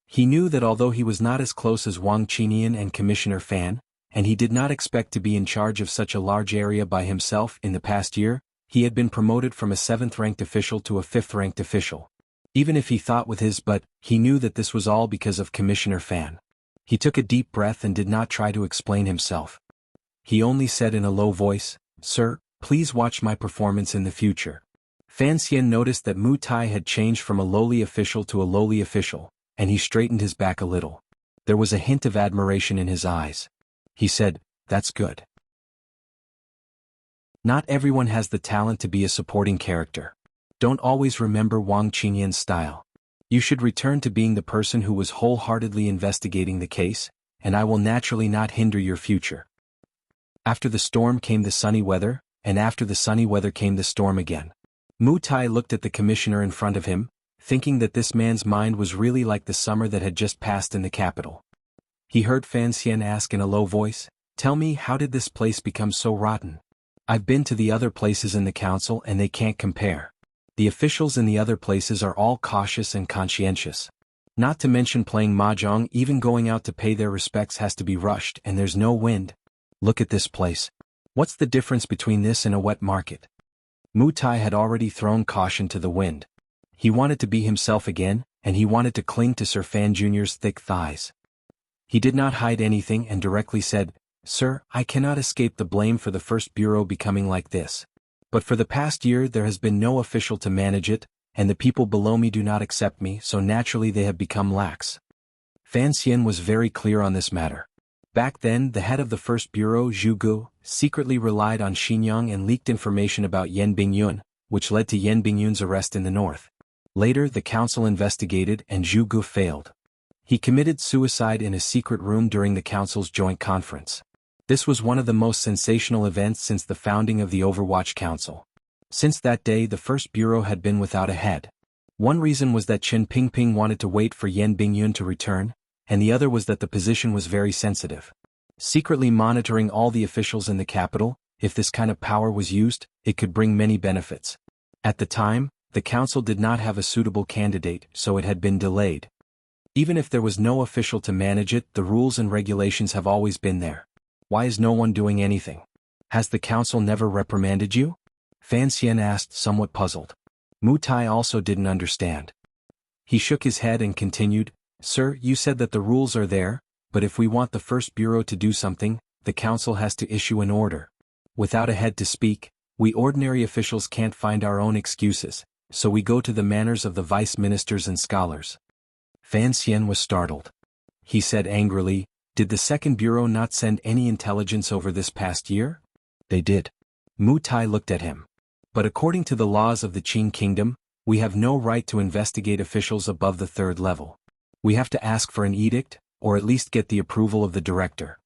S1: He knew that although he was not as close as Wang Qinyan and Commissioner Fan, and he did not expect to be in charge of such a large area by himself in the past year, he had been promoted from a 7th-ranked official to a 5th-ranked official. Even if he thought with his butt, he knew that this was all because of Commissioner Fan. He took a deep breath and did not try to explain himself. He only said in a low voice, Sir, please watch my performance in the future. Fan Xian noticed that Mu Tai had changed from a lowly official to a lowly official, and he straightened his back a little. There was a hint of admiration in his eyes. He said, that's good. Not everyone has the talent to be a supporting character. Don't always remember Wang Qinyan's style. You should return to being the person who was wholeheartedly investigating the case, and I will naturally not hinder your future. After the storm came the sunny weather, and after the sunny weather came the storm again. Mu Tai looked at the commissioner in front of him, thinking that this man's mind was really like the summer that had just passed in the capital. He heard Fan Xian ask in a low voice, tell me, how did this place become so rotten? I've been to the other places in the council and they can't compare. The officials in the other places are all cautious and conscientious. Not to mention playing mahjong, even going out to pay their respects has to be rushed and there's no wind. Look at this place. What's the difference between this and a wet market? Mu Tai had already thrown caution to the wind. He wanted to be himself again, and he wanted to cling to Sir Fan Jr.'s thick thighs. He did not hide anything and directly said, Sir, I cannot escape the blame for the first bureau becoming like this. But for the past year there has been no official to manage it, and the people below me do not accept me, so naturally they have become lax. Fan Xian was very clear on this matter. Back then, the head of the first bureau, Zhu Gu, secretly relied on Xinyang and leaked information about Yan Bingyun, which led to Yan Bingyun's arrest in the north. Later, the council investigated and Zhu Gu failed. He committed suicide in a secret room during the council's joint conference. This was one of the most sensational events since the founding of the Overwatch Council. Since that day the first bureau had been without a head. One reason was that Chen Pingping wanted to wait for Yan Bingyun to return, and the other was that the position was very sensitive. Secretly monitoring all the officials in the capital, if this kind of power was used, it could bring many benefits. At the time, the council did not have a suitable candidate, so it had been delayed. Even if there was no official to manage it, the rules and regulations have always been there. Why is no one doing anything? Has the council never reprimanded you? Fan Xian asked, somewhat puzzled. Mu Tai also didn't understand. He shook his head and continued, Sir, you said that the rules are there, but if we want the first bureau to do something, the council has to issue an order. Without a head to speak, we ordinary officials can't find our own excuses, so we go to the manors of the vice ministers and scholars. Fan Xian was startled. He said angrily, did the second bureau not send any intelligence over this past year? They did. Mu Tai looked at him. But according to the laws of the Qin Kingdom, we have no right to investigate officials above the 3rd level. We have to ask for an edict, or at least get the approval of the director.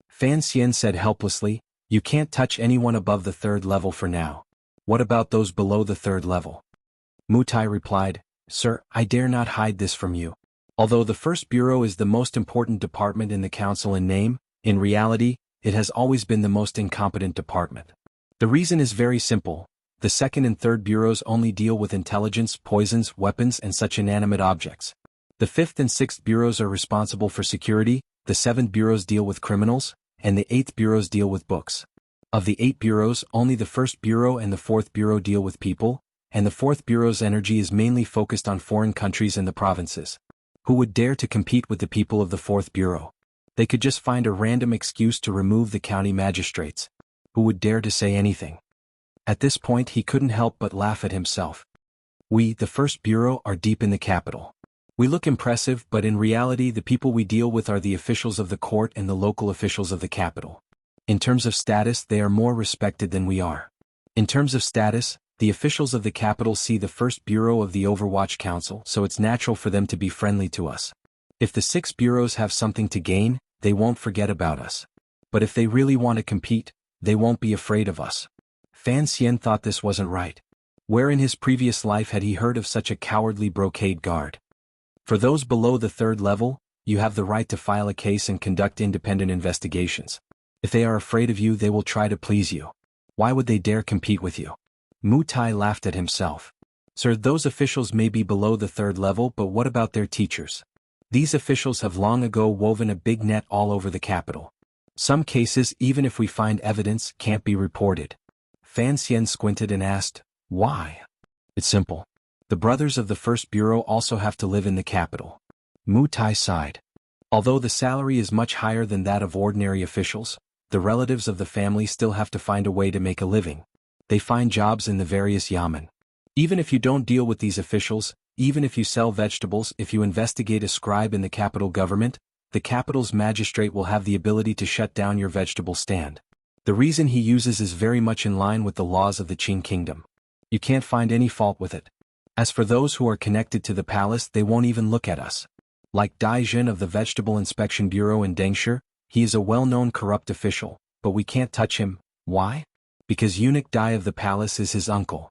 S1: Fan Xian said helplessly, you can't touch anyone above the 3rd level for now. What about those below the 3rd level? Mutai replied, Sir, I dare not hide this from you. Although the first bureau is the most important department in the council in name, in reality, it has always been the most incompetent department. The reason is very simple. The 2nd and 3rd bureaus only deal with intelligence, poisons, weapons, and such inanimate objects. The 5th and 6th bureaus are responsible for security, the 7th bureaus deal with criminals, and the 8th bureaus deal with books. Of the 8 bureaus, only the 1st bureau and the 4th bureau deal with people, and the 4th bureau's energy is mainly focused on foreign countries and the provinces. Who would dare to compete with the people of the 4th bureau? They could just find a random excuse to remove the county magistrates. Who would dare to say anything? At this point he couldn't help but laugh at himself. We, the 1st bureau, are deep in the capital. We look impressive, but in reality the people we deal with are the officials of the court and the local officials of the capital. In terms of status they are more respected than we are. In terms of status, the officials of the capital see the 1st bureau of the Overwatch Council, so it's natural for them to be friendly to us. If the 6 bureaus have something to gain, they won't forget about us. But if they really want to compete, they won't be afraid of us. Fan Xian thought this wasn't right. Where in his previous life had he heard of such a cowardly brocade guard? For those below the 3rd level, you have the right to file a case and conduct independent investigations. If they are afraid of you they will try to please you. Why would they dare compete with you? Mutai laughed at himself. Sir, those officials may be below the 3rd level, but what about their teachers? These officials have long ago woven a big net all over the capital. Some cases, even if we find evidence, can't be reported. Fan Xian squinted and asked, why? It's simple. The brothers of the 1st bureau also have to live in the capital. Mutai sighed. Although the salary is much higher than that of ordinary officials, the relatives of the family still have to find a way to make a living. They find jobs in the various yamen. Even if you don't deal with these officials, even if you sell vegetables, if you investigate a scribe in the capital government, the capital's magistrate will have the ability to shut down your vegetable stand. The reason he uses is very much in line with the laws of the Qin kingdom. You can't find any fault with it. As for those who are connected to the palace, they won't even look at us. Like Dai Jin of the Vegetable Inspection Bureau in Dengshi, he is a well-known corrupt official, but we can't touch him. Why? Because eunuch Dai of the palace is his uncle.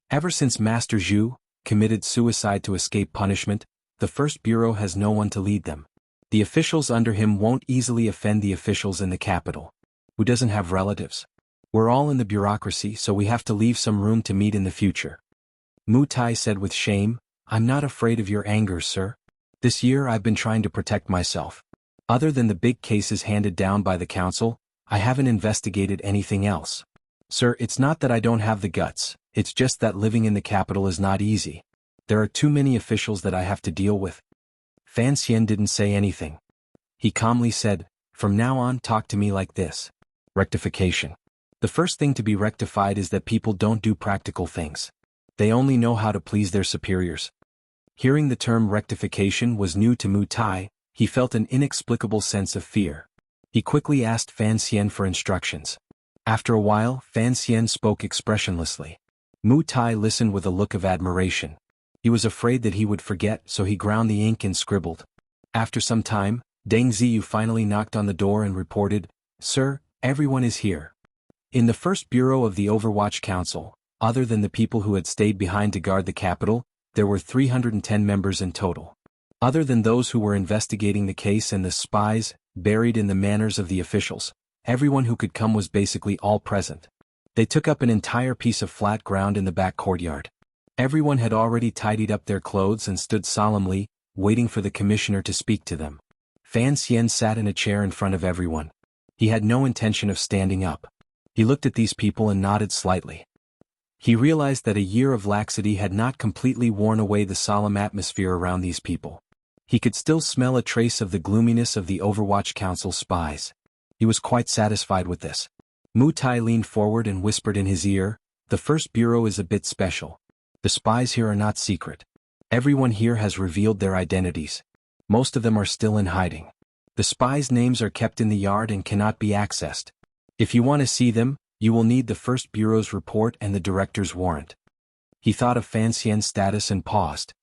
S1: Ever since Master Zhu committed suicide to escape punishment, the 1st bureau has no one to lead them. The officials under him won't easily offend the officials in the capital. Who doesn't have relatives? We're all in the bureaucracy, so we have to leave some room to meet in the future. Mutai said with shame, I'm not afraid of your anger, sir. This year I've been trying to protect myself. Other than the big cases handed down by the council, I haven't investigated anything else. Sir, it's not that I don't have the guts, it's just that living in the capital is not easy. There are too many officials that I have to deal with. Fan Xian didn't say anything. He calmly said, from now on talk to me like this. Rectification. The first thing to be rectified is that people don't do practical things. They only know how to please their superiors. Hearing the term rectification was new to Mutai, he felt an inexplicable sense of fear. He quickly asked Fan Xian for instructions. After a while, Fan Xian spoke expressionlessly. Mutai listened with a look of admiration. He was afraid that he would forget, so he ground the ink and scribbled. After some time, Deng Ziyu finally knocked on the door and reported, Sir, everyone is here. In the 1st bureau of the Overwatch Council, other than the people who had stayed behind to guard the capital, there were 310 members in total. Other than those who were investigating the case and the spies, buried in the manners of the officials, everyone who could come was basically all present. They took up an entire piece of flat ground in the back courtyard. Everyone had already tidied up their clothes and stood solemnly, waiting for the commissioner to speak to them. Fan Xian sat in a chair in front of everyone. He had no intention of standing up. He looked at these people and nodded slightly. He realized that a year of laxity had not completely worn away the solemn atmosphere around these people. He could still smell a trace of the gloominess of the Overwatch Council spies. He was quite satisfied with this. Mutai leaned forward and whispered in his ear, the 1st bureau is a bit special. The spies here are not secret. Everyone here has revealed their identities. Most of them are still in hiding. The spies' names are kept in the yard and cannot be accessed. If you want to see them, you will need the 1st bureau's report and the director's warrant. He thought of Fan Xian's status and paused.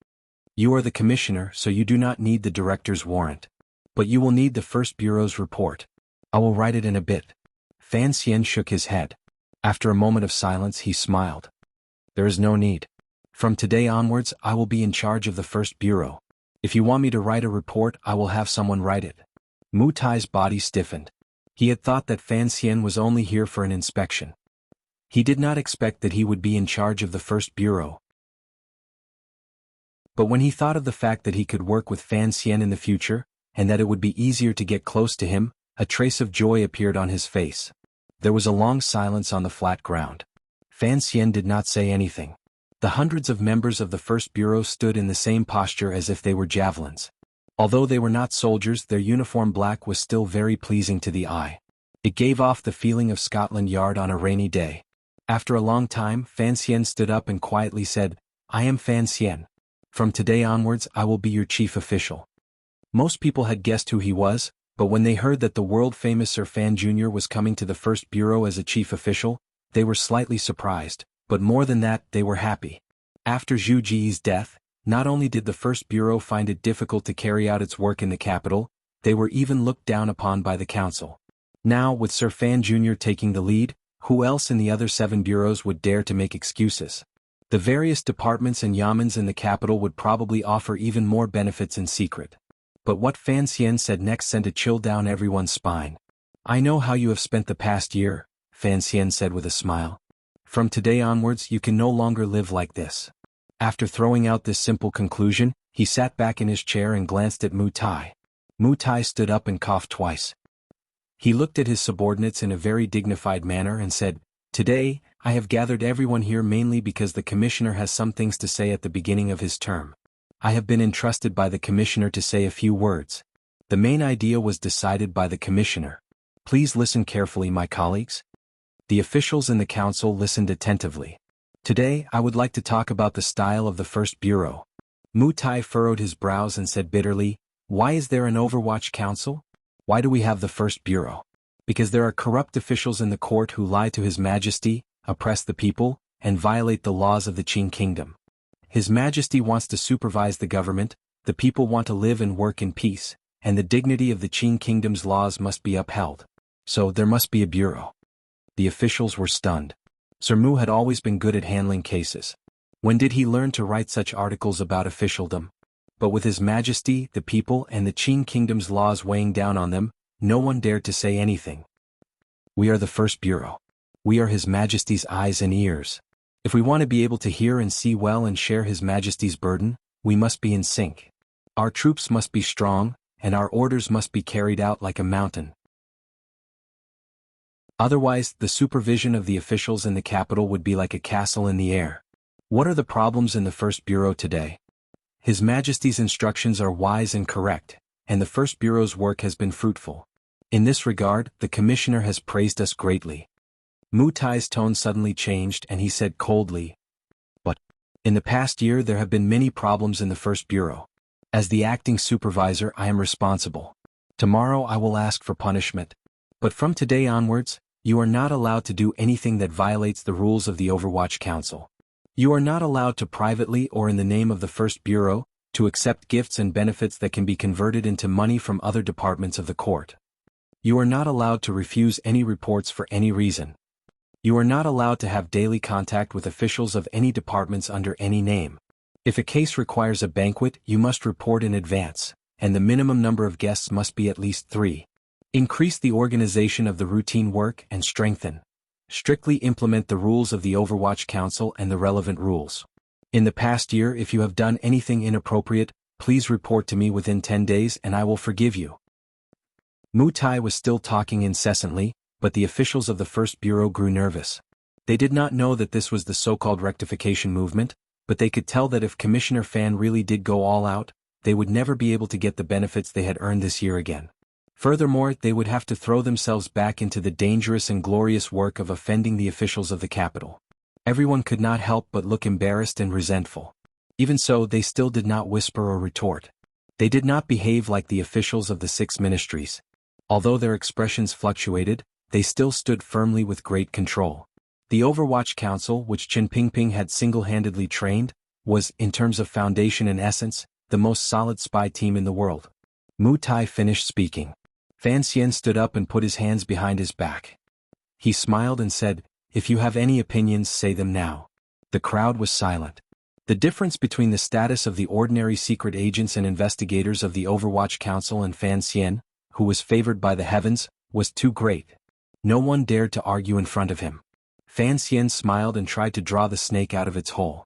S1: You are the commissioner, so you do not need the director's warrant. But you will need the 1st bureau's report. I will write it in a bit. Fan Xian shook his head. After a moment of silence, he smiled. There is no need. From today onwards, I will be in charge of the first bureau. If you want me to write a report, I will have someone write it. Mu Tai's body stiffened. He had thought that Fan Xian was only here for an inspection. He did not expect that he would be in charge of the first bureau. But when he thought of the fact that he could work with Fan Xian in the future, and that it would be easier to get close to him, a trace of joy appeared on his face. There was a long silence on the flat ground. Fan Xian did not say anything. The hundreds of members of the first bureau stood in the same posture as if they were javelins. Although they were not soldiers, their uniform black was still very pleasing to the eye. It gave off the feeling of Scotland Yard on a rainy day. After a long time, Fan Xian stood up and quietly said, "I am Fan Xian. From today onwards, I will be your chief official." Most people had guessed who he was, but when they heard that the world-famous Sir Fan Jr. was coming to the first bureau as a chief official, they were slightly surprised, but more than that, they were happy. After Zhu Ji's death, not only did the first bureau find it difficult to carry out its work in the capital, they were even looked down upon by the council. Now, with Sir Fan Jr. taking the lead, who else in the other 7 bureaus would dare to make excuses? The various departments and yamens in the capital would probably offer even more benefits in secret. But what Fan Xian said next sent a chill down everyone's spine. "I know how you have spent the past year," Fan Xian said with a smile. "From today onwards, you can no longer live like this." After throwing out this simple conclusion, he sat back in his chair and glanced at Mu Tai. Mu Tai stood up and coughed twice. He looked at his subordinates in a very dignified manner and said, "Today, I have gathered everyone here mainly because the commissioner has some things to say at the beginning of his term. I have been entrusted by the commissioner to say a few words. The main idea was decided by the commissioner. Please listen carefully, my colleagues." The officials in the council listened attentively. "Today, I would like to talk about the style of the first bureau." Mu Tai furrowed his brows and said bitterly, "Why is there an Overwatch Council? Why do we have the first bureau? Because there are corrupt officials in the court who lie to His Majesty, oppress the people, and violate the laws of the Qing Kingdom. His Majesty wants to supervise the government, the people want to live and work in peace, and the dignity of the Qing Kingdom's laws must be upheld. So there must be a bureau." The officials were stunned. Sir Mu had always been good at handling cases. When did he learn to write such articles about officialdom? But with His Majesty, the people, and the Qing Kingdom's laws weighing down on them, no one dared to say anything. "We are the first bureau. We are His Majesty's eyes and ears. If we want to be able to hear and see well and share His Majesty's burden, we must be in sync. Our troops must be strong, and our orders must be carried out like a mountain. Otherwise, the supervision of the officials in the capital would be like a castle in the air. What are the problems in the first bureau today? His Majesty's instructions are wise and correct, and the first bureau's work has been fruitful. In this regard, the commissioner has praised us greatly." Mu Tai's tone suddenly changed and he said coldly, "But, in the past year there have been many problems in the first bureau. As the acting supervisor, I am responsible. Tomorrow I will ask for punishment. But from today onwards, you are not allowed to do anything that violates the rules of the Overwatch Council. You are not allowed to privately or in the name of the first bureau, to accept gifts and benefits that can be converted into money from other departments of the court. You are not allowed to refuse any reports for any reason. You are not allowed to have daily contact with officials of any departments under any name. If a case requires a banquet, you must report in advance, and the minimum number of guests must be at least 3. Increase the organization of the routine work and strengthen. Strictly implement the rules of the Overwatch Council and the relevant rules. In the past year, if you have done anything inappropriate, please report to me within 10 days and I will forgive you." Mu Tai was still talking incessantly, but the officials of the first bureau grew nervous. They did not know that this was the so-called rectification movement, but they could tell that if Commissioner Fan really did go all out, they would never be able to get the benefits they had earned this year again. Furthermore, they would have to throw themselves back into the dangerous and glorious work of offending the officials of the capital. Everyone could not help but look embarrassed and resentful. Even so, they still did not whisper or retort. They did not behave like the officials of the 6 ministries. Although their expressions fluctuated, they still stood firmly with great control. The Overwatch Council, which Qin Pingping had single-handedly trained, was, in terms of foundation and essence, the most solid spy team in the world. Mu Tai finished speaking. Fan Xian stood up and put his hands behind his back. He smiled and said, If you have any opinions, say them now. The crowd was silent. The difference between the status of the ordinary secret agents and investigators of the Overwatch Council and Fan Xian, who was favored by the heavens, was too great. No one dared to argue in front of him. Fan Xian smiled and tried to draw the snake out of its hole.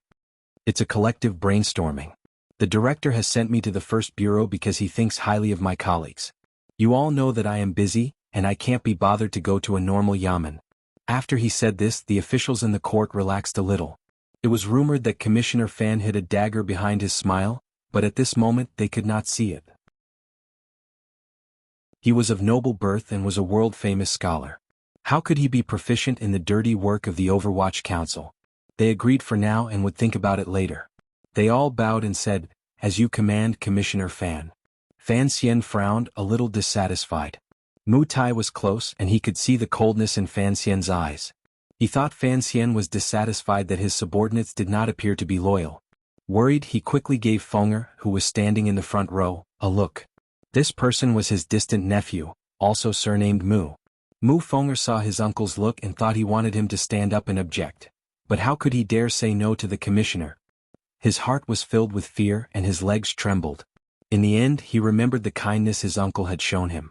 S1: It's a collective brainstorming. The director has sent me to the first bureau because he thinks highly of my colleagues. You all know that I am busy, and I can't be bothered to go to a normal yamen. After he said this, the officials in the court relaxed a little. It was rumored that Commissioner Fan hid a dagger behind his smile, but at this moment they could not see it. He was of noble birth and was a world-famous scholar. How could he be proficient in the dirty work of the Overwatch Council? They agreed for now and would think about it later. They all bowed and said, "As you command, Commissioner Fan." Fan Xian frowned, a little dissatisfied. Mu Tai was close and he could see the coldness in Fan Xian's eyes. He thought Fan Xian was dissatisfied that his subordinates did not appear to be loyal. Worried, he quickly gave Fenger, who was standing in the front row, a look. This person was his distant nephew, also surnamed Mu. Mu Fenger saw his uncle's look and thought he wanted him to stand up and object. But how could he dare say no to the commissioner? His heart was filled with fear and his legs trembled. In the end, he remembered the kindness his uncle had shown him.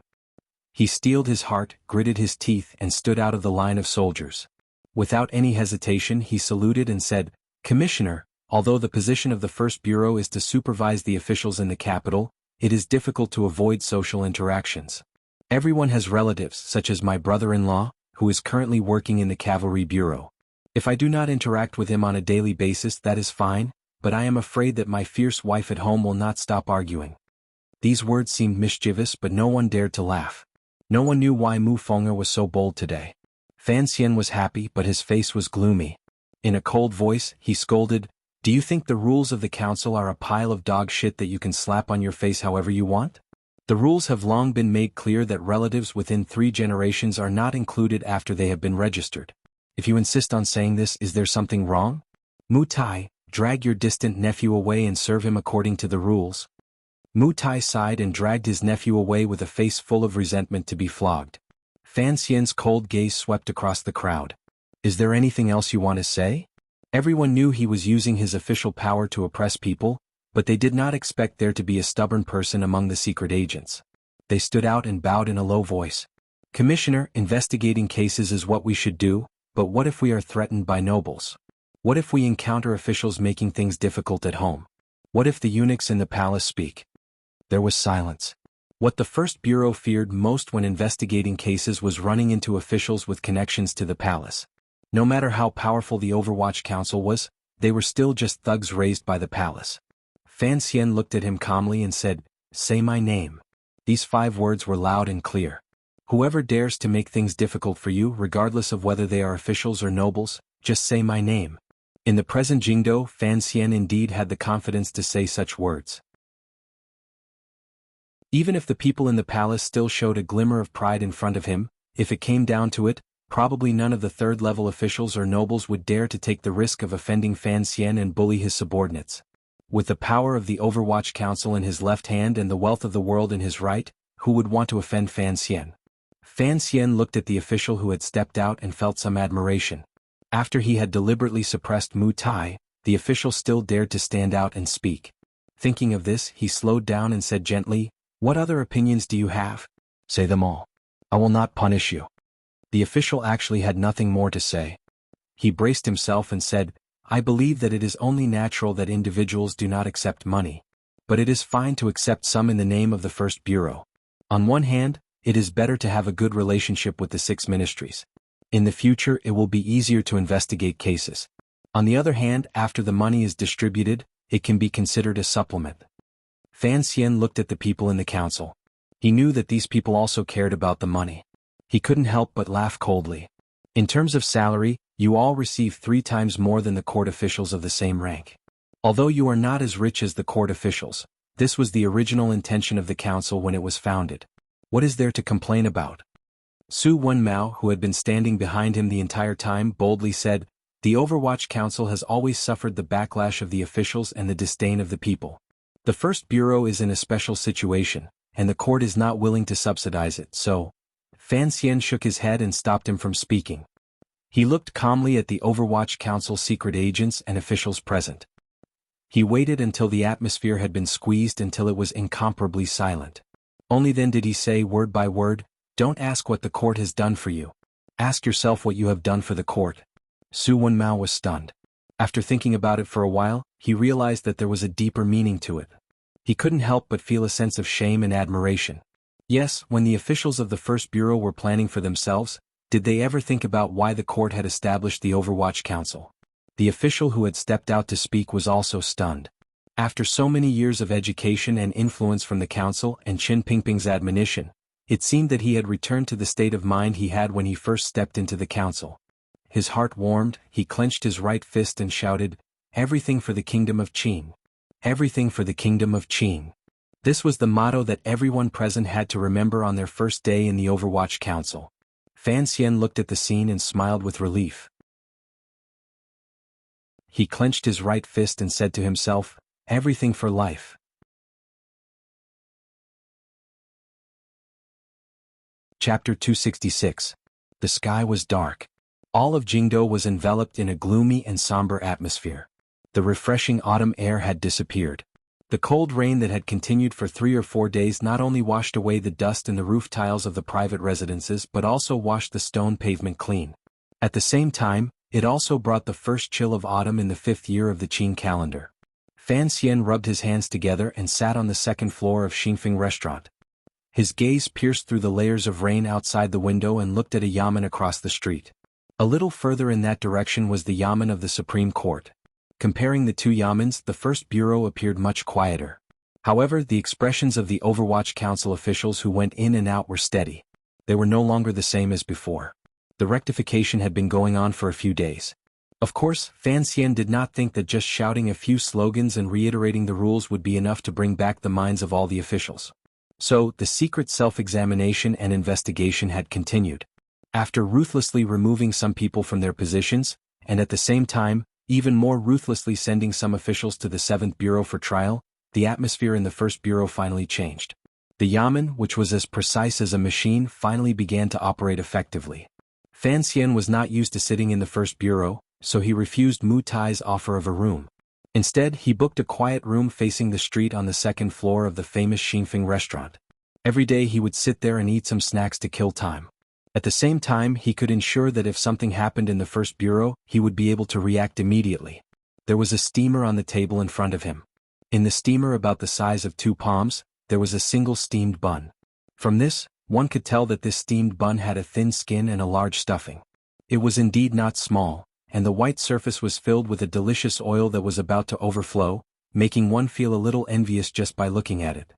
S1: He steeled his heart, gritted his teeth, and stood out of the line of soldiers. Without any hesitation, he saluted and said, "Commissioner, although the position of the First Bureau is to supervise the officials in the capital, it is difficult to avoid social interactions. Everyone has relatives, such as my brother-in-law, who is currently working in the Cavalry Bureau. If I do not interact with him on a daily basis, that is fine, but I am afraid that my fierce wife at home will not stop arguing." These words seemed mischievous, but no one dared to laugh. No one knew why Mu Fenger was so bold today. Fan Xian was happy, but his face was gloomy. In a cold voice, he scolded, "Do you think the rules of the council are a pile of dog shit that you can slap on your face however you want? The rules have long been made clear that relatives within 3 generations are not included after they have been registered. If you insist on saying this, is there something wrong? Mu Tai, drag your distant nephew away and serve him according to the rules." Mu Tai sighed and dragged his nephew away with a face full of resentment to be flogged. Fan Xian's cold gaze swept across the crowd. "Is there anything else you want to say?" Everyone knew he was using his official power to oppress people, but they did not expect there to be a stubborn person among the secret agents. They stood out and bowed in a low voice. "Commissioner, investigating cases is what we should do, but what if we are threatened by nobles? What if we encounter officials making things difficult at home? What if the eunuchs in the palace speak?" There was silence. What the First Bureau feared most when investigating cases was running into officials with connections to the palace. No matter how powerful the Overwatch Council was, they were still just thugs raised by the palace. Fan Xian looked at him calmly and said, "Say my name." These 5 words were loud and clear. "Whoever dares to make things difficult for you, regardless of whether they are officials or nobles, just say my name." In the present Jingdo, Fan Xian indeed had the confidence to say such words. Even if the people in the palace still showed a glimmer of pride in front of him, if it came down to it, probably none of the 3rd-level officials or nobles would dare to take the risk of offending Fan Xian and bully his subordinates. With the power of the Overwatch Council in his left hand and the wealth of the world in his right, who would want to offend Fan Xian? Fan Xian looked at the official who had stepped out and felt some admiration. After he had deliberately suppressed Mu Tai, the official still dared to stand out and speak. Thinking of this, he slowed down and said gently, "What other opinions do you have? Say them all. I will not punish you." The official actually had nothing more to say. He braced himself and said, "I believe that it is only natural that individuals do not accept money. But it is fine to accept some in the name of the First Bureau. On one hand, it is better to have a good relationship with the 6 ministries. In the future, it will be easier to investigate cases. On the other hand, after the money is distributed, it can be considered a supplement." Fan Xian looked at the people in the council. He knew that these people also cared about the money. He couldn't help but laugh coldly. "In terms of salary, you all receive 3 times more than the court officials of the same rank. Although you are not as rich as the court officials, this was the original intention of the council when it was founded. What is there to complain about?" Su Wenmao, who had been standing behind him the entire time, boldly said, "The Overwatch Council has always suffered the backlash of the officials and the disdain of the people. The First Bureau is in a special situation, and the court is not willing to subsidize it, so—" Fan Xian shook his head and stopped him from speaking. He looked calmly at the Overwatch Council secret agents and officials present. He waited until the atmosphere had been squeezed until it was incomparably silent. Only then did he say word by word, "Don't ask what the court has done for you. Ask yourself what you have done for the court." Su Wenmao was stunned. After thinking about it for a while, he realized that there was a deeper meaning to it. He couldn't help but feel a sense of shame and admiration. Yes, when the officials of the First Bureau were planning for themselves, did they ever think about why the court had established the Overwatch Council? The official who had stepped out to speak was also stunned. After so many years of education and influence from the council and Qin Pingping's admonition, it seemed that he had returned to the state of mind he had when he first stepped into the council. His heart warmed, he clenched his right fist and shouted, "Everything for the kingdom of Qin. Everything for the kingdom of Qin." This was the motto that everyone present had to remember on their first day in the Overwatch Council. Fan Xian looked at the scene and smiled with relief. He clenched his right fist and said to himself, "Everything for life." Chapter 266. The sky was dark. All of Jingdo was enveloped in a gloomy and somber atmosphere. The refreshing autumn air had disappeared. The cold rain that had continued for 3 or 4 days not only washed away the dust in the roof tiles of the private residences but also washed the stone pavement clean. At the same time, it also brought the first chill of autumn in the 5th year of the Qin calendar. Fan Xian rubbed his hands together and sat on the second floor of Xinfeng restaurant. His gaze pierced through the layers of rain outside the window and looked at a yamen across the street. A little further in that direction was the yamen of the Supreme Court. Comparing the two yamens, the First Bureau appeared much quieter. However, the expressions of the Overwatch Council officials who went in and out were steady. They were no longer the same as before. The rectification had been going on for a few days. Of course, Fan Xian did not think that just shouting a few slogans and reiterating the rules would be enough to bring back the minds of all the officials. So, the secret self-examination and investigation had continued. After ruthlessly removing some people from their positions, and at the same time, even more ruthlessly sending some officials to the 7th Bureau for trial, the atmosphere in the First Bureau finally changed. The yamen, which was as precise as a machine, finally began to operate effectively. Fan Xian was not used to sitting in the First Bureau, so he refused Mu Tai's offer of a room. Instead, he booked a quiet room facing the street on the 2nd floor of the famous Xinfeng restaurant. Every day he would sit there and eat some snacks to kill time. At the same time, he could ensure that if something happened in the First Bureau, he would be able to react immediately. There was a steamer on the table in front of him. In the steamer about the size of 2 palms, there was a single steamed bun. From this, one could tell that this steamed bun had a thin skin and a large stuffing. It was indeed not small, and the white surface was filled with a delicious oil that was about to overflow, making one feel a little envious just by looking at it.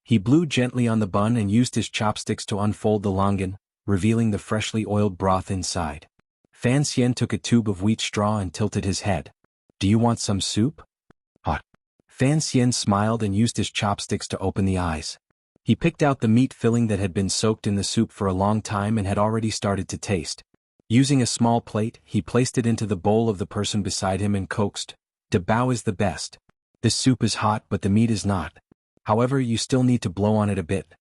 S1: He blew gently on the bun and used his chopsticks to unfold the longan, revealing the freshly oiled broth inside. Fan Xian took a tube of wheat straw and tilted his head. "Do you want some soup?" "Hot." Fan Xian smiled and used his chopsticks to open the eyes. He picked out the meat filling that had been soaked in the soup for a long time and had already started to taste. Using a small plate, he placed it into the bowl of the person beside him and coaxed, "De Bao is the best. This soup is hot but the meat is not. However, you still need to blow on it a bit."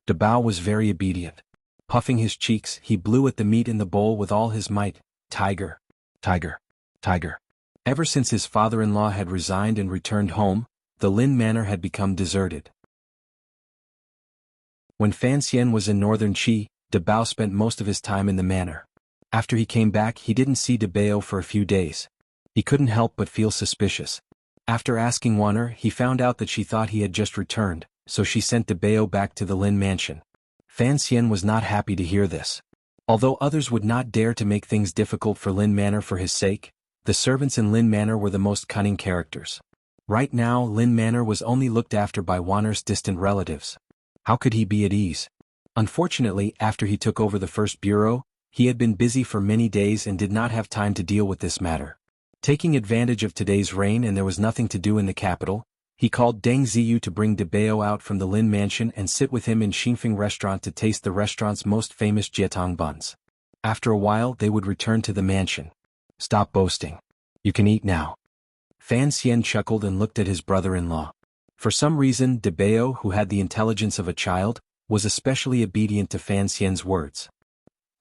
S1: De Bao was very obedient. Puffing his cheeks, he blew at the meat in the bowl with all his might. Tiger. Tiger. Tiger. Ever since his father-in-law had resigned and returned home, the Lin Manor had become deserted. When Fan Xian was in northern Qi, De Bao spent most of his time in the manor. After he came back, he didn't see De Bao for a few days. He couldn't help but feel suspicious. After asking Wanner, he found out that she thought he had just returned, so she sent De Bao back to the Lin mansion. Fan Xian was not happy to hear this. Although others would not dare to make things difficult for Lin Manor for his sake, the servants in Lin Manor were the most cunning characters. Right now, Lin Manor was only looked after by Wanner's distant relatives. How could he be at ease? Unfortunately, after he took over the First Bureau, he had been busy for many days and did not have time to deal with this matter. Taking advantage of today's rain and there was nothing to do in the capital, he called Deng Ziyu to bring De Bao out from the Lin mansion and sit with him in Xinfeng restaurant to taste the restaurant's most famous jietong buns. After a while they would return to the mansion. "Stop boasting. You can eat now." Fan Xian chuckled and looked at his brother-in-law. For some reason, De Bao, who had the intelligence of a child, was especially obedient to Fan Xian's words.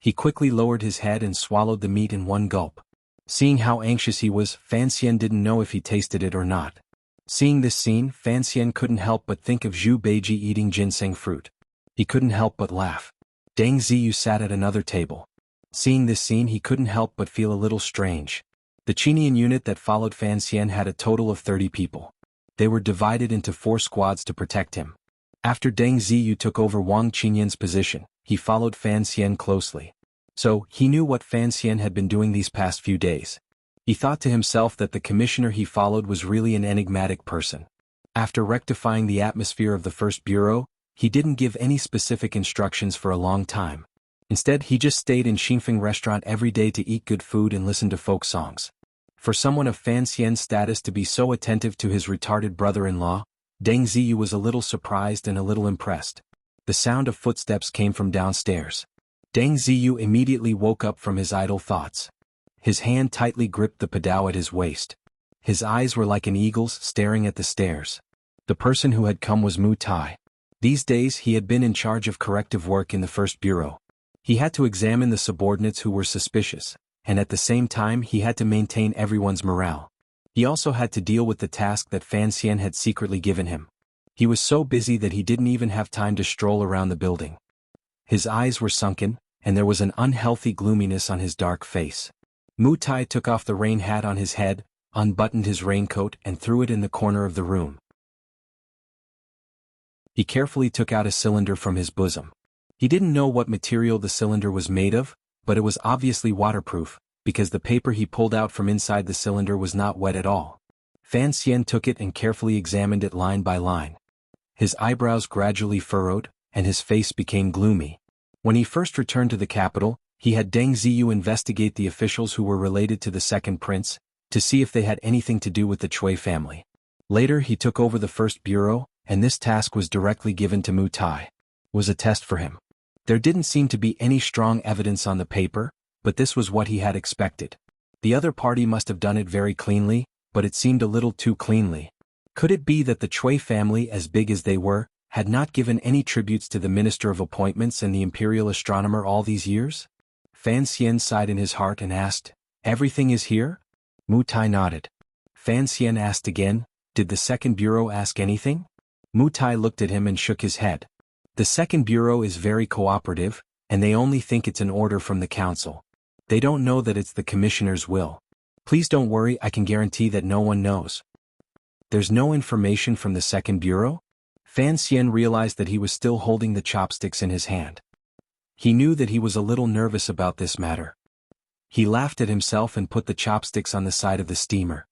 S1: He quickly lowered his head and swallowed the meat in one gulp. Seeing how anxious he was, Fan Xian didn't know if he tasted it or not. Seeing this scene, Fan Xian couldn't help but think of Zhu Beiji eating ginseng fruit. He couldn't help but laugh. Deng Ziyu sat at another table. Seeing this scene, he couldn't help but feel a little strange. The Qinian unit that followed Fan Xian had a total of 30 people. They were divided into 4 squads to protect him. After Deng Ziyu took over Wang Qinyan's position, he followed Fan Xian closely. So, he knew what Fan Xian had been doing these past few days. He thought to himself that the commissioner he followed was really an enigmatic person. After rectifying the atmosphere of the first bureau, he didn't give any specific instructions for a long time. Instead, he just stayed in Xinfeng restaurant every day to eat good food and listen to folk songs. For someone of Fan Xian's status to be so attentive to his retarded brother-in-law, Deng Ziyu was a little surprised and a little impressed. The sound of footsteps came from downstairs. Deng Ziyu immediately woke up from his idle thoughts. His hand tightly gripped the padao at his waist. His eyes were like an eagle's, staring at the stairs. The person who had come was Mu Tai. These days he had been in charge of corrective work in the first bureau. He had to examine the subordinates who were suspicious, and at the same time he had to maintain everyone's morale. He also had to deal with the task that Fan Xian had secretly given him. He was so busy that he didn't even have time to stroll around the building. His eyes were sunken, and there was an unhealthy gloominess on his dark face. Mu Tai took off the rain hat on his head, unbuttoned his raincoat and threw it in the corner of the room. He carefully took out a cylinder from his bosom. He didn't know what material the cylinder was made of, but it was obviously waterproof, because the paper he pulled out from inside the cylinder was not wet at all. Fan Xian took it and carefully examined it line by line. His eyebrows gradually furrowed, and his face became gloomy. When he first returned to the capital, he had Deng Ziyu investigate the officials who were related to the second prince, to see if they had anything to do with the Cui family. Later he took over the first bureau, and this task was directly given to Mu Tai. It was a test for him. There didn't seem to be any strong evidence on the paper, but this was what he had expected. The other party must have done it very cleanly, but it seemed a little too cleanly. Could it be that the Cui family, as big as they were, had not given any tributes to the Minister of Appointments and the Imperial Astronomer all these years? Fan Xian sighed in his heart and asked, "Everything is here?" Mu Tai nodded. Fan Xian asked again, "Did the second bureau ask anything?" Mu Tai looked at him and shook his head. The second bureau is very cooperative, and they only think it's an order from the council. They don't know that it's the commissioner's will. Please don't worry, I can guarantee that no one knows. There's no information from the second bureau? Fan Xian realized that he was still holding the chopsticks in his hand. He knew that he was a little nervous about this matter. He laughed at himself and put the chopsticks on the side of the steamer.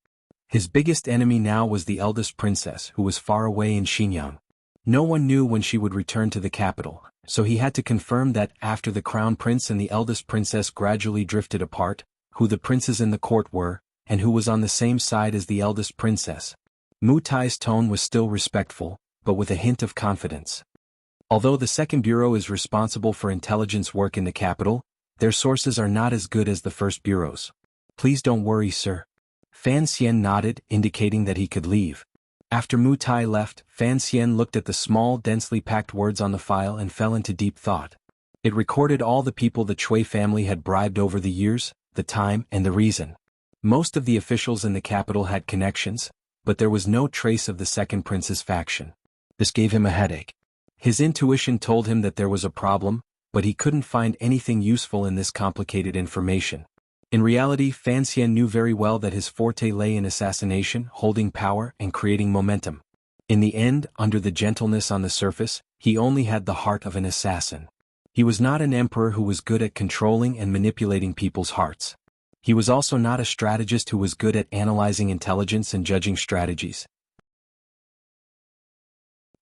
S1: His biggest enemy now was the eldest princess, who was far away in Xinjiang. No one knew when she would return to the capital, so he had to confirm that after the crown prince and the eldest princess gradually drifted apart, who the princes in the court were, and who was on the same side as the eldest princess. Mu Tai's tone was still respectful, but with a hint of confidence. Although the second bureau is responsible for intelligence work in the capital, their sources are not as good as the first bureau's. Please don't worry, sir. Fan Xian nodded, indicating that he could leave. After Mu Tai left, Fan Xian looked at the small, densely packed words on the file and fell into deep thought. It recorded all the people the Cui family had bribed over the years, the time, and the reason. Most of the officials in the capital had connections, but there was no trace of the second prince's faction. This gave him a headache. His intuition told him that there was a problem, but he couldn't find anything useful in this complicated information. In reality, Fan Xian knew very well that his forte lay in assassination, holding power, and creating momentum. In the end, under the gentleness on the surface, he only had the heart of an assassin. He was not an emperor who was good at controlling and manipulating people's hearts. He was also not a strategist who was good at analyzing intelligence and judging strategies.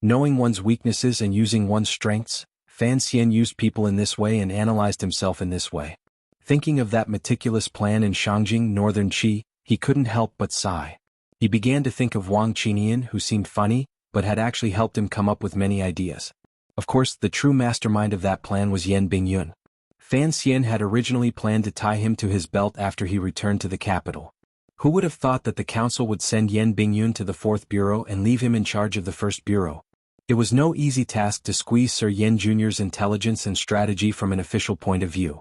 S1: Knowing one's weaknesses and using one's strengths, Fan Xian used people in this way and analyzed himself in this way. Thinking of that meticulous plan in Shangjing, northern Qi, he couldn't help but sigh. He began to think of Wang Qinian, who seemed funny, but had actually helped him come up with many ideas. Of course, the true mastermind of that plan was Yan Bingyun. Fan Xian had originally planned to tie him to his belt after he returned to the capital. Who would have thought that the council would send Yan Bingyun to the fourth bureau and leave him in charge of the first bureau? It was no easy task to squeeze Sir Yan Jr.'s intelligence and strategy from an official point of view.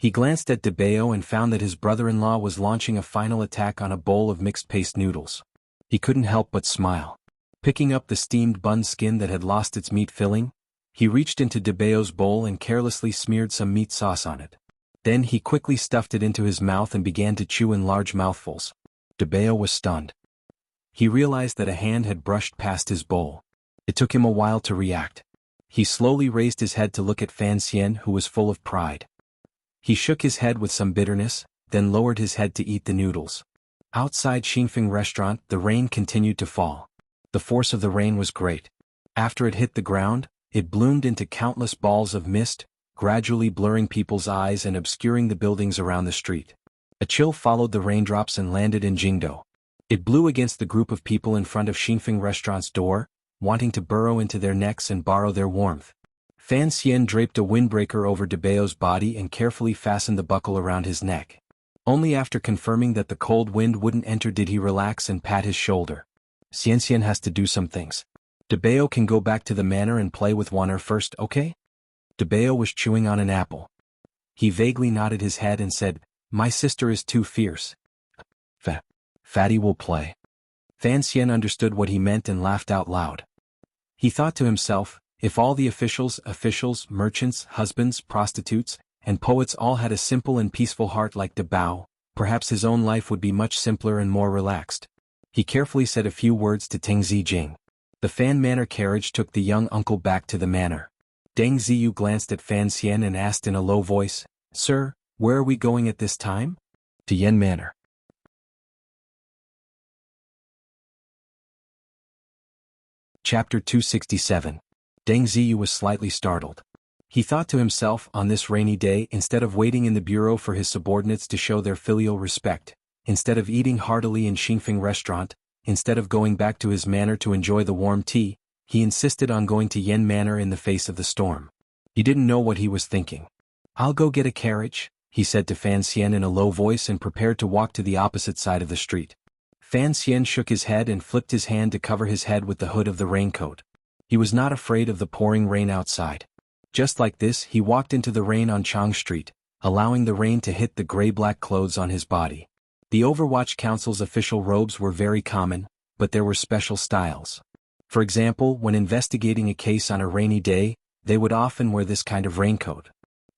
S1: He glanced at Debeo and found that his brother-in-law was launching a final attack on a bowl of mixed paste noodles. He couldn't help but smile. Picking up the steamed bun skin that had lost its meat filling, he reached into Debeo's bowl and carelessly smeared some meat sauce on it. Then he quickly stuffed it into his mouth and began to chew in large mouthfuls. Debeo was stunned. He realized that a hand had brushed past his bowl. It took him a while to react. He slowly raised his head to look at Fan Xian, who was full of pride. He shook his head with some bitterness, then lowered his head to eat the noodles. Outside Xingfeng restaurant, the rain continued to fall. The force of the rain was great. After it hit the ground, it bloomed into countless balls of mist, gradually blurring people's eyes and obscuring the buildings around the street. A chill followed the raindrops and landed in Jingdo. It blew against the group of people in front of Xingfeng restaurant's door, wanting to burrow into their necks and borrow their warmth. Fan Xian draped a windbreaker over Debeo's body and carefully fastened the buckle around his neck. Only after confirming that the cold wind wouldn't enter did he relax and pat his shoulder. Xian has to do some things. Debeo can go back to the manor and play with Wan'er first, okay? Debeo was chewing on an apple. He vaguely nodded his head and said, "My sister is too fierce. Fatty will play." Fan Xian understood what he meant and laughed out loud. He thought to himself, if all the officials, merchants, husbands, prostitutes, and poets all had a simple and peaceful heart like Debao, perhaps his own life would be much simpler and more relaxed. He carefully said a few words to Teng Zijing. The Fan Manor carriage took the young uncle back to the manor. Deng Ziyu glanced at Fan Xian and asked in a low voice, "Sir, where are we going at this time?" "To Yen Manor." Chapter 267. Deng Ziyu was slightly startled. He thought to himself, on this rainy day, instead of waiting in the bureau for his subordinates to show their filial respect, instead of eating heartily in Xingfeng restaurant, instead of going back to his manor to enjoy the warm tea, he insisted on going to Yen Manor in the face of the storm. He didn't know what he was thinking. "I'll go get a carriage," he said to Fan Xian in a low voice and prepared to walk to the opposite side of the street. Fan Xian shook his head and flipped his hand to cover his head with the hood of the raincoat. He was not afraid of the pouring rain outside. Just like this, he walked into the rain on Chang Street, allowing the rain to hit the gray-black clothes on his body. The Overwatch Council's official robes were very common, but there were special styles. For example, when investigating a case on a rainy day, they would often wear this kind of raincoat.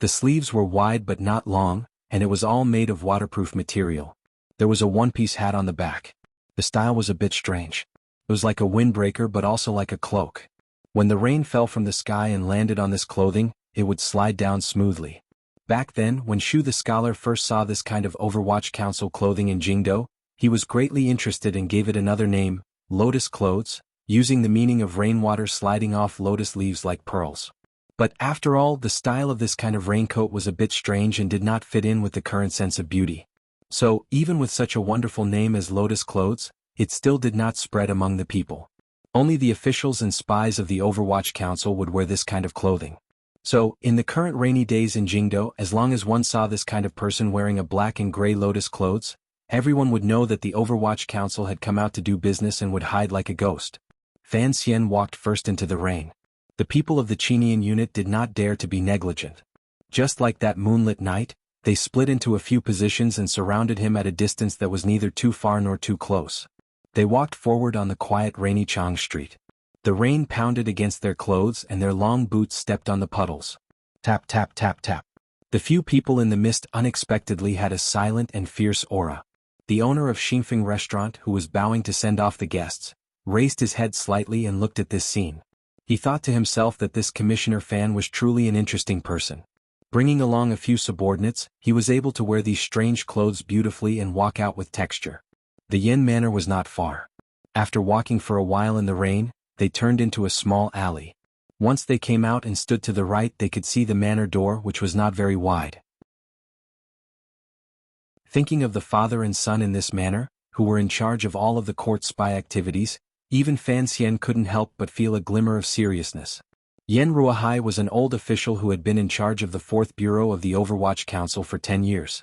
S1: The sleeves were wide but not long, and it was all made of waterproof material. There was a one-piece hat on the back. The style was a bit strange. It was like a windbreaker but also like a cloak. When the rain fell from the sky and landed on this clothing, it would slide down smoothly. Back then, when Shu the scholar first saw this kind of Overwatch Council clothing in Jingdo, he was greatly interested and gave it another name, lotus clothes, using the meaning of rainwater sliding off lotus leaves like pearls. But after all, the style of this kind of raincoat was a bit strange and did not fit in with the current sense of beauty. So, even with such a wonderful name as lotus clothes, it still did not spread among the people. Only the officials and spies of the Overwatch Council would wear this kind of clothing. So, in the current rainy days in Jingdo, as long as one saw this kind of person wearing a black and gray lotus clothes, everyone would know that the Overwatch Council had come out to do business and would hide like a ghost. Fan Xian walked first into the rain. The people of the Chinian unit did not dare to be negligent. Just like that moonlit night, they split into a few positions and surrounded him at a distance that was neither too far nor too close. They walked forward on the quiet rainy Chang Street. The rain pounded against their clothes and their long boots stepped on the puddles. Tap tap tap tap. The few people in the mist unexpectedly had a silent and fierce aura. The owner of Xingfeng restaurant, who was bowing to send off the guests, raised his head slightly and looked at this scene. He thought to himself that this Commissioner Fan was truly an interesting person. Bringing along a few subordinates, he was able to wear these strange clothes beautifully and walk out with texture. The Yen Manor was not far. After walking for a while in the rain, they turned into a small alley. Once they came out and stood to the right, they could see the manor door, which was not very wide. Thinking of the father and son in this manor, who were in charge of all of the court spy activities, even Fan Xian couldn't help but feel a glimmer of seriousness. Yen Ruahai was an old official who had been in charge of the 4th Bureau of the Overwatch Council for 10 years.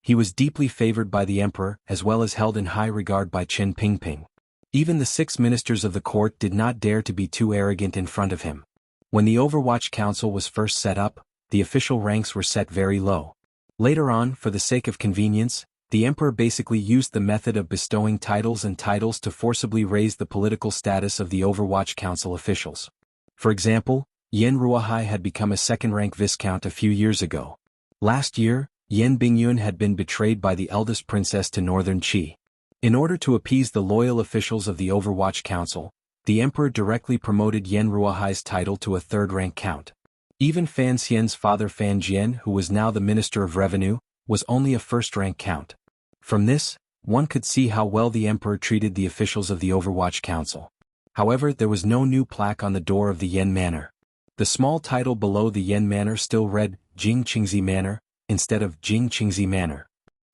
S1: He was deeply favored by the emperor as well as held in high regard by Qin Pingping. Even the 6 ministers of the court did not dare to be too arrogant in front of him. When the Overwatch Council was first set up, the official ranks were set very low. Later on, for the sake of convenience, the emperor basically used the method of bestowing titles to forcibly raise the political status of the Overwatch Council officials. For example, Yen Ruohai had become a second-rank viscount a few years ago. Last year, Yen Bingyun had been betrayed by the eldest princess to Northern Qi. In order to appease the loyal officials of the Overwatch Council, the emperor directly promoted Yen Ruohai's title to a third-rank count. Even Fan Xian's father Fan Jian, who was now the Minister of Revenue, was only a first-rank count. From this, one could see how well the emperor treated the officials of the Overwatch Council. However, there was no new plaque on the door of the Yen Manor. The small title below the Yen Manor still read Jing Qingzi Manor, instead of Jing Qingzi Manor.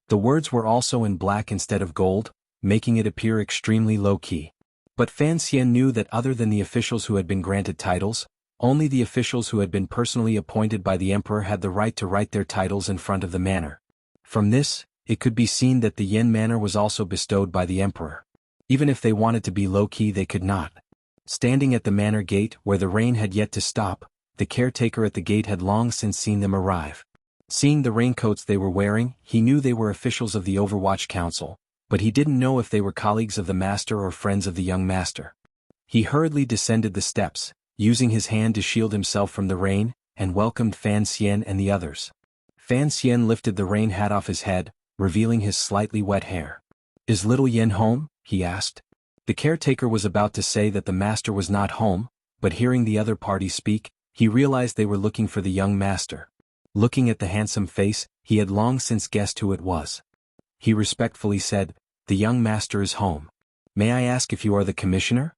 S1: The words were also in black instead of gold, making it appear extremely low-key. But Fan Xian knew that other than the officials who had been granted titles, only the officials who had been personally appointed by the emperor had the right to write their titles in front of the manor. From this, it could be seen that the Yen Manor was also bestowed by the emperor. Even if they wanted to be low-key, they could not. Standing at the manor gate where the rain had yet to stop, the caretaker at the gate had long since seen them arrive. Seeing the raincoats they were wearing, he knew they were officials of the Overwatch Council, but he didn't know if they were colleagues of the master or friends of the young master. He hurriedly descended the steps, using his hand to shield himself from the rain, and welcomed Fan Xian and the others. Fan Xian lifted the rain hat off his head, revealing his slightly wet hair. "Is little Yen home?" he asked. The caretaker was about to say that the master was not home, but hearing the other party speak, he realized they were looking for the young master. Looking at the handsome face, he had long since guessed who it was. He respectfully said, "The young master is home. May I ask if you are the commissioner?"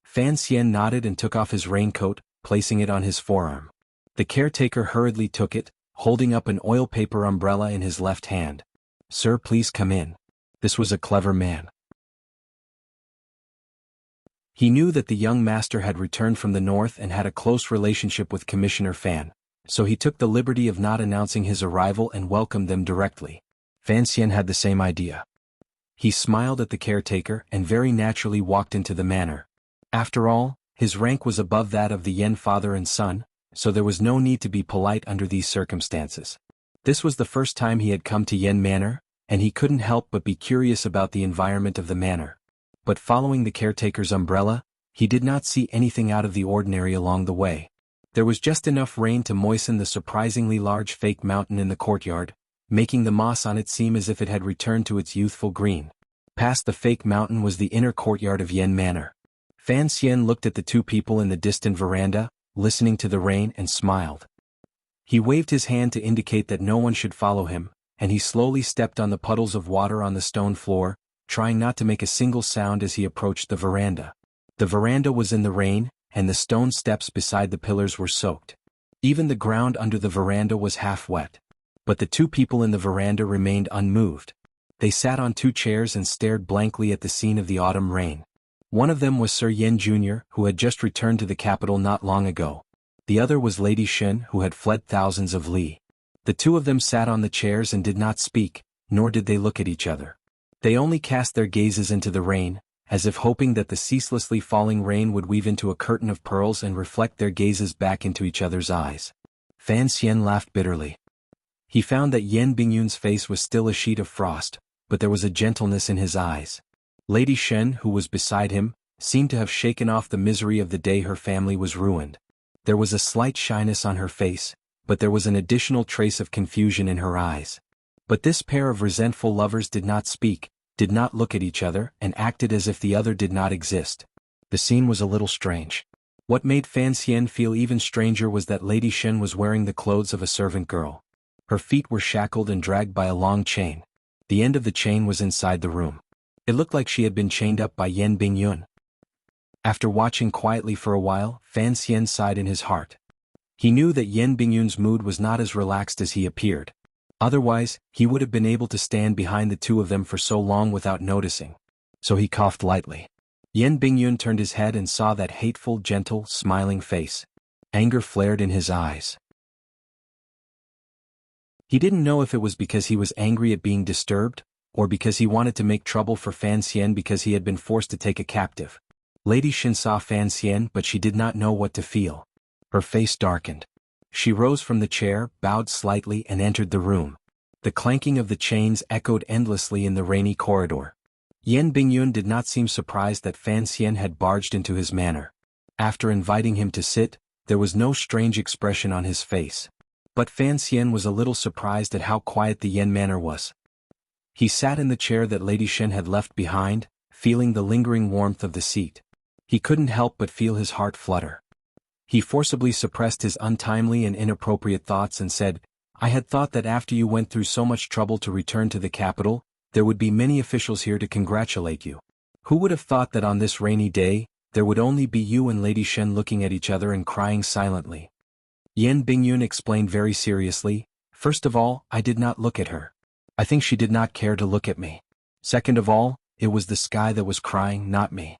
S1: Fan Xian nodded and took off his raincoat, placing it on his forearm. The caretaker hurriedly took it, holding up an oil paper umbrella in his left hand. "Sir, please come in." This was a clever man. He knew that the young master had returned from the north and had a close relationship with Commissioner Fan, so he took the liberty of not announcing his arrival and welcomed them directly. Fan Xian had the same idea. He smiled at the caretaker and very naturally walked into the manor. After all, his rank was above that of the Yen father and son, so there was no need to be polite under these circumstances. This was the first time he had come to Yen Manor, and he couldn't help but be curious about the environment of the manor. But following the caretaker's umbrella, he did not see anything out of the ordinary along the way. There was just enough rain to moisten the surprisingly large fake mountain in the courtyard, making the moss on it seem as if it had returned to its youthful green. Past the fake mountain was the inner courtyard of Yen Manor. Fan Xian looked at the two people in the distant veranda, listening to the rain, and smiled. He waved his hand to indicate that no one should follow him, and he slowly stepped on the puddles of water on the stone floor, trying not to make a single sound as he approached the veranda. The veranda was in the rain, and the stone steps beside the pillars were soaked. Even the ground under the veranda was half wet. But the two people in the veranda remained unmoved. They sat on two chairs and stared blankly at the scene of the autumn rain. One of them was Sir Yen Jr., who had just returned to the capital not long ago. The other was Lady Shen, who had fled thousands of li. The two of them sat on the chairs and did not speak, nor did they look at each other. They only cast their gazes into the rain, as if hoping that the ceaselessly falling rain would weave into a curtain of pearls and reflect their gazes back into each other's eyes. Fan Xian laughed bitterly. He found that Yen Bingyun's face was still a sheet of frost, but there was a gentleness in his eyes. Lady Shen, who was beside him, seemed to have shaken off the misery of the day her family was ruined. There was a slight shyness on her face, but there was an additional trace of confusion in her eyes. But this pair of resentful lovers did not speak, did not look at each other, and acted as if the other did not exist. The scene was a little strange. What made Fan Xian feel even stranger was that Lady Shen was wearing the clothes of a servant girl. Her feet were shackled and dragged by a long chain. The end of the chain was inside the room. It looked like she had been chained up by Yen Bingyun. After watching quietly for a while, Fan Xian sighed in his heart. He knew that Yen Bingyun's mood was not as relaxed as he appeared. Otherwise, he would have been able to stand behind the two of them for so long without noticing. So he coughed lightly. Yen Bingyun turned his head and saw that hateful, gentle, smiling face. Anger flared in his eyes. He didn't know if it was because he was angry at being disturbed, or because he wanted to make trouble for Fan Xian because he had been forced to take a captive. Lady Shen saw Fan Xian, but she did not know what to feel. Her face darkened. She rose from the chair, bowed slightly, and entered the room. The clanking of the chains echoed endlessly in the rainy corridor. Yan Bingyun did not seem surprised that Fan Xian had barged into his manor. After inviting him to sit, there was no strange expression on his face. But Fan Xian was a little surprised at how quiet the Yan manor was. He sat in the chair that Lady Shen had left behind, feeling the lingering warmth of the seat. He couldn't help but feel his heart flutter. He forcibly suppressed his untimely and inappropriate thoughts and said, "I had thought that after you went through so much trouble to return to the capital, there would be many officials here to congratulate you. Who would have thought that on this rainy day, there would only be you and Lady Shen looking at each other and crying silently?" Yan Bingyun explained very seriously, "First of all, I did not look at her. I think she did not care to look at me. Second of all, it was the sky that was crying, not me."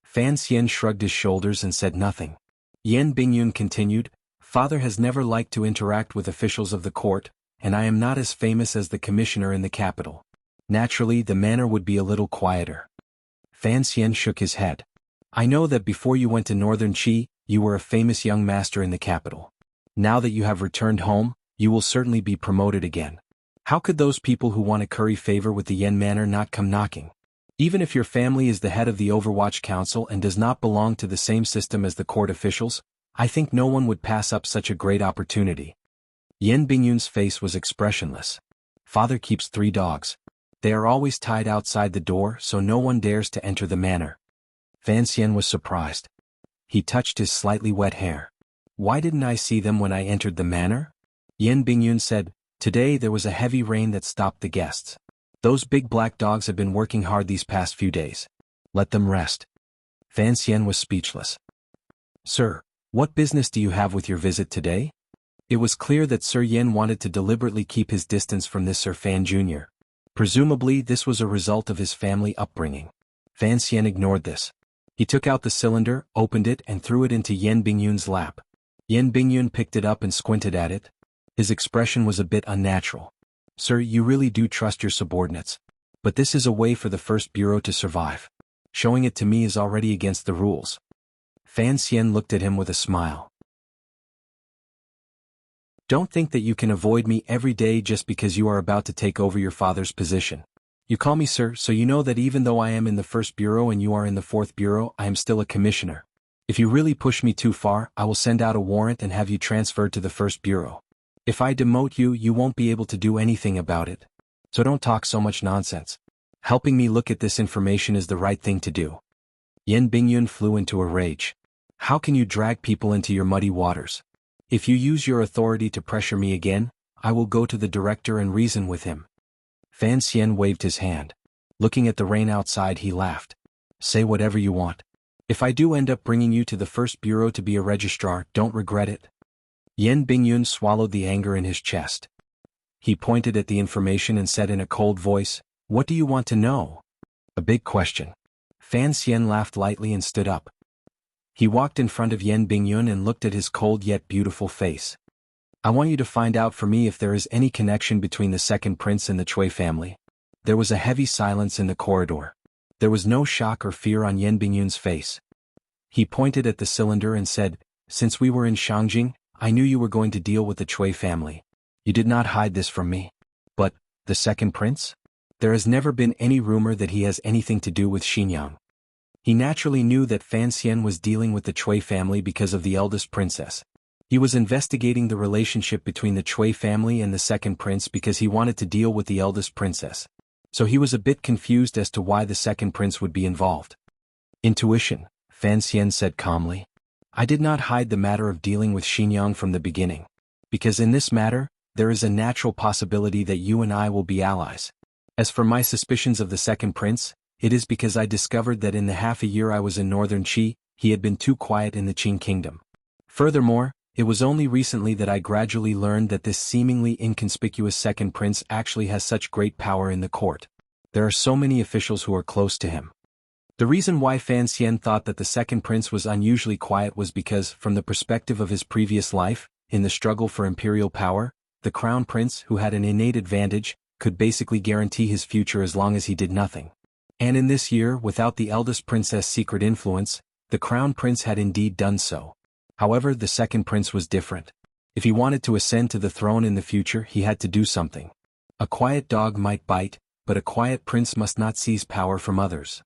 S1: Fan Xian shrugged his shoulders and said nothing. Yan Bingyun continued, "Father has never liked to interact with officials of the court, and I am not as famous as the commissioner in the capital. Naturally, the manner would be a little quieter." Fan Xian shook his head. "I know that before you went to Northern Qi, you were a famous young master in the capital. Now that you have returned home, you will certainly be promoted again. How could those people who want to curry favor with the Yan manor not come knocking? Even if your family is the head of the Overwatch Council and does not belong to the same system as the court officials, I think no one would pass up such a great opportunity." Yan Bingyun's face was expressionless. "Father keeps 3 dogs. They are always tied outside the door so no one dares to enter the manor." Fan Xian was surprised. He touched his slightly wet hair. "Why didn't I see them when I entered the manor?" Yan Bingyun said, "Today there was a heavy rain that stopped the guests. Those big black dogs have been working hard these past few days. Let them rest." Fan Xian was speechless. "Sir, what business do you have with your visit today?" It was clear that Sir Yan wanted to deliberately keep his distance from this Sir Fan Jr. Presumably this was a result of his family upbringing. Fan Xian ignored this. He took out the cylinder, opened it and threw it into Yan Bingyun's lap. Yan Bingyun picked it up and squinted at it. His expression was a bit unnatural. "Sir, you really do trust your subordinates. But this is a way for the First Bureau to survive. Showing it to me is already against the rules." Fan Xian looked at him with a smile. "Don't think that you can avoid me every day just because you are about to take over your father's position. You call me sir, so you know that even though I am in the First Bureau and you are in the Fourth Bureau, I am still a commissioner. If you really push me too far, I will send out a warrant and have you transferred to the First Bureau. If I demote you, you won't be able to do anything about it. So don't talk so much nonsense. Helping me look at this information is the right thing to do." Yan Bingyun flew into a rage. "How can you drag people into your muddy waters? If you use your authority to pressure me again, I will go to the director and reason with him." Fan Xian waved his hand. Looking at the rain outside, he laughed. "Say whatever you want. If I do end up bringing you to the First Bureau to be a registrar, don't regret it." Yan Bingyun swallowed the anger in his chest. He pointed at the information and said in a cold voice, "What do you want to know?" "A big question." Fan Xian laughed lightly and stood up. He walked in front of Yan Bingyun and looked at his cold yet beautiful face. "I want you to find out for me if there is any connection between the second prince and the Cui family." There was a heavy silence in the corridor. There was no shock or fear on Yan Bingyun's face. He pointed at the cylinder and said, "Since we were in Shangjing, I knew you were going to deal with the Cui family. You did not hide this from me. But, the second prince? There has never been any rumor that he has anything to do with Xinyang." He naturally knew that Fan Xian was dealing with the Cui family because of the eldest princess. He was investigating the relationship between the Cui family and the second prince because he wanted to deal with the eldest princess. So he was a bit confused as to why the second prince would be involved. "Intuition," Fan Xian said calmly. "I did not hide the matter of dealing with Xinyang from the beginning. Because in this matter, there is a natural possibility that you and I will be allies. As for my suspicions of the second prince, it is because I discovered that in the half a year I was in Northern Qi, he had been too quiet in the Qing kingdom. Furthermore, it was only recently that I gradually learned that this seemingly inconspicuous second prince actually has such great power in the court. There are so many officials who are close to him." The reason why Fan Xian thought that the second prince was unusually quiet was because, from the perspective of his previous life, in the struggle for imperial power, the crown prince, who had an innate advantage, could basically guarantee his future as long as he did nothing. And in this year, without the eldest princess' secret influence, the crown prince had indeed done so. However, the second prince was different. If he wanted to ascend to the throne in the future, he had to do something. A quiet dog might bite, but a quiet prince must not seize power from others.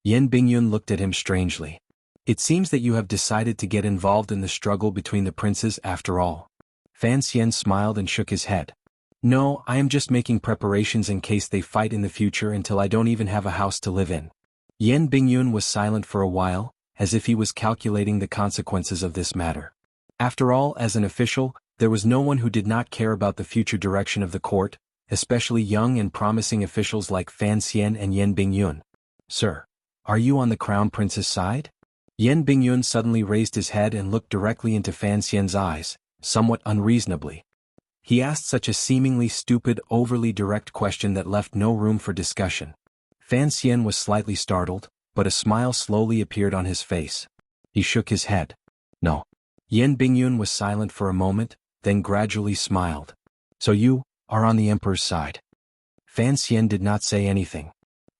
S1: Yan Bingyun looked at him strangely. It seems that you have decided to get involved in the struggle between the princes after all. Fan Xian smiled and shook his head. No, I am just making preparations in case they fight in the future until I don't even have a house to live in. Yan Bingyun was silent for a while, as if he was calculating the consequences of this matter. After all, as an official, there was no one who did not care about the future direction of the court, especially young and promising officials like Fan Xian and Yan Bingyun. Sir, are you on the crown prince's side? Yan Bingyun suddenly raised his head and looked directly into Fan Xian's eyes, somewhat unreasonably. He asked such a seemingly stupid, overly direct question that left no room for discussion. Fan Xian was slightly startled, but a smile slowly appeared on his face. He shook his head. No. Yan Bingyun was silent for a moment, then gradually smiled. So you are on the emperor's side. Fan Xian did not say anything.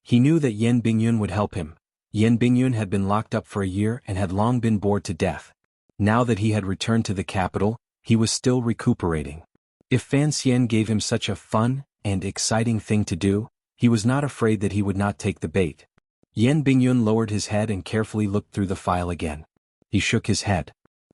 S1: He knew that Yan Bingyun would help him. Yan Bingyun had been locked up for a year and had long been bored to death. Now that he had returned to the capital, he was still recuperating. If Fan Xian gave him such a fun and exciting thing to do, he was not afraid that he would not take the bait. Yan Bingyun lowered his head and carefully looked through the file again. He shook his head.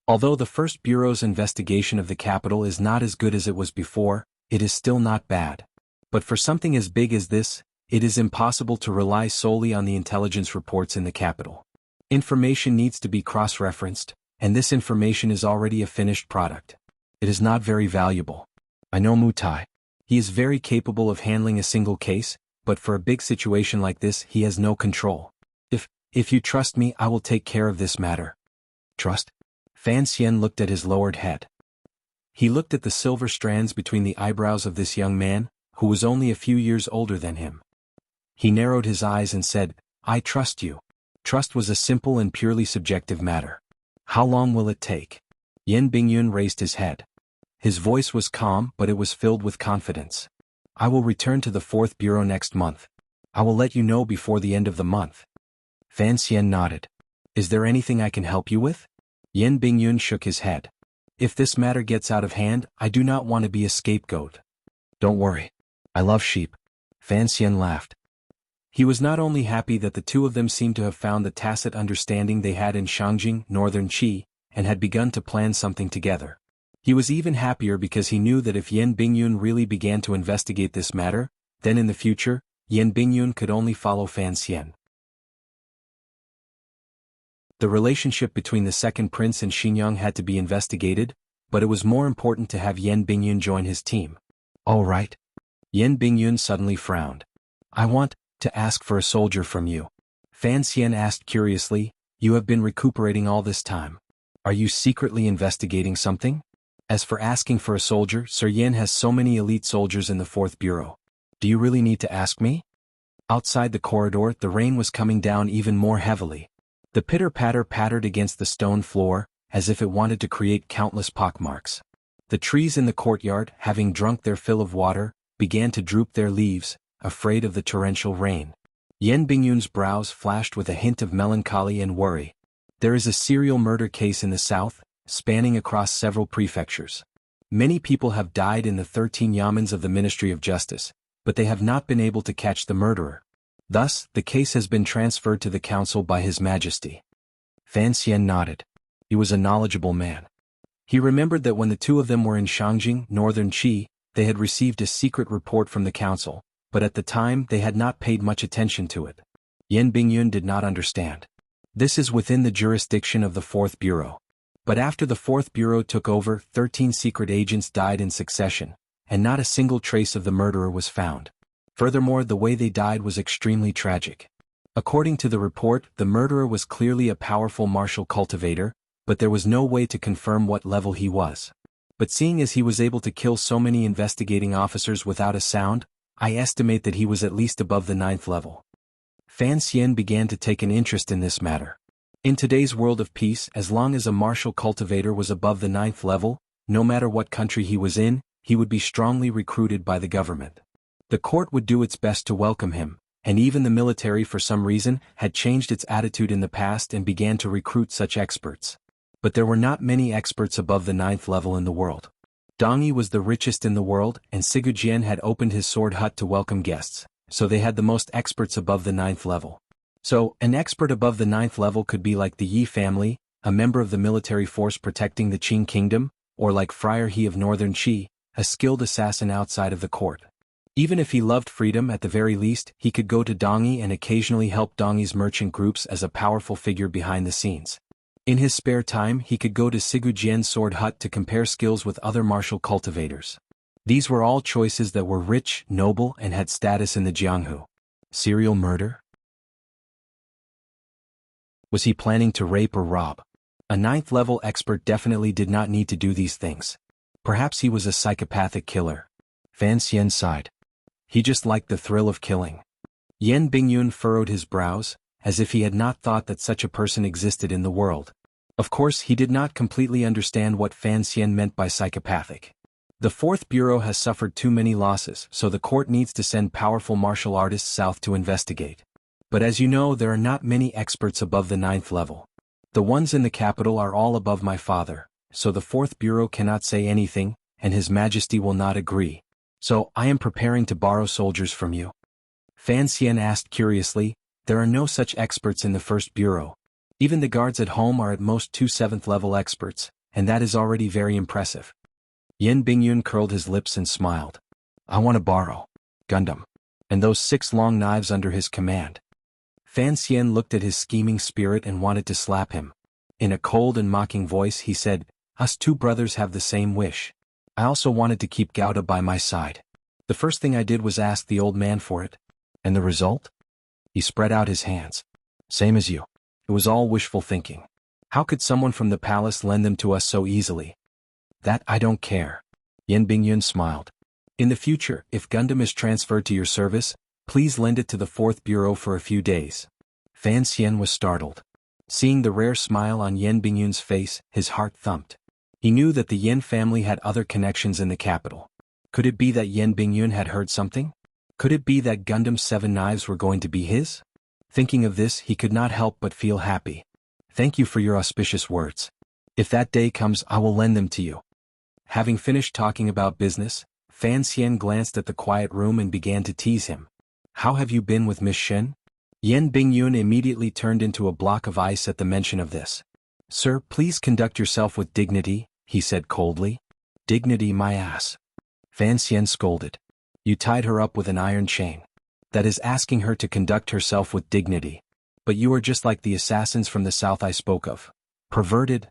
S1: Although the First Bureau's investigation of the capital is not as good as it was before, it is still not bad. But for something as big as this, it is impossible to rely solely on the intelligence reports in the capital. Information needs to be cross-referenced, and this information is already a finished product. It is not very valuable. I know Mutai. He is very capable of handling a single case, but for a big situation like this he has no control. If you trust me, I will take care of this matter. Trust? Fan Xian looked at his lowered head. He looked at the silver strands between the eyebrows of this young man, who was only a few years older than him. He narrowed his eyes and said, I trust you. Trust was a simple and purely subjective matter. How long will it take? Yan Bingyun raised his head. His voice was calm, but it was filled with confidence. I will return to the Fourth Bureau next month. I will let you know before the end of the month. Fan Xian nodded. Is there anything I can help you with? Yan Bingyun shook his head. If this matter gets out of hand, I do not want to be a scapegoat. Don't worry. I love sheep. Fan Xian laughed. He was not only happy that the two of them seemed to have found the tacit understanding they had in Shangjing, Northern Qi, and had begun to plan something together. He was even happier because he knew that if Yan Bingyun really began to investigate this matter, then in the future, Yan Bingyun could only follow Fan Xian. The relationship between the second prince and Xinjiang had to be investigated, but it was more important to have Yan Bingyun join his team. All right. Yan Bingyun suddenly frowned. I want to ask for a soldier from you. Fan Xian asked curiously, you have been recuperating all this time. Are you secretly investigating something? As for asking for a soldier, Sir Yan has so many elite soldiers in the Fourth Bureau. Do you really need to ask me? Outside the corridor, the rain was coming down even more heavily. The pitter-patter pattered against the stone floor, as if it wanted to create countless pockmarks. The trees in the courtyard, having drunk their fill of water, began to droop their leaves, afraid of the torrential rain. Yan Bingyun's brows flashed with a hint of melancholy and worry. There is a serial murder case in the south, spanning across several prefectures. Many people have died in the 13 yamens of the Ministry of Justice, but they have not been able to catch the murderer. Thus, the case has been transferred to the council by His Majesty. Fan Xian nodded. He was a knowledgeable man. He remembered that when the two of them were in Shangjing, Northern Qi, they had received a secret report from the council, but at the time they had not paid much attention to it. Yan Bingyun did not understand. This is within the jurisdiction of the Fourth Bureau. But after the Fourth Bureau took over, 13 secret agents died in succession, and not a single trace of the murderer was found. Furthermore, the way they died was extremely tragic. According to the report, the murderer was clearly a powerful martial cultivator, but there was no way to confirm what level he was. But seeing as he was able to kill so many investigating officers without a sound, I estimate that he was at least above the 9th level. Fan Xian began to take an interest in this matter. In today's world of peace, as long as a martial cultivator was above the 9th level, no matter what country he was in, he would be strongly recruited by the government. The court would do its best to welcome him, and even the military for some reason had changed its attitude in the past and began to recruit such experts. But there were not many experts above the 9th level in the world. Dongyi was the richest in the world, and Sigujien had opened his sword hut to welcome guests, so they had the most experts above the 9th level. So, an expert above the 9th level could be like the Yi family, a member of the military force protecting the Qing kingdom, or like Friar He of Northern Qi, a skilled assassin outside of the court. Even if he loved freedom, at the very least, he could go to Dongyi and occasionally help Dongyi's merchant groups as a powerful figure behind the scenes. In his spare time, he could go to Sigujian's sword hut to compare skills with other martial cultivators. These were all choices that were rich, noble, and had status in the Jianghu. Serial murder? Was he planning to rape or rob? A 9th-level expert definitely did not need to do these things. Perhaps he was a psychopathic killer. Fan Xian sighed. He just liked the thrill of killing. Yan Bingyun furrowed his brows, as if he had not thought that such a person existed in the world. Of course, he did not completely understand what Fan Xian meant by psychopathic. The 4th Bureau has suffered too many losses, so the court needs to send powerful martial artists south to investigate. But as you know, there are not many experts above the 9th level. The ones in the capital are all above my father, so the 4th Bureau cannot say anything, and His Majesty will not agree. So, I am preparing to borrow soldiers from you. Fan Xian asked curiously. There are no such experts in the 1st Bureau. Even the guards at home are at most 2 7th-level experts, and that is already very impressive. Yan Bingyun curled his lips and smiled. I want to borrow Gundam, and those 6 long knives under his command. Fan Xian looked at his scheming spirit and wanted to slap him. In a cold and mocking voice he said, us 2 brothers have the same wish. I also wanted to keep Gouda by my side. The first thing I did was ask the old man for it. And the result? He spread out his hands. Same as you. It was all wishful thinking. How could someone from the palace lend them to us so easily? That I don't care. Yan Bingyun smiled. In the future, if Gundam is transferred to your service, please lend it to the 4th Bureau for a few days. Fan Xian was startled. Seeing the rare smile on Yan Bingyun's face, his heart thumped. He knew that the Yan family had other connections in the capital. Could it be that Yan Bingyun had heard something? Could it be that Gundam's 7 knives were going to be his? Thinking of this, he could not help but feel happy. Thank you for your auspicious words. If that day comes, I will lend them to you. Having finished talking about business, Fan Xian glanced at the quiet room and began to tease him. How have you been with Miss Shen? Yan Bingyun immediately turned into a block of ice at the mention of this. Sir, please conduct yourself with dignity, he said coldly. Dignity, my ass. Fan Xian scolded. You tied her up with an iron chain. That is asking her to conduct herself with dignity. But you are just like the assassins from the south I spoke of. Perverted.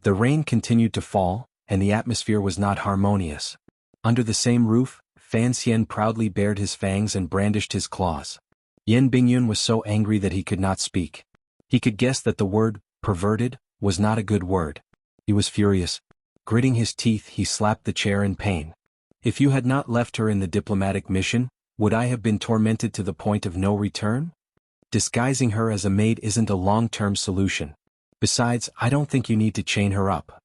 S1: The rain continued to fall, and the atmosphere was not harmonious. Under the same roof, Fan Xian proudly bared his fangs and brandished his claws. Yan Bingyun was so angry that he could not speak. He could guess that the word, perverted, was not a good word. He was furious. Gritting his teeth, he slapped the chair in pain. If you had not left her in the diplomatic mission, would I have been tormented to the point of no return? Disguising her as a maid isn't a long-term solution. Besides, I don't think you need to chain her up.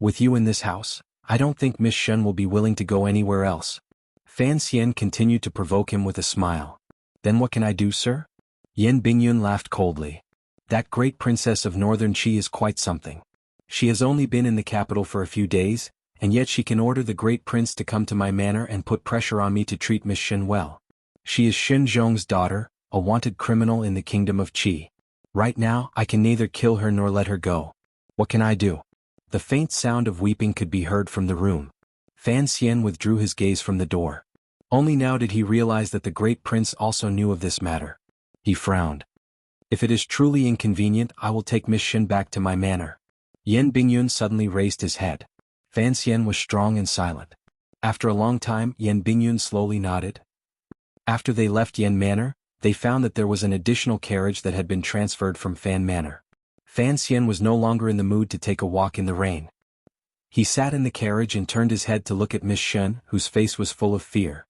S1: With you in this house, I don't think Miss Shen will be willing to go anywhere else. Fan Xian continued to provoke him with a smile. Then what can I do, sir? Yan Bingyun laughed coldly. That great princess of Northern Qi is quite something. She has only been in the capital for a few days, and yet she can order the great prince to come to my manor and put pressure on me to treat Miss Shen well. She is Shen Zhong's daughter, a wanted criminal in the kingdom of Qi. Right now, I can neither kill her nor let her go. What can I do? The faint sound of weeping could be heard from the room. Fan Xian withdrew his gaze from the door. Only now did he realize that the great prince also knew of this matter. He frowned. If it is truly inconvenient, I will take Miss Shen back to my manor. Yan Bingyun suddenly raised his head. Fan Xian was strong and silent. After a long time, Yan Bingyun slowly nodded. After they left Yan Manor, they found that there was an additional carriage that had been transferred from Fan Manor. Fan Xian was no longer in the mood to take a walk in the rain. He sat in the carriage and turned his head to look at Miss Shen, whose face was full of fear.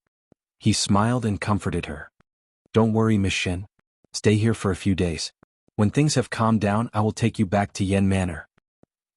S1: He smiled and comforted her. Don't worry, Miss Shen. Stay here for a few days. When things have calmed down, I will take you back to Yan Manor.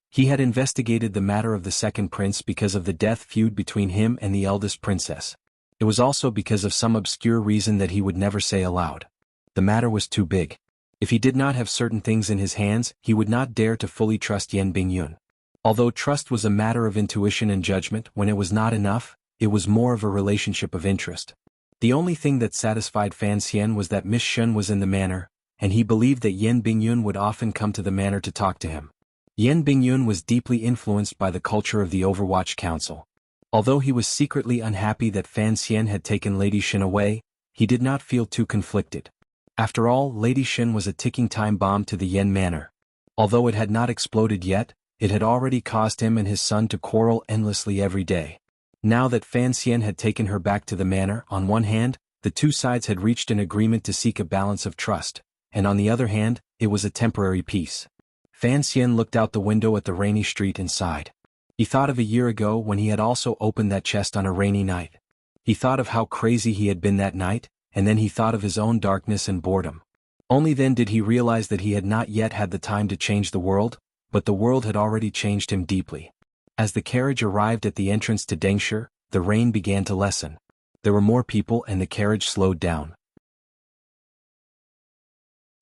S1: He had investigated the matter of the second prince because of the death feud between him and the eldest princess. It was also because of some obscure reason that he would never say aloud. The matter was too big. If he did not have certain things in his hands, he would not dare to fully trust Yan Bingyun. Although trust was a matter of intuition and judgment, when it was not enough, it was more of a relationship of interest. The only thing that satisfied Fan Xian was that Miss Shun was in the manor, and he believed that Yen Bingyun would often come to the manor to talk to him. Yen Bingyun was deeply influenced by the culture of the Overwatch Council. Although he was secretly unhappy that Fan Xian had taken Lady Shin away, he did not feel too conflicted. After all, Lady Shin was a ticking time bomb to the Yen Manor. Although it had not exploded yet, it had already caused him and his son to quarrel endlessly every day. Now that Fan Xian had taken her back to the manor, on one hand, the two sides had reached an agreement to seek a balance of trust, and on the other hand, it was a temporary peace. Fan Xian looked out the window at the rainy street and sighed. He thought of a year ago when he had also opened that chest on a rainy night. He thought of how crazy he had been that night, and then he thought of his own darkness and boredom. Only then did he realize that he had not yet had the time to change the world, but the world had already changed him deeply. As the carriage arrived at the entrance to Dengshi, the rain began to lessen. There were more people and the carriage slowed down.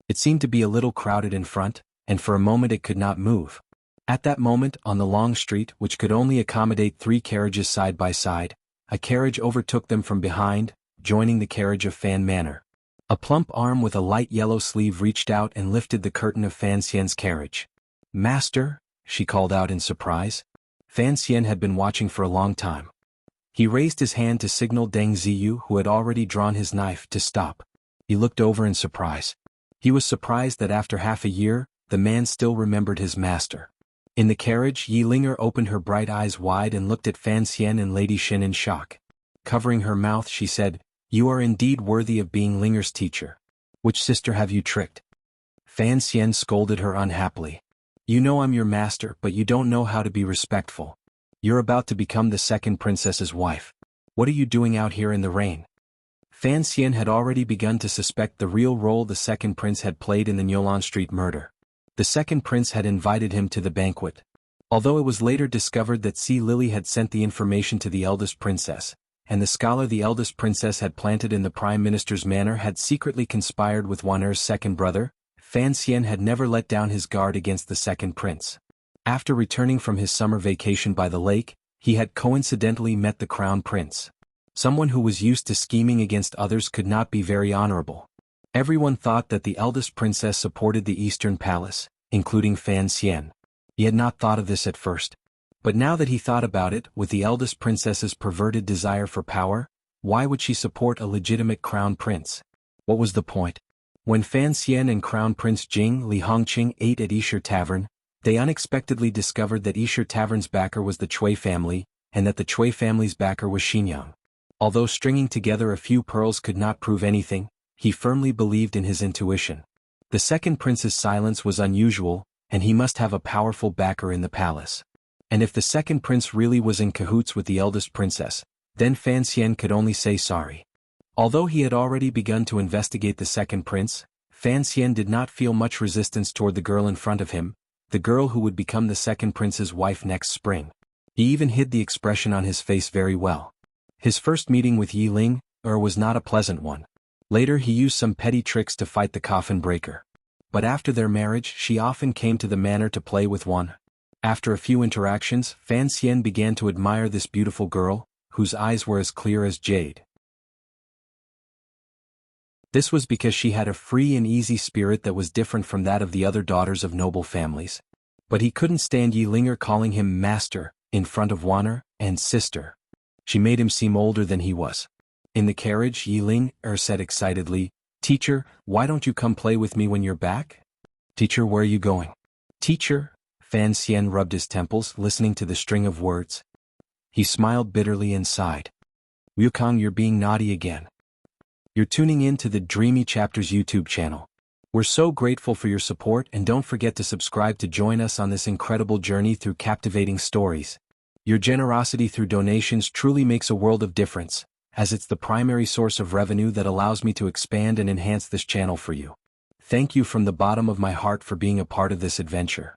S1: It seemed to be a little crowded in front, and for a moment it could not move. At that moment, on the long street, which could only accommodate 3 carriages side by side, a carriage overtook them from behind, joining the carriage of Fan Manor. A plump arm with a light yellow sleeve reached out and lifted the curtain of Fan Xian's carriage. "Master," she called out in surprise. Fan Xian had been watching for a long time. He raised his hand to signal Deng Ziyu, who had already drawn his knife, to stop. He looked over in surprise. He was surprised that after half a year, the man still remembered his master. In the carriage, Yi Linger opened her bright eyes wide and looked at Fan Xian and Lady Shin in shock. Covering her mouth, she said, "You are indeed worthy of being Linger's teacher. Which sister have you tricked?" Fan Xian scolded her unhappily. "You know I'm your master, but you don't know how to be respectful. You're about to become the second princess's wife. What are you doing out here in the rain?" Fan Xian had already begun to suspect the real role the second prince had played in the Nyolan Street murder. The second prince had invited him to the banquet. Although it was later discovered that Si Lily had sent the information to the eldest princess, and the scholar the eldest princess had planted in the prime minister's manor had secretly conspired with Wan'er's second brother, Fan Xian had never let down his guard against the second prince. After returning from his summer vacation by the lake, he had coincidentally met the crown prince. Someone who was used to scheming against others could not be very honorable. Everyone thought that the eldest princess supported the Eastern Palace, including Fan Xian. He had not thought of this at first. But now that he thought about it, with the eldest princess's perverted desire for power, why would she support a legitimate crown prince? What was the point? When Fan Xian and Crown Prince Jing Li Hongqing ate at Yisher Tavern, they unexpectedly discovered that Yisher Tavern's backer was the Chui family, and that the Chui family's backer was Xinyang. Although stringing together a few pearls could not prove anything, he firmly believed in his intuition. The second prince's silence was unusual, and he must have a powerful backer in the palace. And if the second prince really was in cahoots with the eldest princess, then Fan Xian could only say sorry. Although he had already begun to investigate the second prince, Fan Xian did not feel much resistance toward the girl in front of him, the girl who would become the second prince's wife next spring. He even hid the expression on his face very well. His first meeting with Yi Ling was not a pleasant one. Later he used some petty tricks to fight the coffin breaker. But after their marriage, she often came to the manor to play with Wan. After a few interactions, Fan Xian began to admire this beautiful girl, whose eyes were as clear as jade. This was because she had a free and easy spirit that was different from that of the other daughters of noble families. But he couldn't stand Yi Linger calling him master in front of Wan'er and sister. She made him seem older than he was. In the carriage, Yi Linger said excitedly, "Teacher, why don't you come play with me when you're back?" "Teacher, where are you going?" "Teacher?" Fan Xian rubbed his temples, listening to the string of words. He smiled bitterly and sighed. "Wukong, you're being naughty again." You're tuning in to the Dreamy Chapters YouTube channel. We're so grateful for your support, and don't forget to subscribe to join us on this incredible journey through captivating stories. Your generosity through donations truly makes a world of difference, as it's the primary source of revenue that allows me to expand and enhance this channel for you. Thank you from the bottom of my heart for being a part of this adventure.